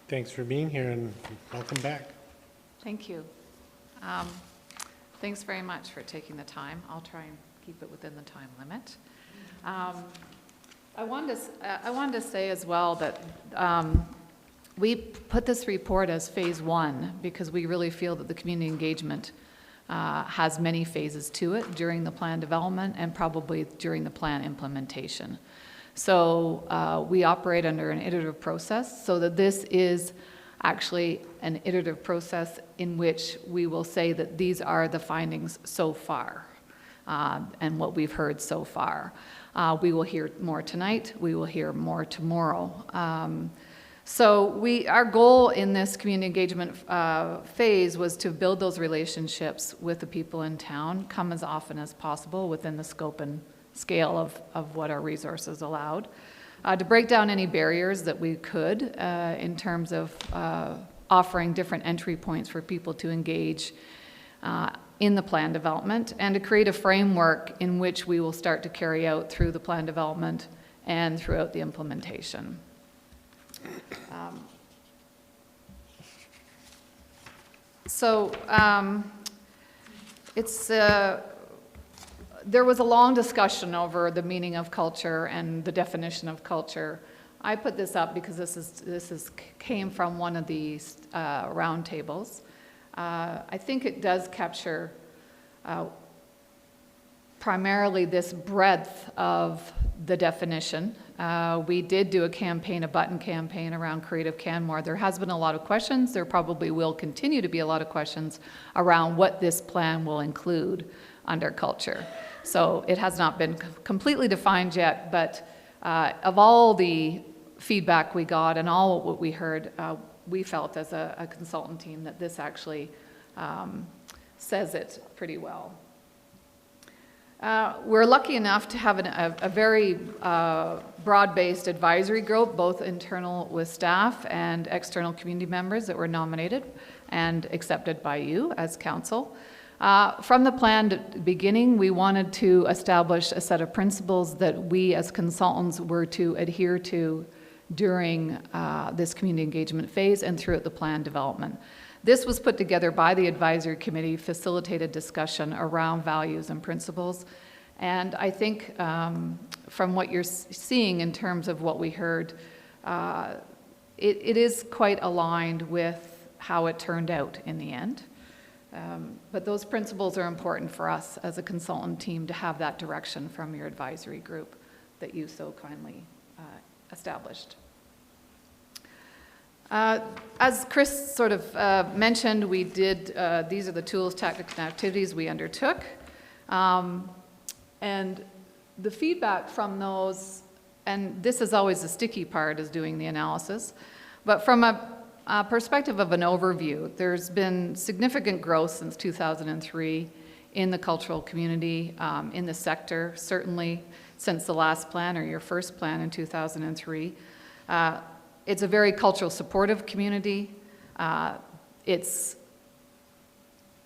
Thanks for being here, and welcome back. Thank you. Thanks very much for taking the time. I'll try and keep it within the time limit. I wanted to say as well that we put this report as phase 1 because we really feel that the community engagement has many phases to it during the plan development and probably during the plan implementation. So we operate under an iterative process, so that this is actually an iterative process in which we will say that these are the findings so far and what we've heard so far. We will hear more tonight. We will hear more tomorrow. So our goal in this community engagement phase was to build those relationships with the people in town, come as often as possible within the scope and scale of what our resources allowed, to break down any barriers that we could in terms of offering different entry points for people to engage in the plan development, and to create a framework in which we will start to carry out through the plan development and throughout the implementation. There was a long discussion over the meaning of culture and the definition of culture. I put this up because this came from one of these roundtables. I think it does capture primarily this breadth of the definition. We did do a button campaign around Creative Canmore. There has been a lot of questions. There probably will continue to be a lot of questions around what this plan will include under culture. So it has not been completely defined yet, but of all the feedback we got and all what we heard, we felt as a consultant team that this actually says it pretty well. We're lucky enough to have a very broad-based advisory group, both internal with staff and external community members that were nominated and accepted by you as council. From the plan beginning, we wanted to establish a set of principles that we as consultants were to adhere to during this community engagement phase and throughout the plan development. This was put together by the advisory committee, facilitated discussion around values and principles. And I think from what you're seeing in terms of what we heard, it is quite aligned with how it turned out in the end. But those principles are important for us as a consultant team to have that direction from your advisory group that you so kindly established. As Chris sort of mentioned, we did, these are the tools, tactics, and activities we undertook. And the feedback from those, and this is always the sticky part, is doing the analysis, but from a perspective of an overview, there's been significant growth since 2003 in the cultural community, in the sector, certainly since the last plan or your first plan in 2003. It's a very cultural supportive community. It's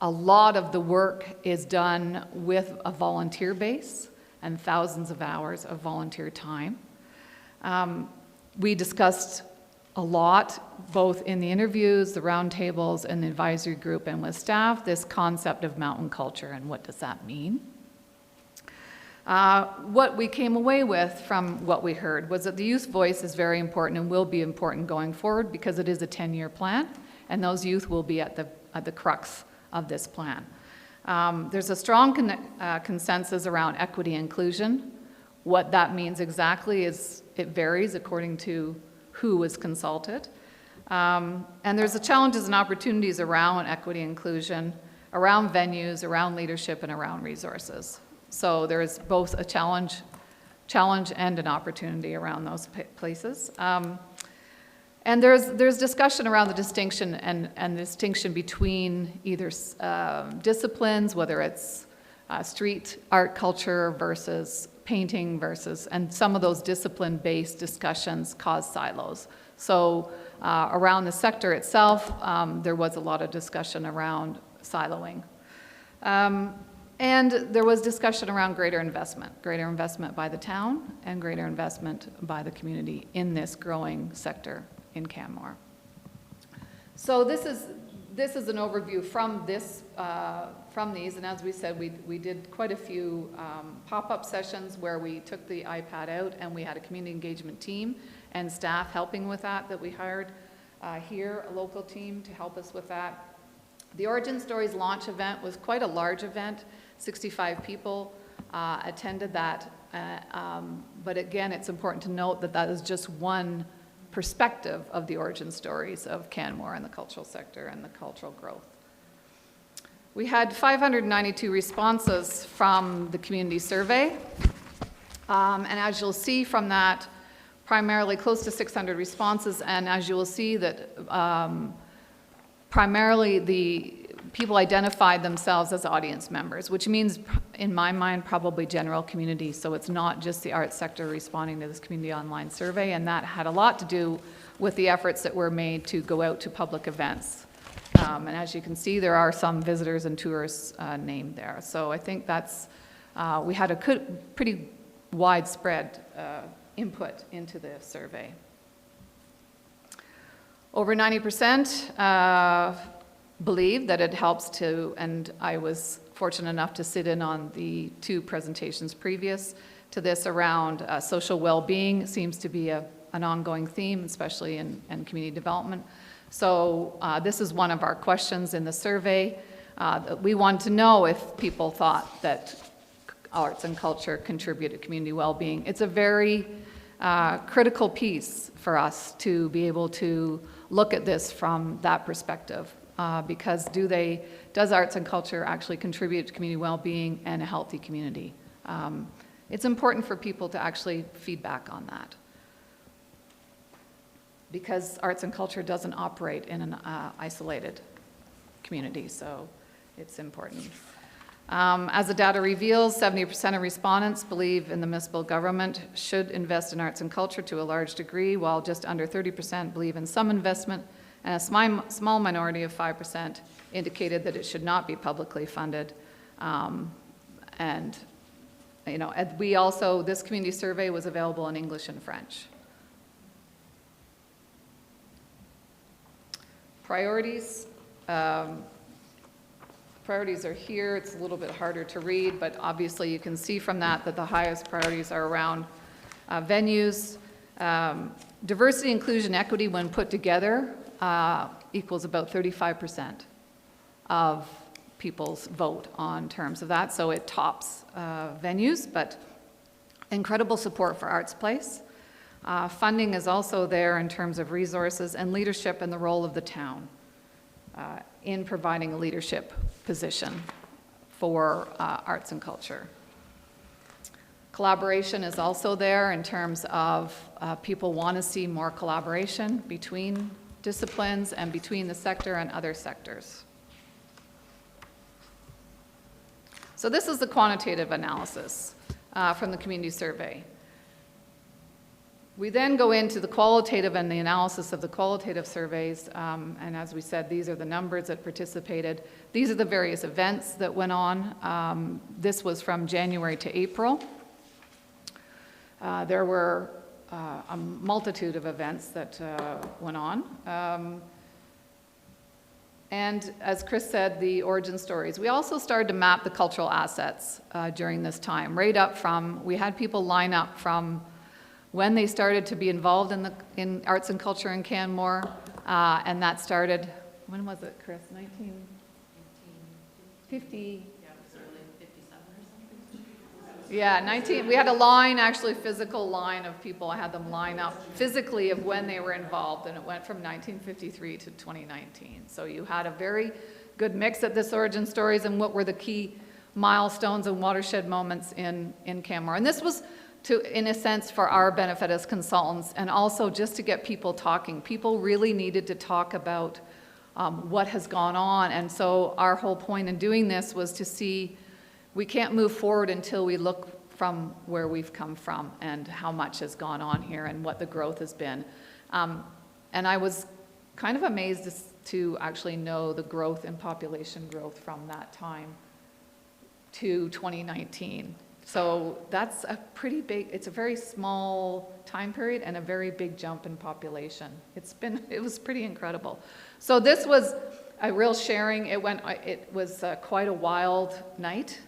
a lot of the work is done with a volunteer base and thousands of hours of volunteer time. We discussed a lot, both in the interviews, the roundtables, and the advisory group and with staff, this concept of mountain culture and what does that mean. What we came away with from what we heard was that the youth voice is very important and will be important going forward because it is a 10-year plan, and those youth will be at the crux of this plan. There's a strong consensus around equity and inclusion. What that means exactly is it varies according to who was consulted. And there's the challenges and opportunities around equity and inclusion, around venues, around leadership, and around resources. So there is both a challenge and an opportunity around those places. And there's discussion around the distinction and the distinction between either disciplines, whether it's street art culture versus painting versus, and some of those discipline-based discussions cause silos. So around the sector itself, there was a lot of discussion around siloing. And there was discussion around greater investment by the town and greater investment by the community in this growing sector in Canmore. So this is an overview from these, and as we said, we did quite a few pop-up sessions where we took the iPad out and we had a community engagement team and staff helping with that we hired here, a local team to help us with that. The Origin Stories launch event was quite a large event. 65 people attended that, but again, it's important to note that that is just one perspective of the origin stories of Canmore and the cultural sector and the cultural growth. We had 592 responses from the community survey, and as you'll see from that, primarily close to 600 responses, and as you will see that primarily the people identified themselves as audience members, which means, in my mind, probably general community. So it's not just the arts sector responding to this community online survey, and that had a lot to do with the efforts that were made to go out to public events. And as you can see, there are some visitors and tourists named there. So I think that's, we had a pretty widespread input into the survey. Over 90% believe that it helps to, and I was fortunate enough to sit in on the 2 presentations previous to this around social well-being. It seems to be an ongoing theme, especially in community development. So this is one of our questions in the survey. We want to know if people thought that arts and culture contribute to community well-being. It's a very critical piece for us to be able to look at this from that perspective, because does arts and culture actually contribute to community well-being and a healthy community? It's important for people to actually feedback on that, because arts and culture doesn't operate in an isolated community, so it's important. As the data reveals, 70% of respondents believe in the municipal government should invest in arts and culture to a large degree, while just under 30% believe in some investment, and a small minority of 5% indicated that it should not be publicly funded. And you know, we also, this community survey was available in English and French. Priorities. Priorities are here. It's a little bit harder to read, but obviously you can see from that the highest priorities are around venues. Diversity, inclusion, equity, when put together, equals about 35% of people's vote on terms of that. So it tops venues, but incredible support for Arts Place. Funding is also there in terms of resources and leadership and the role of the town in providing a leadership position for arts and culture. Collaboration is also there in terms of people want to see more collaboration between disciplines and between the sector and other sectors. So this is the quantitative analysis from the community survey. We then go into the qualitative and the analysis of the qualitative surveys, and as we said, these are the numbers that participated. These are the various events that went on. This was from January to April. There were a multitude of events that went on. And as Chris said, the origin stories. We also started to map the cultural assets during this time, right up from, we had people line up from when they started to be involved in arts and culture in Canmore, and that started, when was it, Chris? 1950? Yeah, we had a line, actually physical line of people. I had them line up physically of when they were involved, and it went from 1953 to 2019. So you had a very good mix at this origin stories and what were the key milestones and watershed moments in Canmore. And this was in a sense, for our benefit as consultants, and also just to get people talking. People really needed to talk about what has gone on, and so our whole point in doing this was to see we can't move forward until we look from where we've come from and how much has gone on here and what the growth has been. And I was kind of amazed to actually know the growth in population growth from that time to 2019. So that's a pretty big, it's a very small time period and a very big jump in population. It was pretty incredible. So this was a real sharing. It was quite a wild night.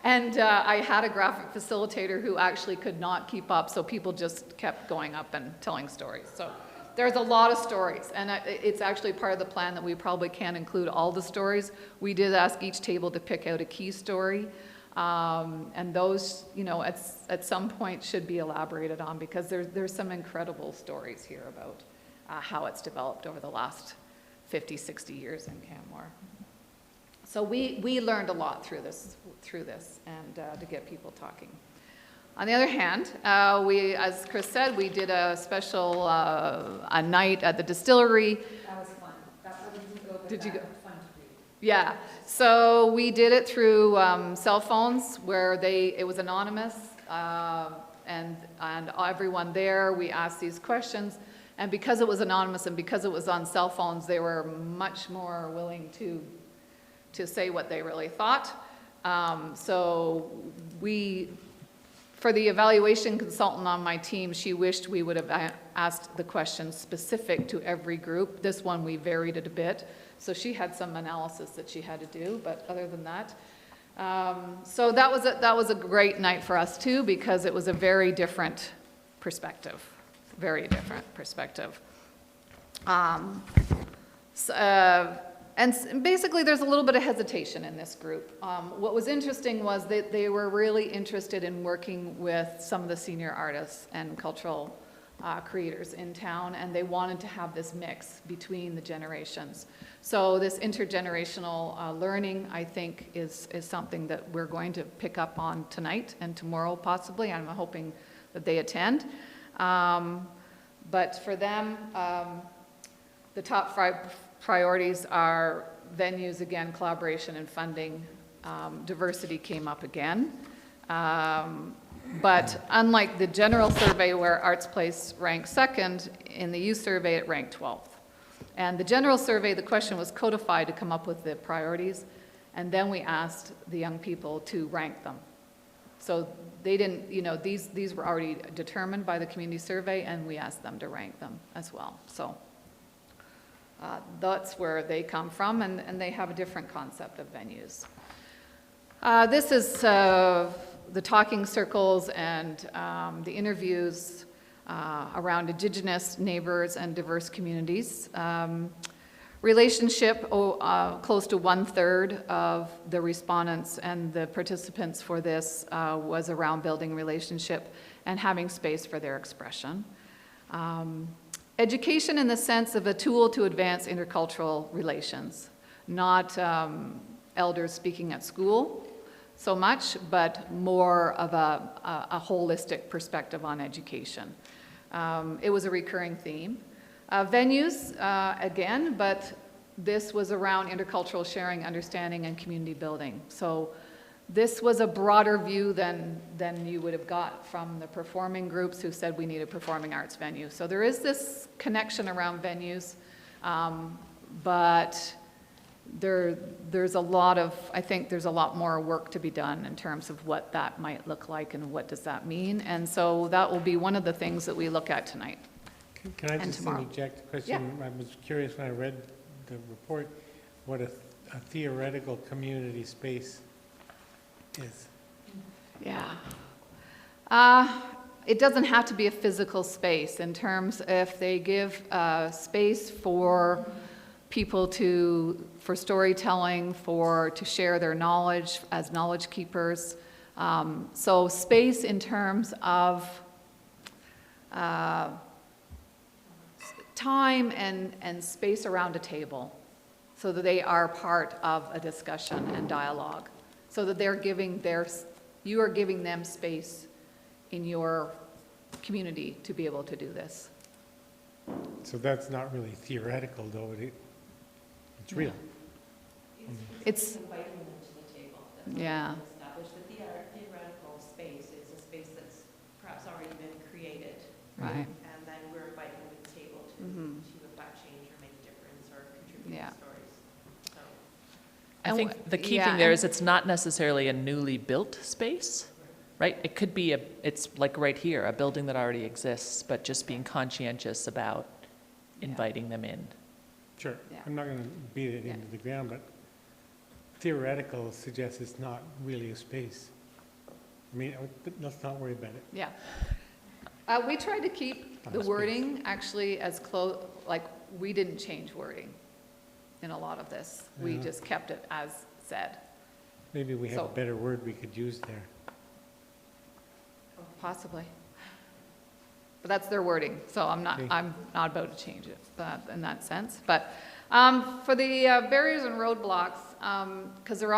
And I had a graphic facilitator who actually could not keep up, so people just kept going up and telling stories. So there's a lot of stories, and it's actually part of the plan that we probably can't include all the stories. We did ask each table to pick out a key story, and those, you know, at some point should be elaborated on, because there's some incredible stories here about how it's developed over the last 50, 60 years in Canmore. So we learned a lot through this, and to get people talking. On the other hand, as Chris said, we did a special a night at the distillery. That was fun. Did you go? Fun to do. Yeah. So we did it through cell phones, where it was anonymous, and everyone there, we asked these questions, and because it was anonymous and because it was on cell phones, they were much more willing to say what they really thought. So we For the evaluation consultant on my team, she wished we would have asked the questions specific to every group. This one, we varied it a bit. So she had some analysis that she had to do, but other than that. So that was a great night for us too, because it was a very different perspective. Very different perspective. And basically, there's a little bit of hesitation in this group. What was interesting was that they were really interested in working with some of the senior artists and cultural creators in town, and they wanted to have this mix between the generations. So this intergenerational learning, I think, is something that we're going to pick up on tonight and tomorrow, possibly. I'm hoping that they attend. But for them, the top 5 priorities are venues, again, collaboration and funding. Diversity came up again. But unlike the general survey where Arts Place ranked 2nd, in the youth survey it ranked 12th. And the general survey, the question was codified to come up with the priorities, and then we asked the young people to rank them. So they didn't, these were already determined by the community survey, and we asked them to rank them as well. So that's where they come from, and they have a different concept of venues. This is the talking circles and the interviews around Indigenous neighbors and diverse communities. Relationship, close to 1/3 of the respondents and the participants for this was around building relationship and having space for their expression. Education in the sense of a tool to advance intercultural relations, not elders speaking at school so much, but more of a holistic perspective on education. It was a recurring theme. Venues, again, but this was around intercultural sharing, understanding, and community building. So this was a broader view than you would have got from the performing groups who said we need a performing arts venue. So there is this connection around venues, but there's a lot of, I think there's a lot more work to be done in terms of what that might look like and what does that mean. And so that will be one of the things that we look at tonight. Can I just interject a question? Yeah. I was curious when I read the report what a theoretical community space is. Yeah. It doesn't have to be a physical space in terms if they give space for people for storytelling, to share their knowledge as knowledge keepers. So space in terms of time and space around a table so that they are part of a discussion and dialogue. So that you are giving them space in your community to be able to do this. So that's not really theoretical, though. It's real. It's inviting them to the table. That's yeah. Established. The theoretical space is a space that's perhaps already been created. Right. And then we're inviting them to the table to affect change or make a difference or contribute to stories. I think the key thing there is it's not necessarily a newly built space, right? It could be it's like right here, a building that already exists, but just being conscientious about inviting them in. Sure. Yeah. I'm not going to beat it into the ground, but theoretical suggests it's not really a space. I mean, let's not worry about it. Yeah. We tried to keep the wording actually as close, like we didn't change wording in a lot of this. We just kept it as said. Maybe we have a better word we could use there. Possibly. But that's their wording, so I'm not about to change it in that sense. But for the barriers and roadblocks, because there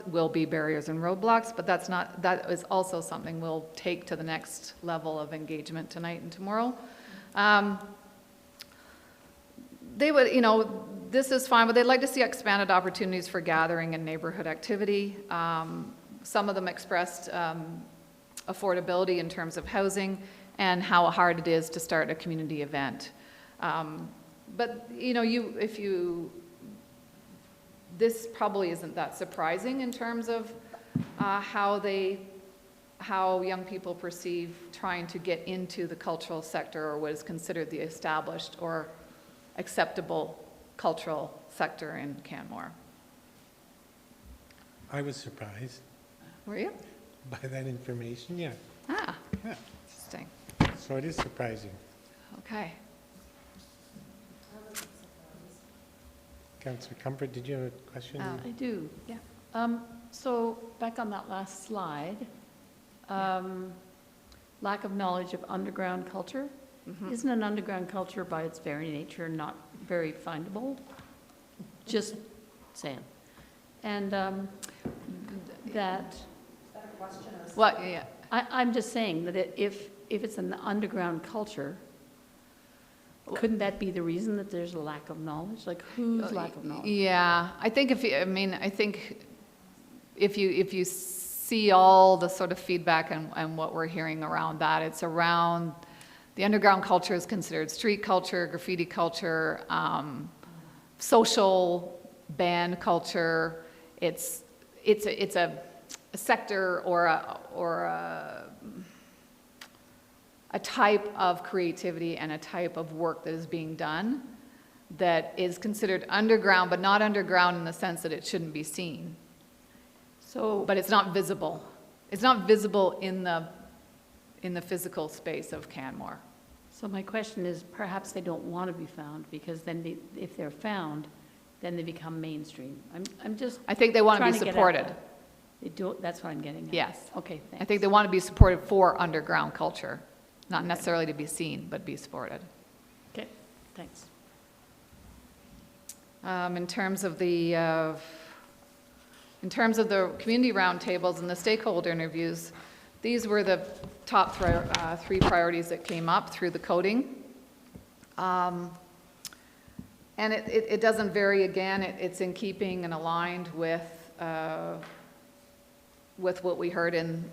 will be barriers and roadblocks, but that is also something we'll take to the next level of engagement tonight and tomorrow. They would, this is fine, but they'd like to see expanded opportunities for gathering and neighborhood activity. Some of them expressed affordability in terms of housing and how hard it is to start a community event. But this probably isn't that surprising in terms of how they how young people perceive trying to get into the cultural sector, or what is considered the established or acceptable cultural sector in Canmore. I was surprised Were you? by that information, yeah. Ah, Yeah. interesting. So it is surprising. Okay. Councillor Comfort, did you have a question? I do, yeah. So back on that last slide, lack of knowledge of underground culture. Isn't an underground culture by its very nature not very findable? Just saying. And that. What? Yeah. I'm just saying that if it's an underground culture, couldn't that be the reason that there's a lack of knowledge? Like, whose lack of knowledge? Yeah, I think if you see all the sort of feedback and what we're hearing around that, it's around the underground culture is considered street culture, graffiti culture, social band culture. It's a sector or a type of creativity and a type of work that is being done that is considered underground, but not underground in the sense that it shouldn't be seen. So, but it's not visible. It's not visible in the physical space of Canmore. So my question is, perhaps they don't want to be found, because then if they're found, then they become mainstream. I'm just. I think they want to be trying get at supported. that. They do. That's what I'm getting at. Yes. Okay. Thanks. I think they want to be supported for underground culture, not necessarily to be seen, but be supported. Okay. Thanks. In terms of the community roundtables and the stakeholder interviews, these were the top three priorities that came up through the coding. And it doesn't vary again. It's in keeping and aligned with what we heard in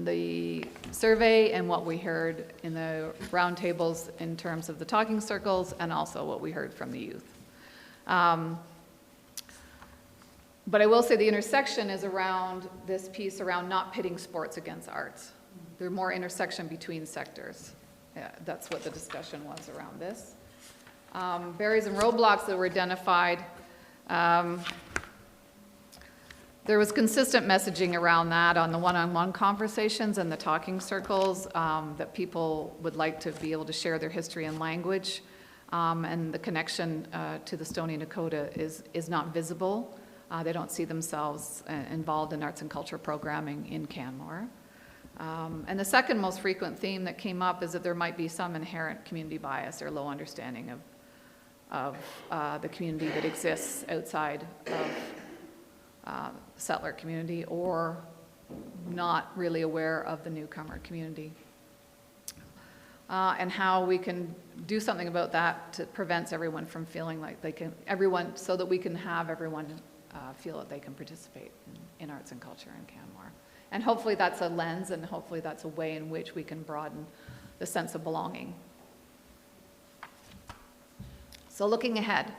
the survey and what we heard in the roundtables in terms of the talking circles, and also what we heard from the youth. But I will say the intersection is around this piece around not pitting sports against arts. There's more intersection between sectors. Yeah, that's what the discussion was around this. Barriers and roadblocks that were identified. There was consistent messaging around that on the one-on-one conversations and the talking circles, that people would like to be able to share their history and language, and the connection to the Stoney Nakoda is not visible. They don't see themselves involved in arts and culture programming in Canmore. And the second most frequent theme that came up is that there might be some inherent community bias or low understanding of the community that exists outside of settler community, or not really aware of the newcomer community. And how we can do something about that to prevent everyone from feeling like so that we can have everyone feel that they can participate in arts and culture in Canmore. And hopefully that's a lens, and hopefully that's a way in which we can broaden the sense of belonging. So looking ahead,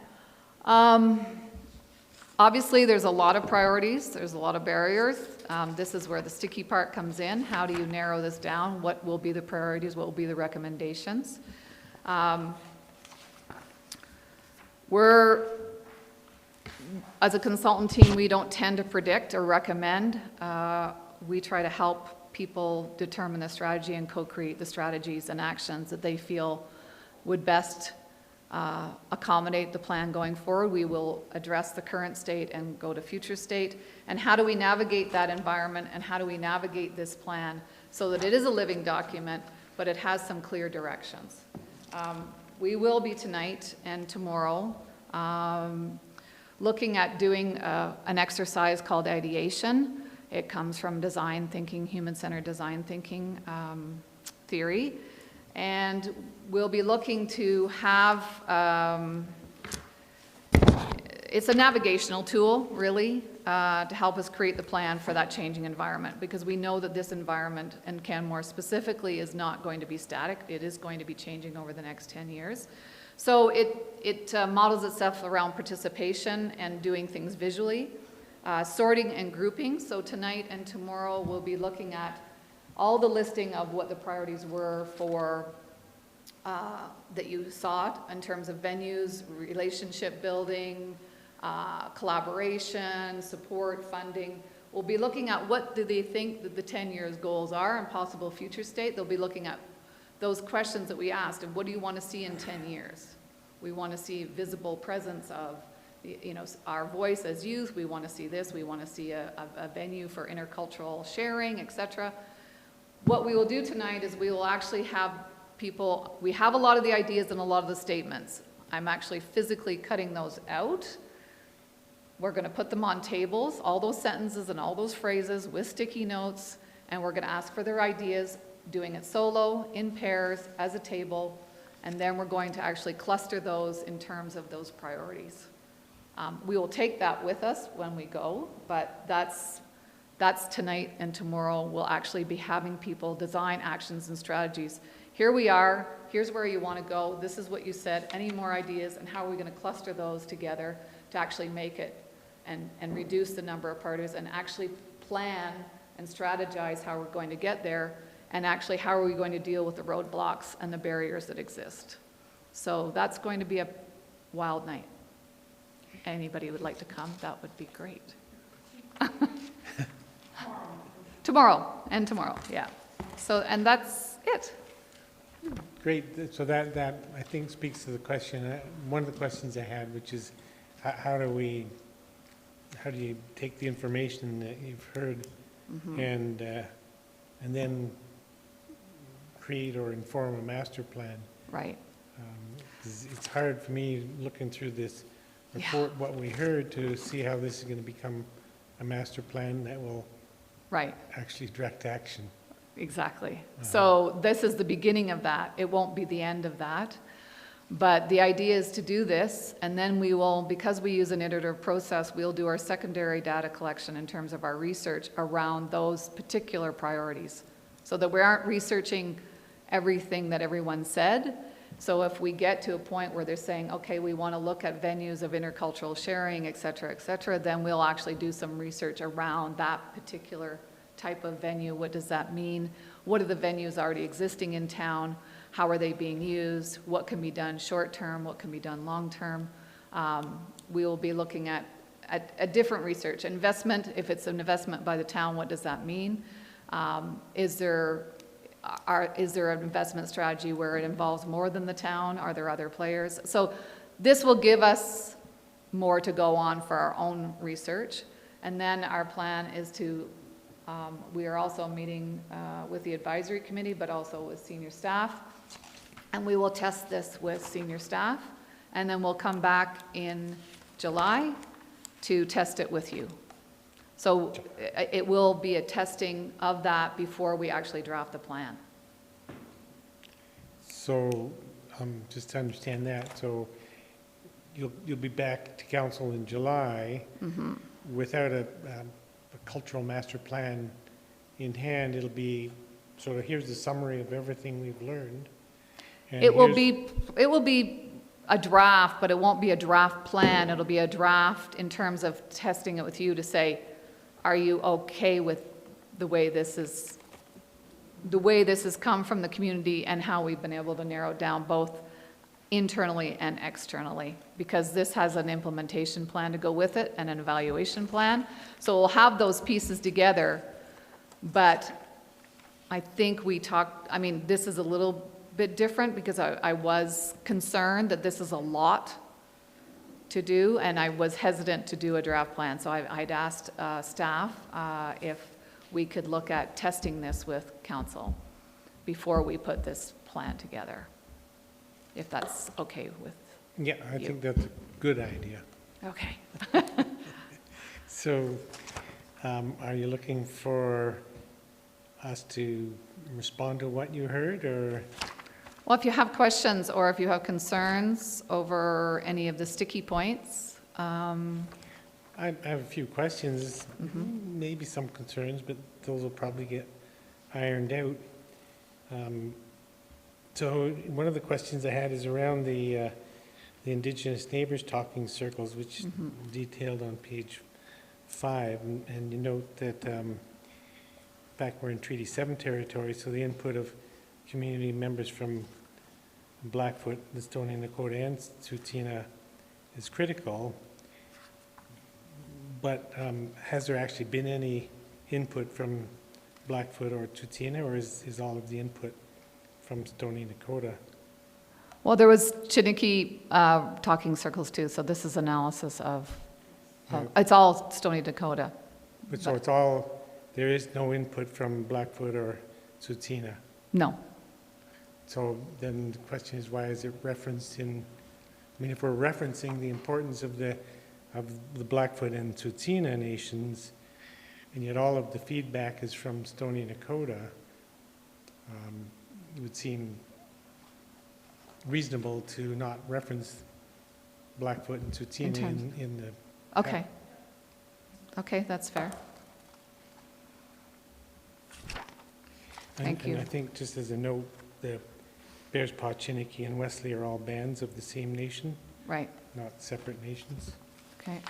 obviously there's a lot of priorities, there's a lot of barriers. This is where the sticky part comes in. How do you narrow this down? What will be the priorities? What will be the recommendations? As a consultant team, we don't tend to predict or recommend. We try to help people determine the strategy and co-create the strategies and actions that they feel would best accommodate the plan going forward. We will address the current state and go to future state. And how do we navigate that environment, and how do we navigate this plan so that it is a living document, but it has some clear directions. We will be tonight and tomorrow looking at doing an exercise called ideation. It comes from design thinking, human-centered design thinking theory. And we'll be looking to have, it's a navigational tool, really, to help us create the plan for that changing environment, because we know that this environment, and Canmore specifically, is not going to be static. It is going to be changing over the next 10 years. So it models itself around participation and doing things visually. sorting and grouping. So tonight and tomorrow, we'll be looking at all the listing of what the priorities were for that you saw in terms of venues, relationship building, collaboration, support, funding. We'll be looking at what do they think that the 10 years goals are and possible future state. They'll be looking at those questions that we asked of what do you want to see in 10 years? We want to see visible presence of, you know, our voice as youth. We want to see this. We want to see a venue for intercultural sharing, etc. What we will do tonight is we will actually have people, we have a lot of the ideas and a lot of the statements. I'm actually physically cutting those out. We're going to put them on tables, all those sentences and all those phrases with sticky notes, and we're going to ask for their ideas, doing it solo, in pairs, as a table, and then we're going to actually cluster those in terms of those priorities. We will take that with us when we go, but that's tonight, and tomorrow we'll actually be having people design actions and strategies. Here we are, here's where you want to go, this is what you said, any more ideas, and how are we going to cluster those together to actually make it and reduce the number of priorities and actually plan and strategize how we're going to get there, and actually how are we going to deal with the roadblocks and the barriers that exist. So that's going to be a wild night. Anybody would like to come, that would be great. Tomorrow, yeah. So, and that's it. Great, so that I think speaks to the question, one of the questions I had, which is how do you take the information that you've heard and then create or inform a master plan? Right. It's hard for me looking through this report, what we heard, to see how this is going to become a master plan that will actually direct action. Exactly. So this is the beginning of that. It won't be the end of that. But the idea is to do this, and then we will, because we use an iterative process, we'll do our secondary data collection in terms of our research around those particular priorities, so that we aren't researching everything that everyone said. So if we get to a point where they're saying, okay, we want to look at venues of intercultural sharing, et cetera, then we'll actually do some research around that particular type of venue. What does that mean? What are the venues already existing in town? How are they being used? What can be done short term? What can be done long term? We will be looking at a different research. Investment, if it's an investment by the town, what does that mean? Is there an investment strategy where it involves more than the town? Are there other players? So this will give us more to go on for our own research. And then our plan is to, we are also meeting with the advisory committee, but also with senior staff. And we will test this with senior staff. And then we'll come back in July to test it with you. So it will be a testing of that before we actually draft the plan. So just to understand that, so you'll be back to council in July without a cultural master plan in hand. It'll be sort of, here's the summary of everything we've learned. And it will be a draft, but it won't be a draft plan. It'll be a draft in terms of testing it with you to say, are you okay with the way this has come from the community and how we've been able to narrow it down both internally and externally, because this has an implementation plan to go with it and an evaluation plan. So we'll have those pieces together, but I think this is a little bit different because I was concerned that this is a lot to do, and I was hesitant to do a draft plan. So I'd asked staff if we could look at testing this with council before we put this plan together, if that's okay with you. Yeah, I think that's a good idea. Okay. So are you looking for us to respond to what you heard, or? Well, if you have questions or if you have concerns over any of the sticky points. I have a few questions, maybe some concerns, but those will probably get ironed out. So one of the questions I had is around the Indigenous Neighbours Talking Circles, which is detailed on page 5, and you note that, in fact, we're in Treaty 7 territory, so the input of community members from Blackfoot, the Stoney Nakoda, and Tsuut'ina is critical. But has there actually been any input from Blackfoot or Tsuut'ina, or is all of the input from Stoney Nakoda? Well, there was Chiniki talking circles too, so this is analysis of, it's all Stoney Dakota. But so it's all, there is no input from Blackfoot or Tsuut'ina? No. So then the question is, why is it referenced in, I mean, if we're referencing the importance of the Blackfoot and Tsuut'ina nations, and yet all of the feedback is from Stoney Nakoda, it would seem reasonable to not reference Blackfoot and Tsuut'ina in the... Okay. Okay, that's fair. Thank you. And I think, just as a note, the Bearspaw, Chiniki, and Wesley are all bands of the same nation. Right. Not separate nations. Okay.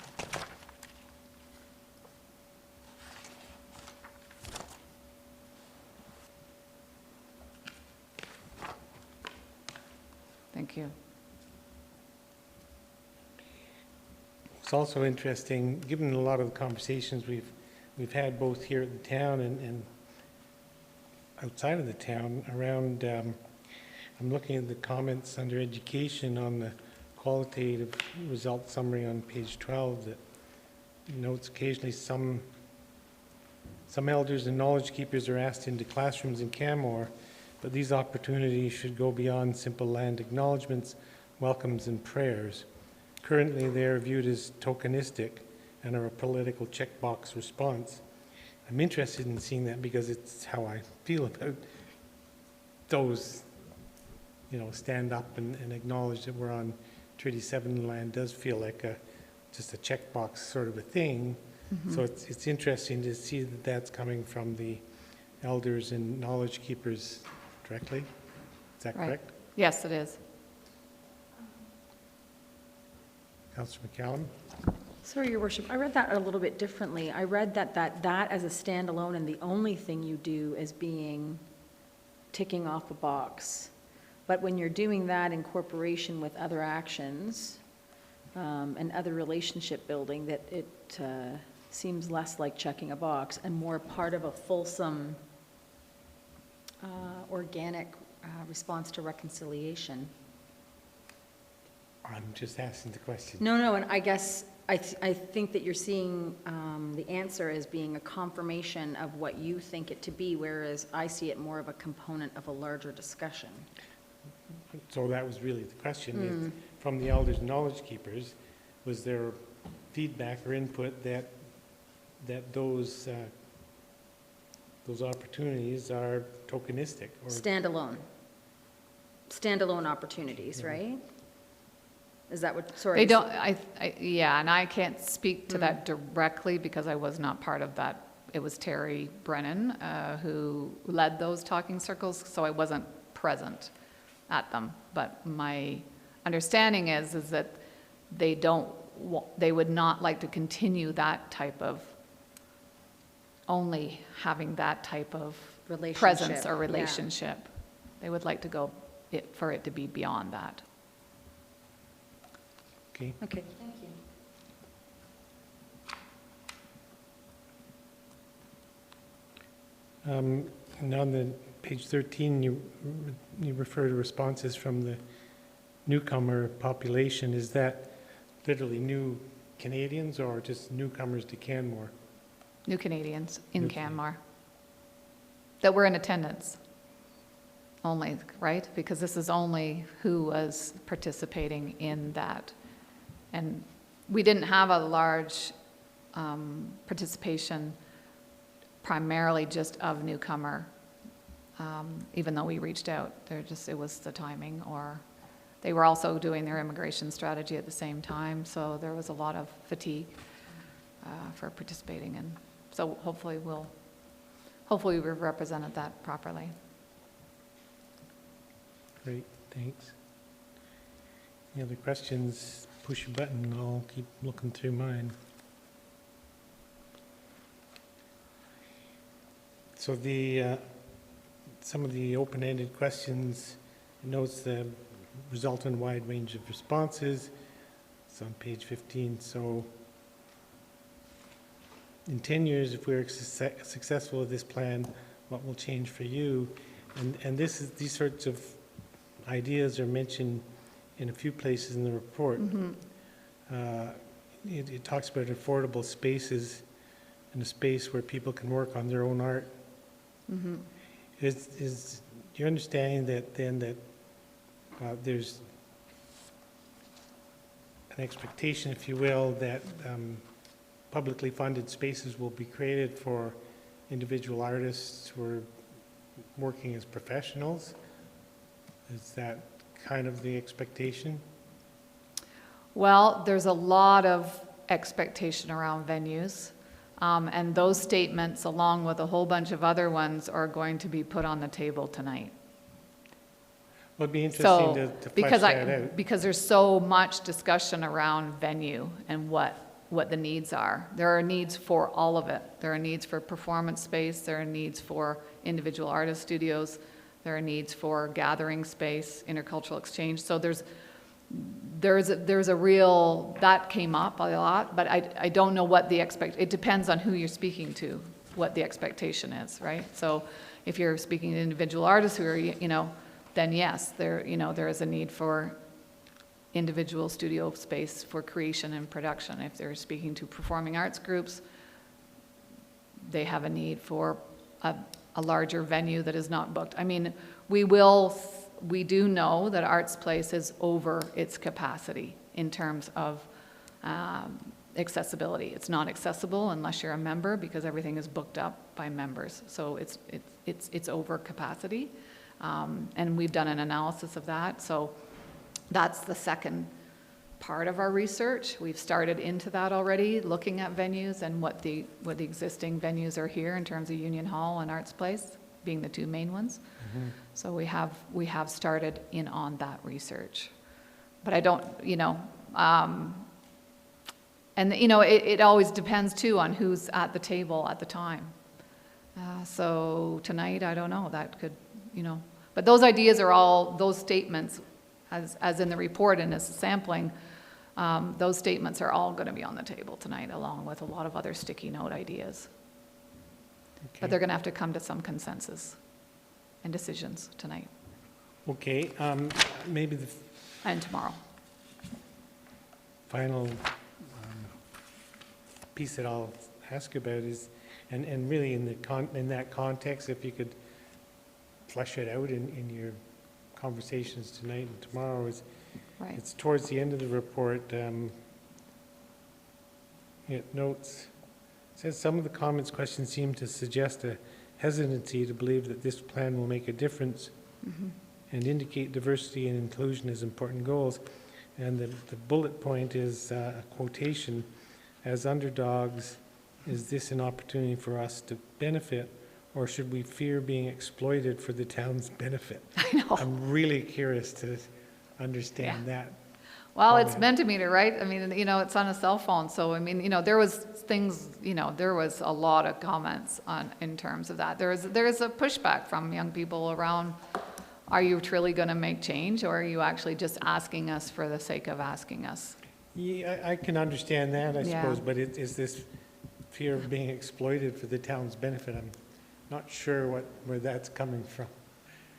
Thank you. It's also interesting, given a lot of the conversations we've had both here at the town and outside of the town around, I'm looking at the comments under education on the qualitative result summary on page 12 that notes occasionally some elders and knowledge keepers are asked into classrooms in Canmore, but these opportunities should go beyond simple land acknowledgements, welcomes, and prayers. Currently, they are viewed as tokenistic and are a political checkbox response. I'm interested in seeing that because it's how I feel about those, you know, stand up and acknowledge that we're on Treaty 7 land. Does feel like just a checkbox sort of a thing. Mm-hmm. So it's interesting to see that that's coming from the elders and knowledge keepers directly. Is that correct? Yes, it is. Councillor McCallum? Sorry, Your Worship, I read that a little bit differently. I read that as a standalone and the only thing you do is being ticking off a box. But when you're doing that in cooperation with other actions and other relationship building, that it seems less like checking a box and more part of a fulsome, organic response to reconciliation. I'm just asking the question. No, and I guess I think that you're seeing the answer as being a confirmation of what you think it to be, whereas I see it more of a component of a larger discussion. So that was really the question. Is from the elders and knowledge keepers, was there feedback or input that those opportunities are tokenistic or standalone opportunities, right? Is that what, sorry? They don't, yeah, and I can't speak to that directly because I was not part of that. It was Terry Brennan who led those talking circles, so I wasn't present at them. But my understanding is that they would not like to continue that type of, only having that type of presence or relationship. Yeah. They would like to go for it to be beyond that. Okay. Okay, thank you. And on the page 13, you refer to responses from the newcomer population. Is that literally new Canadians or just newcomers to Canmore? New Canadians in Canmore that were in attendance only, right? Because this is only who was participating in that. And we didn't have a large participation primarily just of newcomer, even though we reached out. It was the timing, or they were also doing their immigration strategy at the same time, so there was a lot of fatigue for participating in. So hopefully we've represented that properly. Great, thanks. Any other questions? Push a button and I'll keep looking through mine. So some of the open-ended questions, it notes the result in a wide range of responses. It's on page 15. So in 10 years, if we're successful with this plan, what will change for you? And these sorts of ideas are mentioned in a few places in the report. It talks about affordable spaces and a space where people can work on their own art. Is your understanding that then that there's an expectation, if you will, that publicly funded spaces will be created for individual artists who are working as professionals? Is that kind of the expectation? Well, there's a lot of expectation around venues, and those statements, along with a whole bunch of other ones, are going to be put on the table tonight. Well, it'd be interesting to flesh that out. Because there's so much discussion around venue and what the needs are. There are needs for all of it. There are needs for performance space. There are needs for individual artist studios. There are needs for gathering space, intercultural exchange. So there's a real, that came up a lot, but I don't know what it depends on who you're speaking to, what the expectation is, right? So if you're speaking to individual artists who are, then yes, there is a need for individual studio space for creation and production. If they're speaking to performing arts groups, they have a need for a larger venue that is not booked. I mean, we do know that Arts Place is over its capacity in terms of accessibility. It's not accessible unless you're a member because everything is booked up by members. So it's over capacity, and we've done an analysis of that. So that's the second part of our research. We've started into that already, looking at venues and what the existing venues are here in terms of Union Hall and Arts Place being the two main ones. So we have started in on that research, but I don't, and it always depends too on who's at the table at the time. So tonight, I don't know, that could, but those ideas are all, those statements, as in the report and as a sampling, those statements are all going to be on the table tonight, along with a lot of other sticky note ideas. Okay. But they're going to have to come to some consensus and decisions tonight. Okay, maybe and tomorrow. Final piece that I'll ask you about is, and really in that context, if you could flesh it out in your conversations tonight and tomorrow, is right. It's towards the end of the report. It notes, it says some of the comments, questions seem to suggest a hesitancy to believe that this plan will make a difference and indicate diversity and inclusion as important goals. And the bullet point is a quotation, as underdogs, is this an opportunity for us to benefit, or should we fear being exploited for the town's benefit? I know. I'm really curious to understand that. Well, comment. It's Mentimeter, right? I mean, it's on a cell phone. So, I mean, there was things, there was a lot of comments in terms of that. There is a pushback from young people around, are you truly going to make change, or are you actually just asking us for the sake of asking us? Yeah, I can understand that, I suppose, but is this fear of being exploited for the town's benefit? I'm not sure where that's coming from.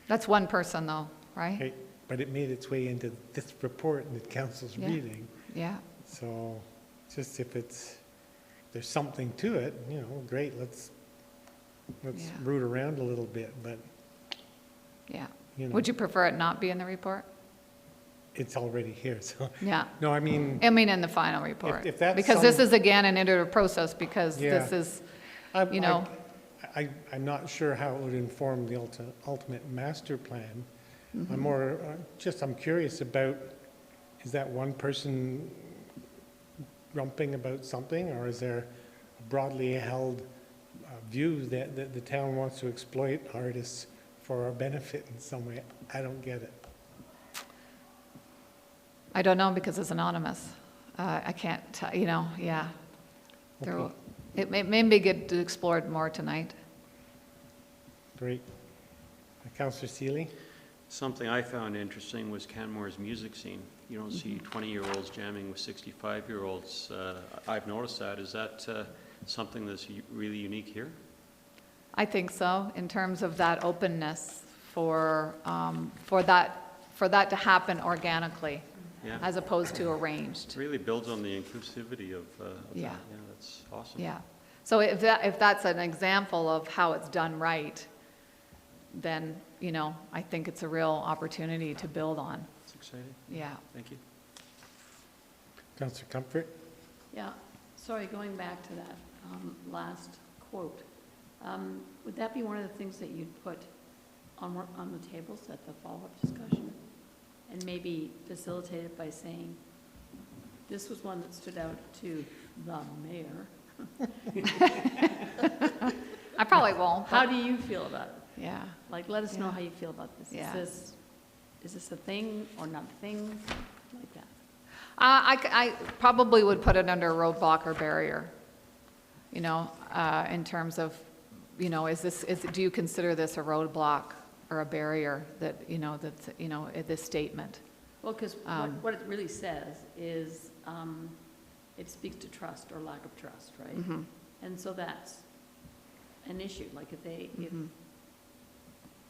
That's one person, though, right? Okay. But it made its way into this report and the council's reading. Yeah. So just if there's something to it, great, let's root around a little bit, but. Yeah. Would you prefer it not be in the report? It's already here, so. Yeah. No, I mean in the final report. If that's because this is again an iterative process because this is, I'm not sure how it would inform the ultimate master plan. I'm more, I'm curious about, is that one person grumping about something, or is there a broadly held view that the town wants to exploit artists for our benefit in some way? I don't get it. I don't know because it's anonymous. I can't tell, yeah. Okay. It may be good to explore it more tonight. Great. Councillor Seeley? Something I found interesting was Canmore's music scene. You don't see 20-year-olds jamming with 65-year-olds. I've noticed that. Is that something that's really unique here? I think so, in terms of that openness for that to happen organically, Yeah. as opposed to arranged. It really builds on the inclusivity of Yeah. that. Yeah, that's awesome. Yeah. So if that's an example of how it's done right, then, you know, I think it's a real opportunity to build on. It's exciting. Yeah. Thank you. Councillor Comfort? Yeah, sorry, going back to that last quote. Would that be one of the things that you'd put on the tables at the follow-up discussion? And maybe facilitate it by saying, this was one that stood out to the mayor. I probably won't. How do you feel about it? Yeah. Like, let us know Yeah. how you feel about this. Yeah. Is this a thing or not a thing? Like that. I probably would put it under roadblock or barrier, you know, in terms of, you know, do you consider this a roadblock or a barrier that, you know, that's, you know, this statement? Well, because what it really says is it speaks to trust or lack of trust, right? Mhm. And so that's an issue. Like if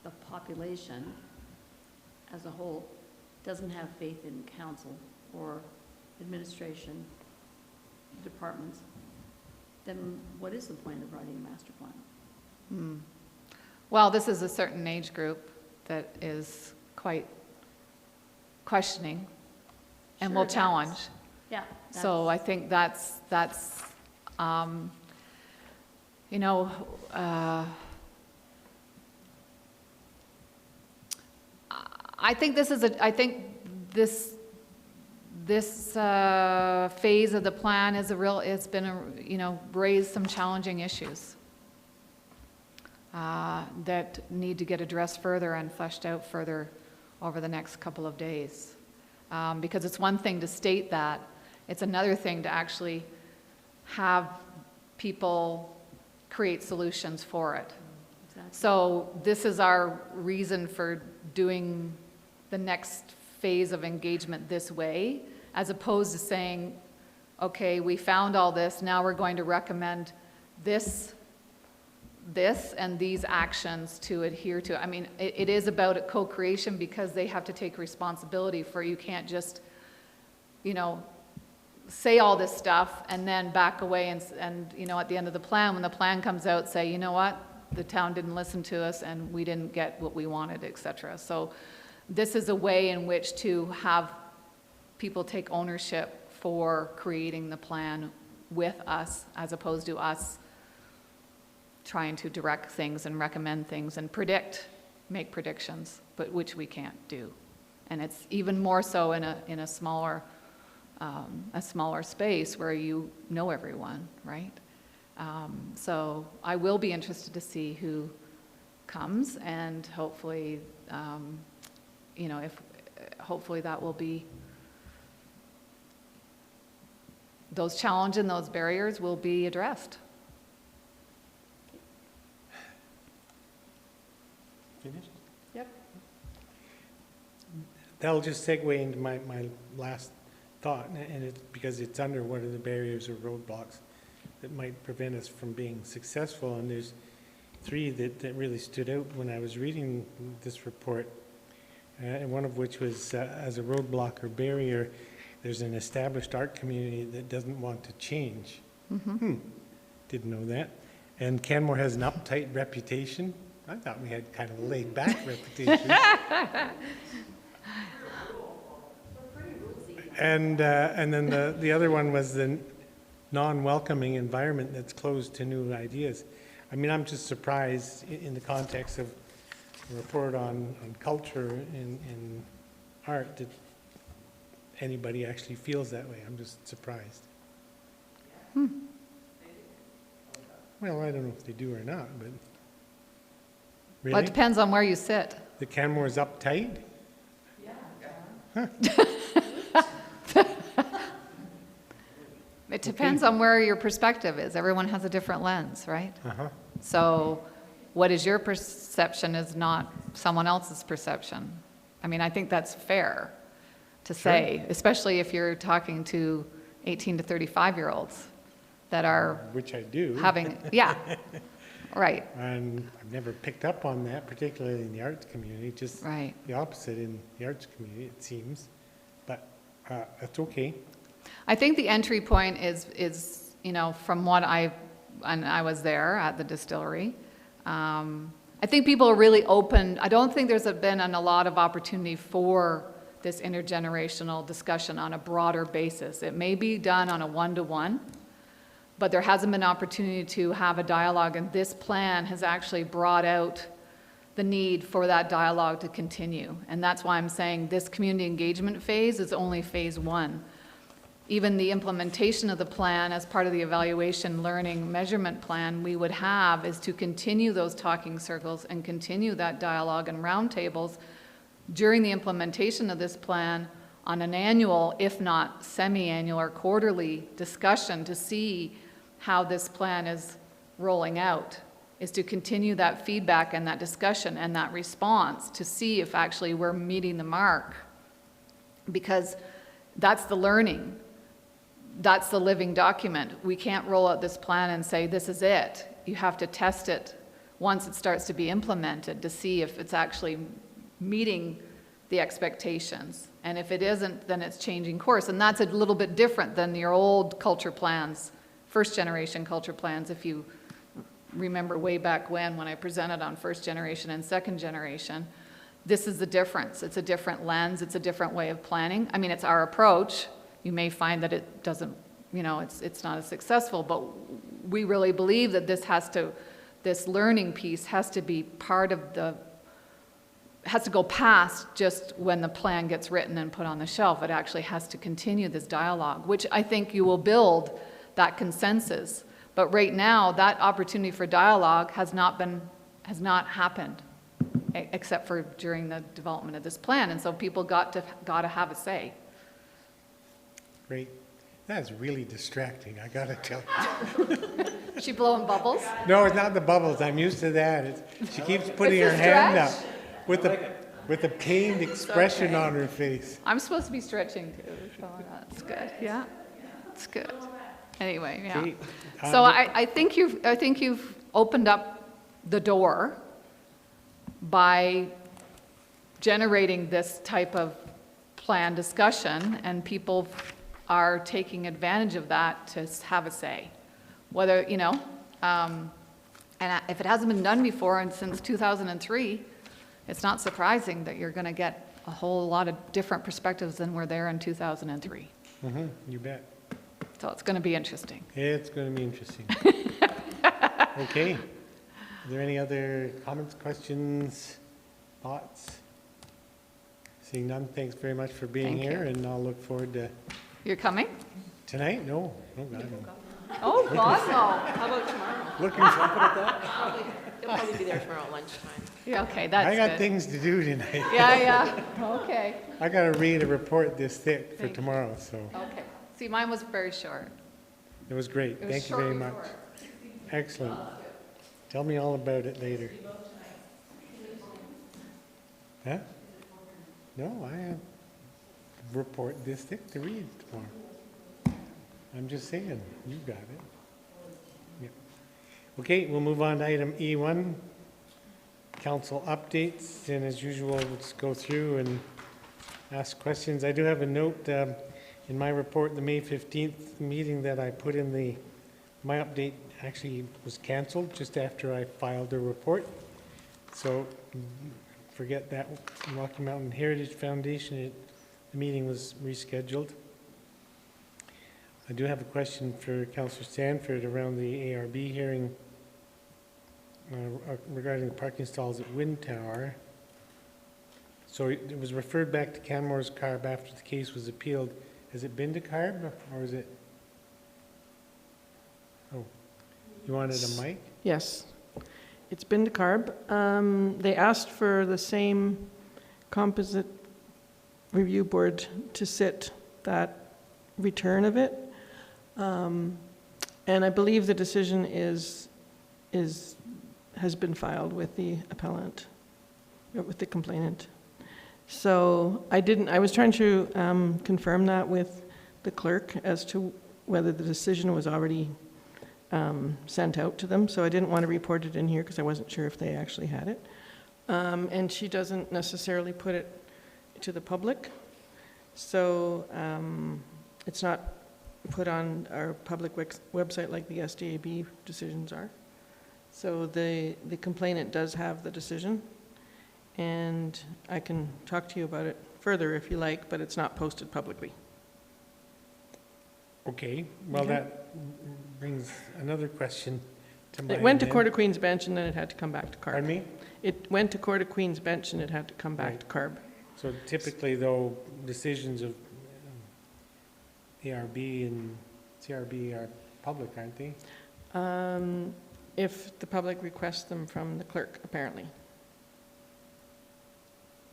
the population as a whole doesn't have faith in council or administration departments, then what is the point of writing a master plan? Mm. Well, this is a certain age group that is quite questioning and will challenge. Yeah. So I think that's you know, I think this phase of the plan is it's been you know, raised some challenging issues that need to get addressed further and fleshed out further over the next couple of days. Because it's one thing to state that, it's another thing to actually have people create solutions for it. Exactly. So this is our reason for doing the next phase of engagement this way, as opposed to saying, okay, we found all this, now we're going to recommend this and these actions to adhere to. I mean, it is about a co-creation because they have to take responsibility for it. You can't just, you know, say all this stuff and then back away and you know, at the end of the plan, when the plan comes out, say, you know what, the town didn't listen to us and we didn't get what we wanted, et cetera. So this is a way in which to have people take ownership for creating the plan with us, as opposed to us trying to direct things and recommend things and make predictions, but which we can't do. And it's even more so in a smaller space where you know everyone, right? So I will be interested to see who comes, and hopefully, you know, hopefully that will be, those challenges and those barriers will be addressed. Finished? Yep. That'll just segue into my last thought, and it's because it's under what are the barriers or roadblocks that might prevent us from being successful. And there's three that really stood out when I was reading this report, and one of which was as a roadblock or barrier, there's an established art community that doesn't want to change. Mm-hmm. Didn't know that. And Canmore has an uptight reputation. I thought we had kind of a laid-back reputation. And then the other one was the non-welcoming environment that's closed to new ideas. I mean, I'm just surprised in the context of a report on culture and art that anybody actually feels that way. I'm just surprised. Well, I don't know if they do or not, but really? Well, it depends on where you sit. The Canmore's uptight? It depends on where your perspective is. Everyone has a different lens, right? Uh-huh. So what is your perception is not someone else's perception. I mean, I think that's fair to say, especially if you're talking to 18 to 35-year-olds that are Which I do. having, yeah, right. And I've never picked up on that, particularly in the arts community, just Right. the opposite in the arts community, it seems. But that's okay. I think the entry point is you know, from what I was there at the distillery, I think people are really open. I don't think there's been a lot of opportunity for this intergenerational discussion on a broader basis. It may be done on a one-to-one, but there hasn't been opportunity to have a dialogue, and this plan has actually brought out the need for that dialogue to continue. And that's why I'm saying this community engagement phase is only phase one. Even the implementation of the plan as part of the evaluation, learning, measurement plan we would have is to continue those talking circles and continue that dialogue and roundtables during the implementation of this plan on an annual, if not semi-annual or quarterly discussion to see how this plan is rolling out, is to continue that feedback and that discussion and that response to see if actually we're meeting the mark. Because that's the learning. That's the living document. We can't roll out this plan and say, this is it. You have to test it once it starts to be implemented to see if it's actually meeting the expectations. And if it isn't, then it's changing course. And that's a little bit different than your old culture plans, first generation culture plans. If you remember way back when I presented on first generation and second generation, this is the difference. It's a different lens. It's a different way of planning. I mean, it's our approach. You may find that it doesn't, you know, it's not as successful, but we really believe that this learning piece has to be part of has to go past just when the plan gets written and put on the shelf. It actually has to continue this dialogue, which I think you will build that consensus. But right now, that opportunity for dialogue has not happened, except for during the development of this plan. And so people got to have a say. Great. That's really distracting, I gotta tell you. She blowing bubbles? No, it's not the bubbles. I'm used to that. She keeps putting her hand up with a pained expression on her face. I'm supposed to be stretching too, so that's good. Yeah, it's good. Anyway, yeah. Okay. So I think you've opened up the door by generating this type of plan discussion, and people are taking advantage of that to have a say. Whether, you know, and if it hasn't been done before and since 2003, it's not surprising that you're going to get a whole lot of different perspectives than were there in 2003. You bet. So it's going to be interesting. It's going to be interesting. Okay. Are there any other comments, questions, thoughts? Seeing none, thanks very much for being here, and I'll look forward to... You're coming? Tonight? No. Oh, God, no. Oh, God, no. How about tomorrow? Looking for You'll probably be there tomorrow at lunchtime. Yeah, okay, that's good. I got things to do tonight. Yeah, okay. I got to read a report this thick for tomorrow, so... Okay. See, mine was very short. It was great. It was Thank you short very much. report. Excellent. Tell me all about it later. Huh? No, I have a report this thick to read tomorrow. I'm just saying, you got it. Yeah. Okay, we'll move on to item E1, council updates. And as usual, we'll just go through and ask questions. I do have a note in my report, the May 15th meeting that I put in my update actually was canceled just after I filed the report. So forget that. Rocky Mountain Heritage Foundation, the meeting was rescheduled. I do have a question for Councillor Stanford around the ARB hearing regarding the parking stalls at Wind Tower. So it was referred back to Canmore's CARB after the case was appealed. Has it been to CARB, or is it? Oh, you wanted a mic? Yes, it's been to CARB. They asked for the same composite review board to sit that return of it. And I believe the decision has been filed with the appellant, with the complainant. So I was trying to confirm that with the clerk as to whether the decision was already sent out to them. So I didn't want to report it in here because I wasn't sure if they actually had it. And she doesn't necessarily put it to the public. So it's not put on our public website like the SDAB decisions are. So the complainant does have the decision, and I can talk to you about it further if you like, but it's not posted publicly. Okay, well, Okay. that brings another question to mind. It went to then. Court of Queen's Bench, and then it had to come back to CARB. Pardon me? It went to Court of Queen's Bench, and it had to come back Right. to CARB. So typically, though, decisions of ARB and CRB are public, aren't they? If the public requests them from the clerk, apparently.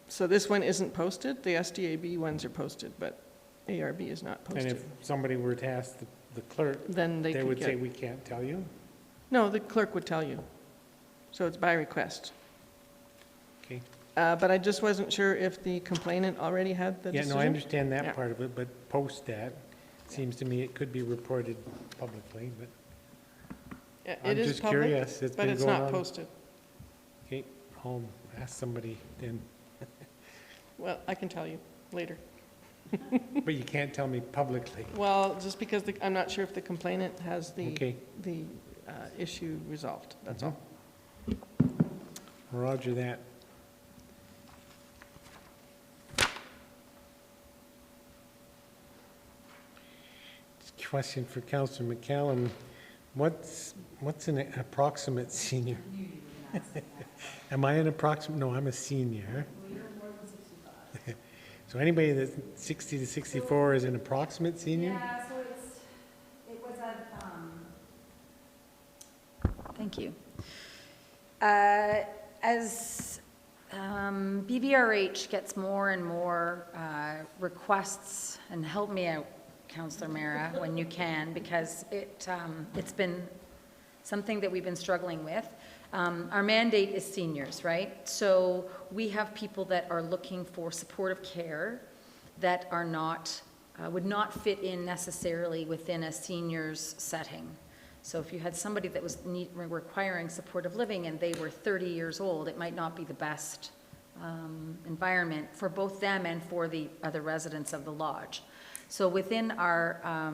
So this one isn't posted. The SDAB ones are posted, but ARB is not And posted. if somebody were to ask the clerk, Then they could would say, get- we can't tell you? No, the clerk would tell you. So it's by request. Okay. But I just wasn't sure if the complainant already had the Yeah, decision. no, I understand that Yeah. part of it, but post that, seems to me it could be reported publicly, but Yeah, I'm it is just public, curious. It's but been it's going not on. posted. Okay, I'll ask somebody then. Well, I can tell you later. But you can't tell me publicly. Well, just because I'm not sure if the complainant has Okay. the issue resolved, that's all. Roger that. Question for Councillor McCallum. What's an approximate senior? Am I an approximate? No, I'm a senior. So anybody that's 60 to 64 is an approximate senior? Yeah, so it was a, thank you. As BVRH gets more and more requests, and help me out, Councillor Mara, when you can, because it's been something that we've been struggling with. Our mandate is seniors, right? So we have people that are looking for supportive care that are not, would not fit in necessarily within a senior's setting. So if you had somebody that was requiring supportive living and they were 30 years old, it might not be the best environment for both them and for the other residents of the lodge. So within our,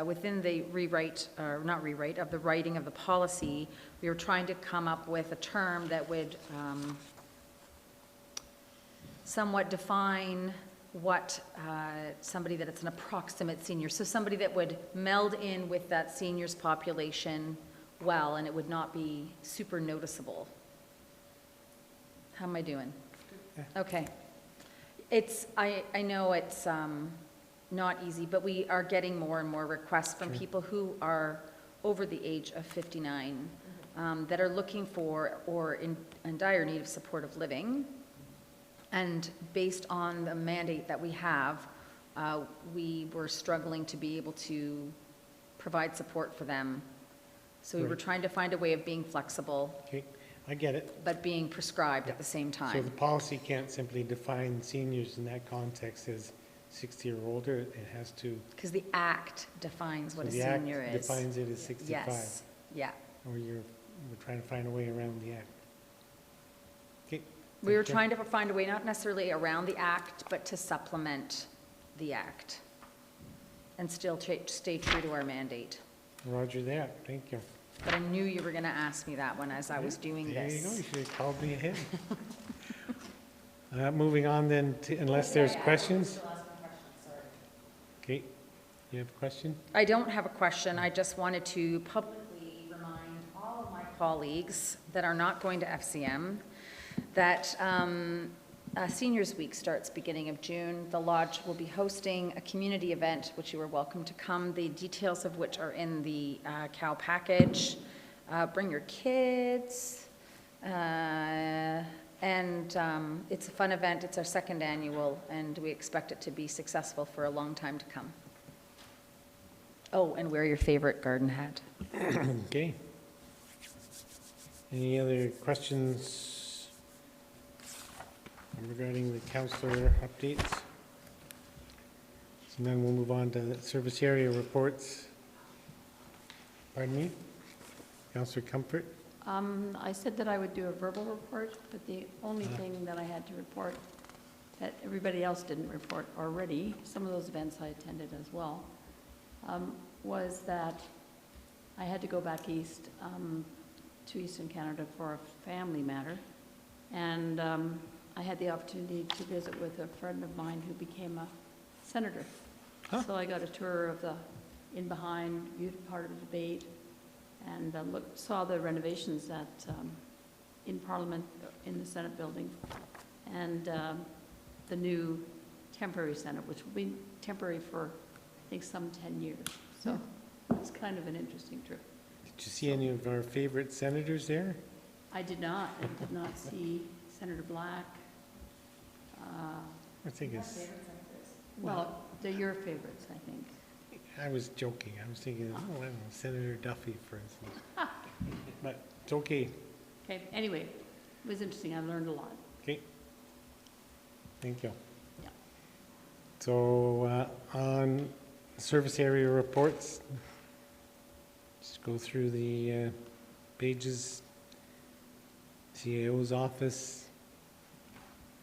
within the rewrite, or not rewrite, of the writing of the policy, we were trying to come up with a term that would somewhat define what somebody that it's an approximate senior. So somebody that would meld in with that seniors population well, and it would not be super noticeable. How am I doing? Okay. I know it's not easy, but we are getting more and more requests from people who are over the age of 59 that are looking for or in dire need of supportive living. And based on the mandate that we have, we were struggling to be able to provide support for them. So we were Right. trying to find a way of being flexible, Okay, I get it. but being prescribed at the same So time. the policy can't simply define seniors in that context as 60 or older, it has to. Because the Act defines what a So the Act senior is. defines it as 65. Yes, yeah. Or we're trying to find a way around the Act. Okay. We were thank you. trying to find a way, not necessarily around the Act, but to supplement the Act and still stay true to our mandate. Roger that, thank you. But I knew you were going to ask me that one as I was doing There you go, this. you should have called me ahead. Moving on then, unless there's questions? Okay, you have a question? I don't have a question. I just wanted to publicly remind all of my colleagues that are not going to FCM that Seniors Week starts beginning of June. The Lodge will be hosting a community event, which you are welcome to come, the details of which are in the COW package. Bring your kids. And it's a fun event. It's our second annual, and we expect it to be successful for a long time to come. Oh, and wear your favorite garden hat. Okay. Any other questions regarding the councillor updates? So then we'll move on to the service area reports. Pardon me? Councillor Comfort? I said that I would do a verbal report, but the only thing that I had to report that everybody else didn't report already, some of those events I attended as well, was that I had to go back east to Eastern Canada for a family matter. And I had the opportunity to visit with a friend of mine who became a senator. Huh. So I got a tour of the in-behind part of the debate and saw the renovations in Parliament, in the Senate building, and the new temporary Senate, which will be temporary for, I think, some 10 years. So it's kind of an interesting trip. Did you see any of our favorite senators there? I did not. I did not see Senator Black. I think it's... Well, they're your favorites, I think. I was joking. I was thinking, I don't know, Senator Duffy, for instance. But it's okay. Okay, anyway, it was interesting. I learned a lot. Okay. Thank you. Yeah. So on service area reports, just go through the pages. CAO's office.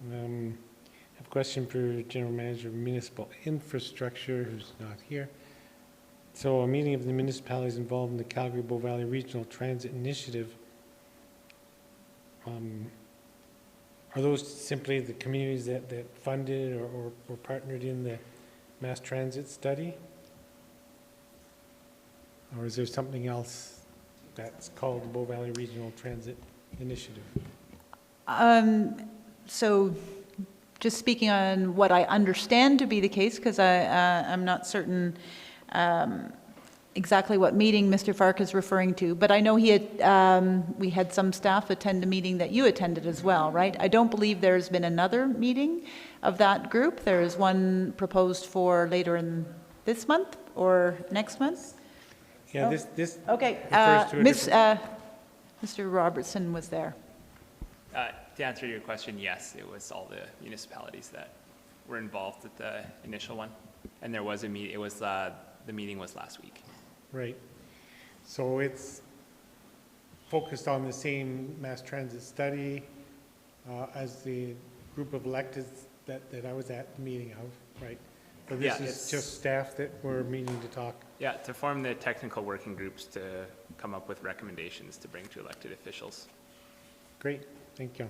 I have a question for General Manager of Municipal Infrastructure, who's not here. So a meeting of the municipalities involved in the Calgary-Bow Valley Regional Transit Initiative. Are those simply the communities that funded or partnered in the mass transit study? Or is there something else that's called the Bow Valley Regional Transit Initiative? So just speaking on what I understand to be the case, because I'm not certain exactly what meeting Mr. Fark is referring to, but I know we had some staff attend a meeting that you attended as well, right? I don't believe there's been another meeting of that group. There is one proposed for later in this month or next month. Yeah, Oh. this Okay, refers to a different- Mr. Robertson was there. To answer your question, yes, it was all the municipalities that were involved at the initial one, and there was a meet. It was the meeting was last week. Right. So it's focused on the same mass transit study as the group of electeds that I was at the meeting of, right? So this is just staff that were meeting to talk. Yeah, to form the technical working groups to come up with recommendations to bring to elected officials. Great, thank you.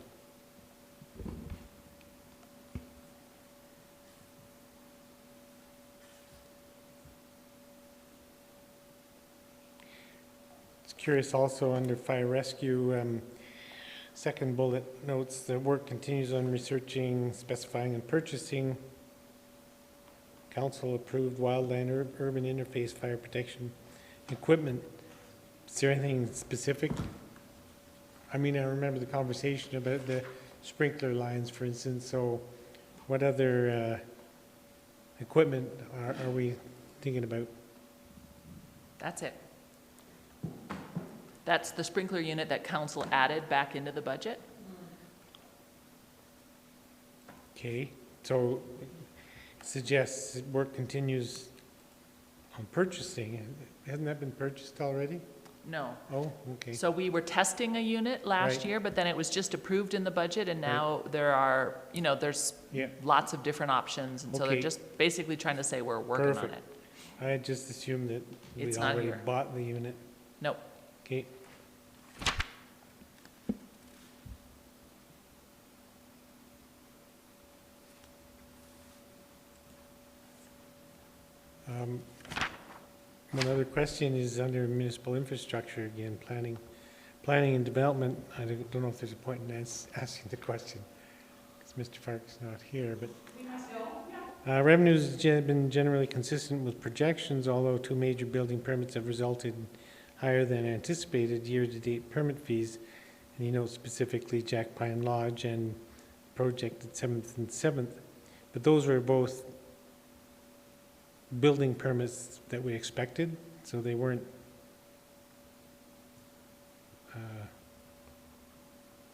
Curious also under fire rescue, second bullet notes the work continues on researching, specifying and purchasing council approved wildland urban interface fire protection equipment. Is there anything specific? I mean, I remember the conversation about the sprinkler lines, for instance, so what other equipment are we thinking about? That's it. That's the sprinkler unit that council added back into the budget. Okay, so suggests work continues on purchasing. Hasn't that been purchased already? No. Oh, okay. So we were testing a unit last Right. year, but then it was just approved in the budget, and now there are, there's lots of different options, and so they're Okay. just basically trying to say we're working on Perfect. it. I had just assumed that It's we'd not already here. bought the unit. Nope. Okay. One other question is under municipal infrastructure again, planning and development. I don't know if there's a point in asking the question because Mr. Fark's not here, but revenues have been generally consistent with projections, although two major building permits have resulted in higher than anticipated year-to-date permit fees. And you know specifically Jack Pine Lodge and project at 7th and 7th, but those were both building permits that we expected, so they weren't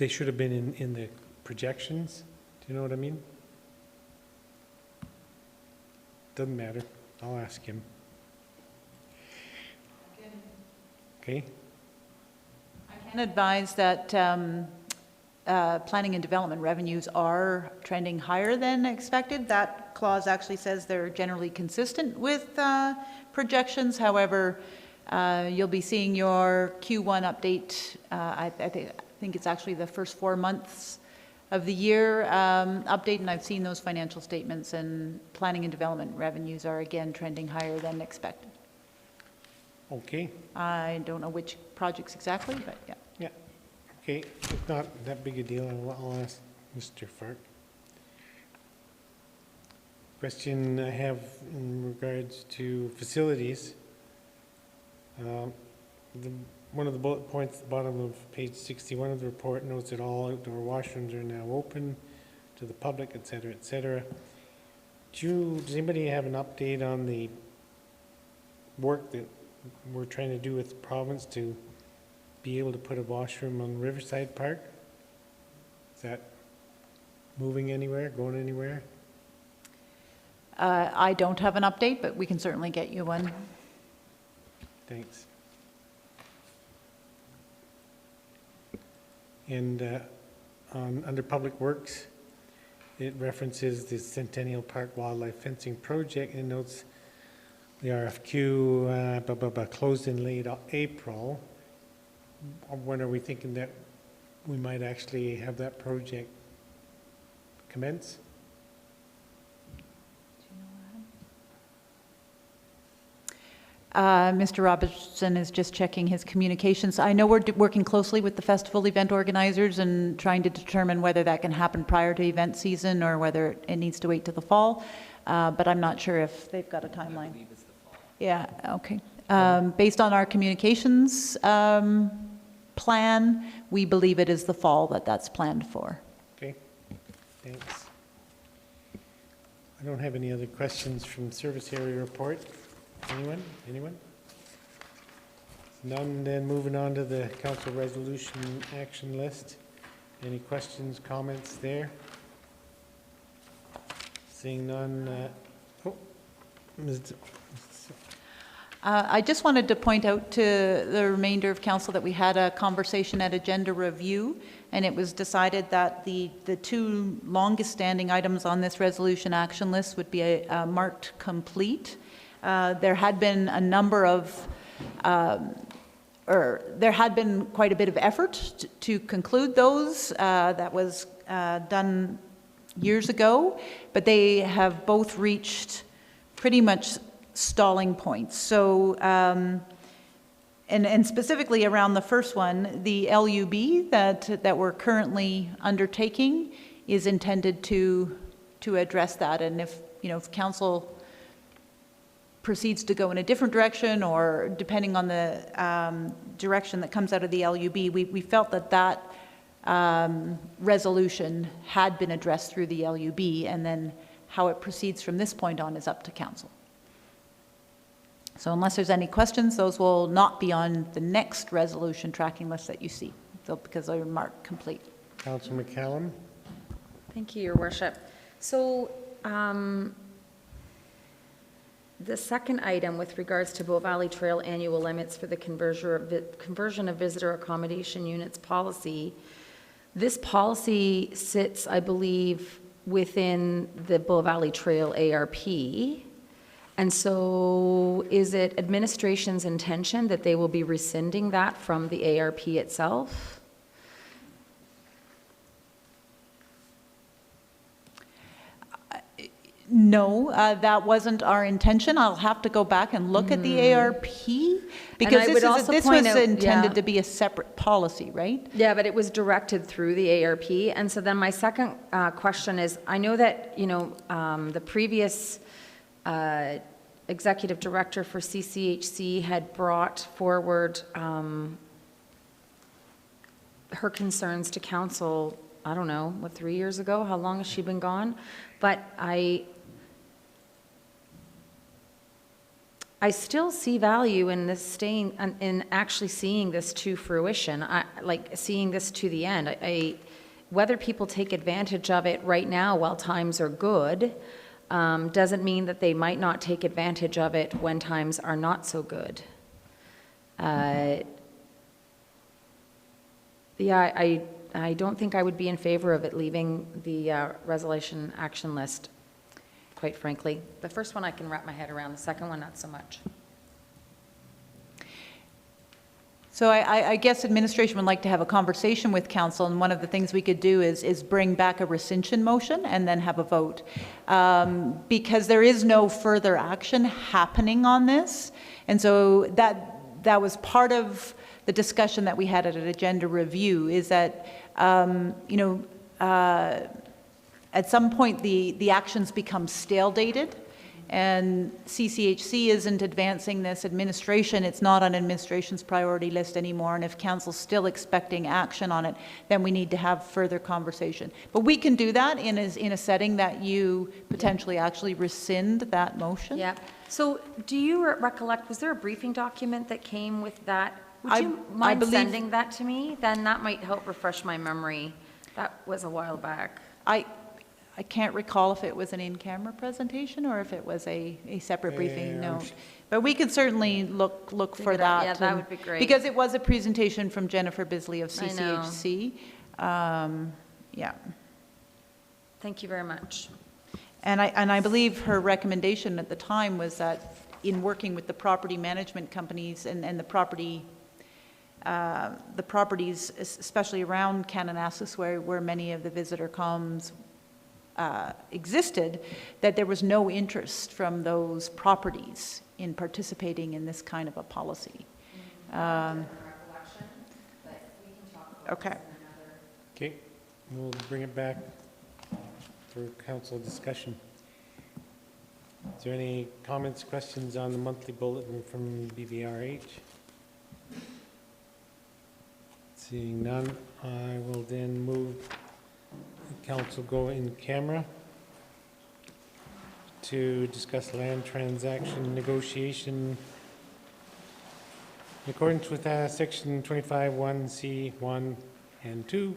they should have been in the projections. Do you know what I mean? Doesn't matter. I'll ask him. Okay. I can advise that planning and development revenues are trending higher than expected. That clause actually says they're generally consistent with projections. However, you'll be seeing your Q1 update. I think it's actually the first 4 months of the year update, and I've seen those financial statements, and planning and development revenues are again trending higher than expected. Okay. I don't know which projects exactly, but yeah. Yeah. Okay. It's not that big a deal. I'll ask Mr. Fark. Question I have in regards to facilities. One of the bullet points at the bottom of page 61 of the report notes that all outdoor washrooms are now open to the public, et cetera, et cetera. Does anybody have an update on the work that we're trying to do with the province to be able to put a washroom on Riverside Park? Is that moving anywhere, going anywhere? I don't have an update, but we can certainly get you one. Thanks. And under Public Works, it references the Centennial Park Wildlife Fencing Project and notes the RFQ closed in late April. When are we thinking that we might actually have that project commence? Mr. Robertson is just checking his communications. I know we're working closely with the festival event organizers and trying to determine whether that can happen prior to event season or whether it needs to wait to the fall, but I'm not sure if they've got a timeline. I believe it's the fall. Yeah, okay. Based on our communications plan, we believe it is the fall that's planned for. Okay, thanks. I don't have any other questions from service area report. Anyone? None, then moving on to the council resolution action list. Any questions, comments there? Seeing none, I just wanted to point out to the remainder of council that we had a conversation at agenda review, and it was decided that the two longest standing items on this resolution action list would be marked complete. There had been a number of, there had been quite a bit of effort to conclude those. That was done years ago, but they have both reached pretty much stalling points. So, and specifically around the first one, the LUB that we're currently undertaking is intended to address that. And if council proceeds to go in a different direction, or depending on the direction that comes out of the LUB, we felt that resolution had been addressed through the LUB, and then how it proceeds from this point on is up to council. So unless there's any questions, those will not be on the next resolution tracking list that you see, because they're marked complete. Councillor McCallum. Thank you, Your Worship. So, the second item with regards to Bow Valley Trail annual limits for the conversion of visitor accommodation units policy, this policy sits, I believe, within the Bow Valley Trail ARP. And so is it administration's intention that they will be rescinding that from the ARP itself? No, that wasn't our intention. I'll have to go back and look at the ARP, because this was intended to be a separate policy, right? Yeah, but it was directed through the ARP. And so then my second question is, I know that, the previous executive director for CCHC had brought forward her concerns to council, I don't know, 3 years ago? How long has she been I still see value in this staying, in actually seeing this to fruition, like seeing this to the end. Whether people take advantage of it right now while times are good doesn't mean that they might not take advantage of it when times are not so good. Yeah, I don't think I would be in favor of it leaving the resolution action list, quite frankly. The first one I can wrap my head around, the second one not so much. So I guess administration would like to have a conversation with council, and one of the things we could do is bring back a rescission motion and then have a vote. Because there is no further action happening on this, and so that was part of the discussion that we had at an agenda review, is that, at some point the actions become stale dated, and CCHC isn't advancing this. Administration, it's not on administration's priority list anymore, and if council's still expecting action on it, then we need to have further conversation. But we can do that in a setting that you potentially actually rescind that motion. Yeah. So do you recollect, was there a briefing document that came with that? Would you mind sending that to me? Then that might help refresh my memory. That was a while back. I can't recall if it was an in-camera presentation or if it was a separate briefing note. But we could certainly look for that. Yeah, that would be great. Because it was a presentation from Jennifer Bisley of CCHC. Yeah. Thank you very much. And I believe her recommendation at the time was that in working with the property management companies and the properties, especially around Kananaskis, where many of the visitor comms existed, that there was no interest from those properties in participating in this kind of a policy. Okay. Okay, we'll bring it back for council discussion. Is there any comments, questions on the monthly bulletin from BVRH? Seeing none, I will then move the council go in camera to discuss land transaction negotiation in accordance with section 25(1)(c)(1) and 2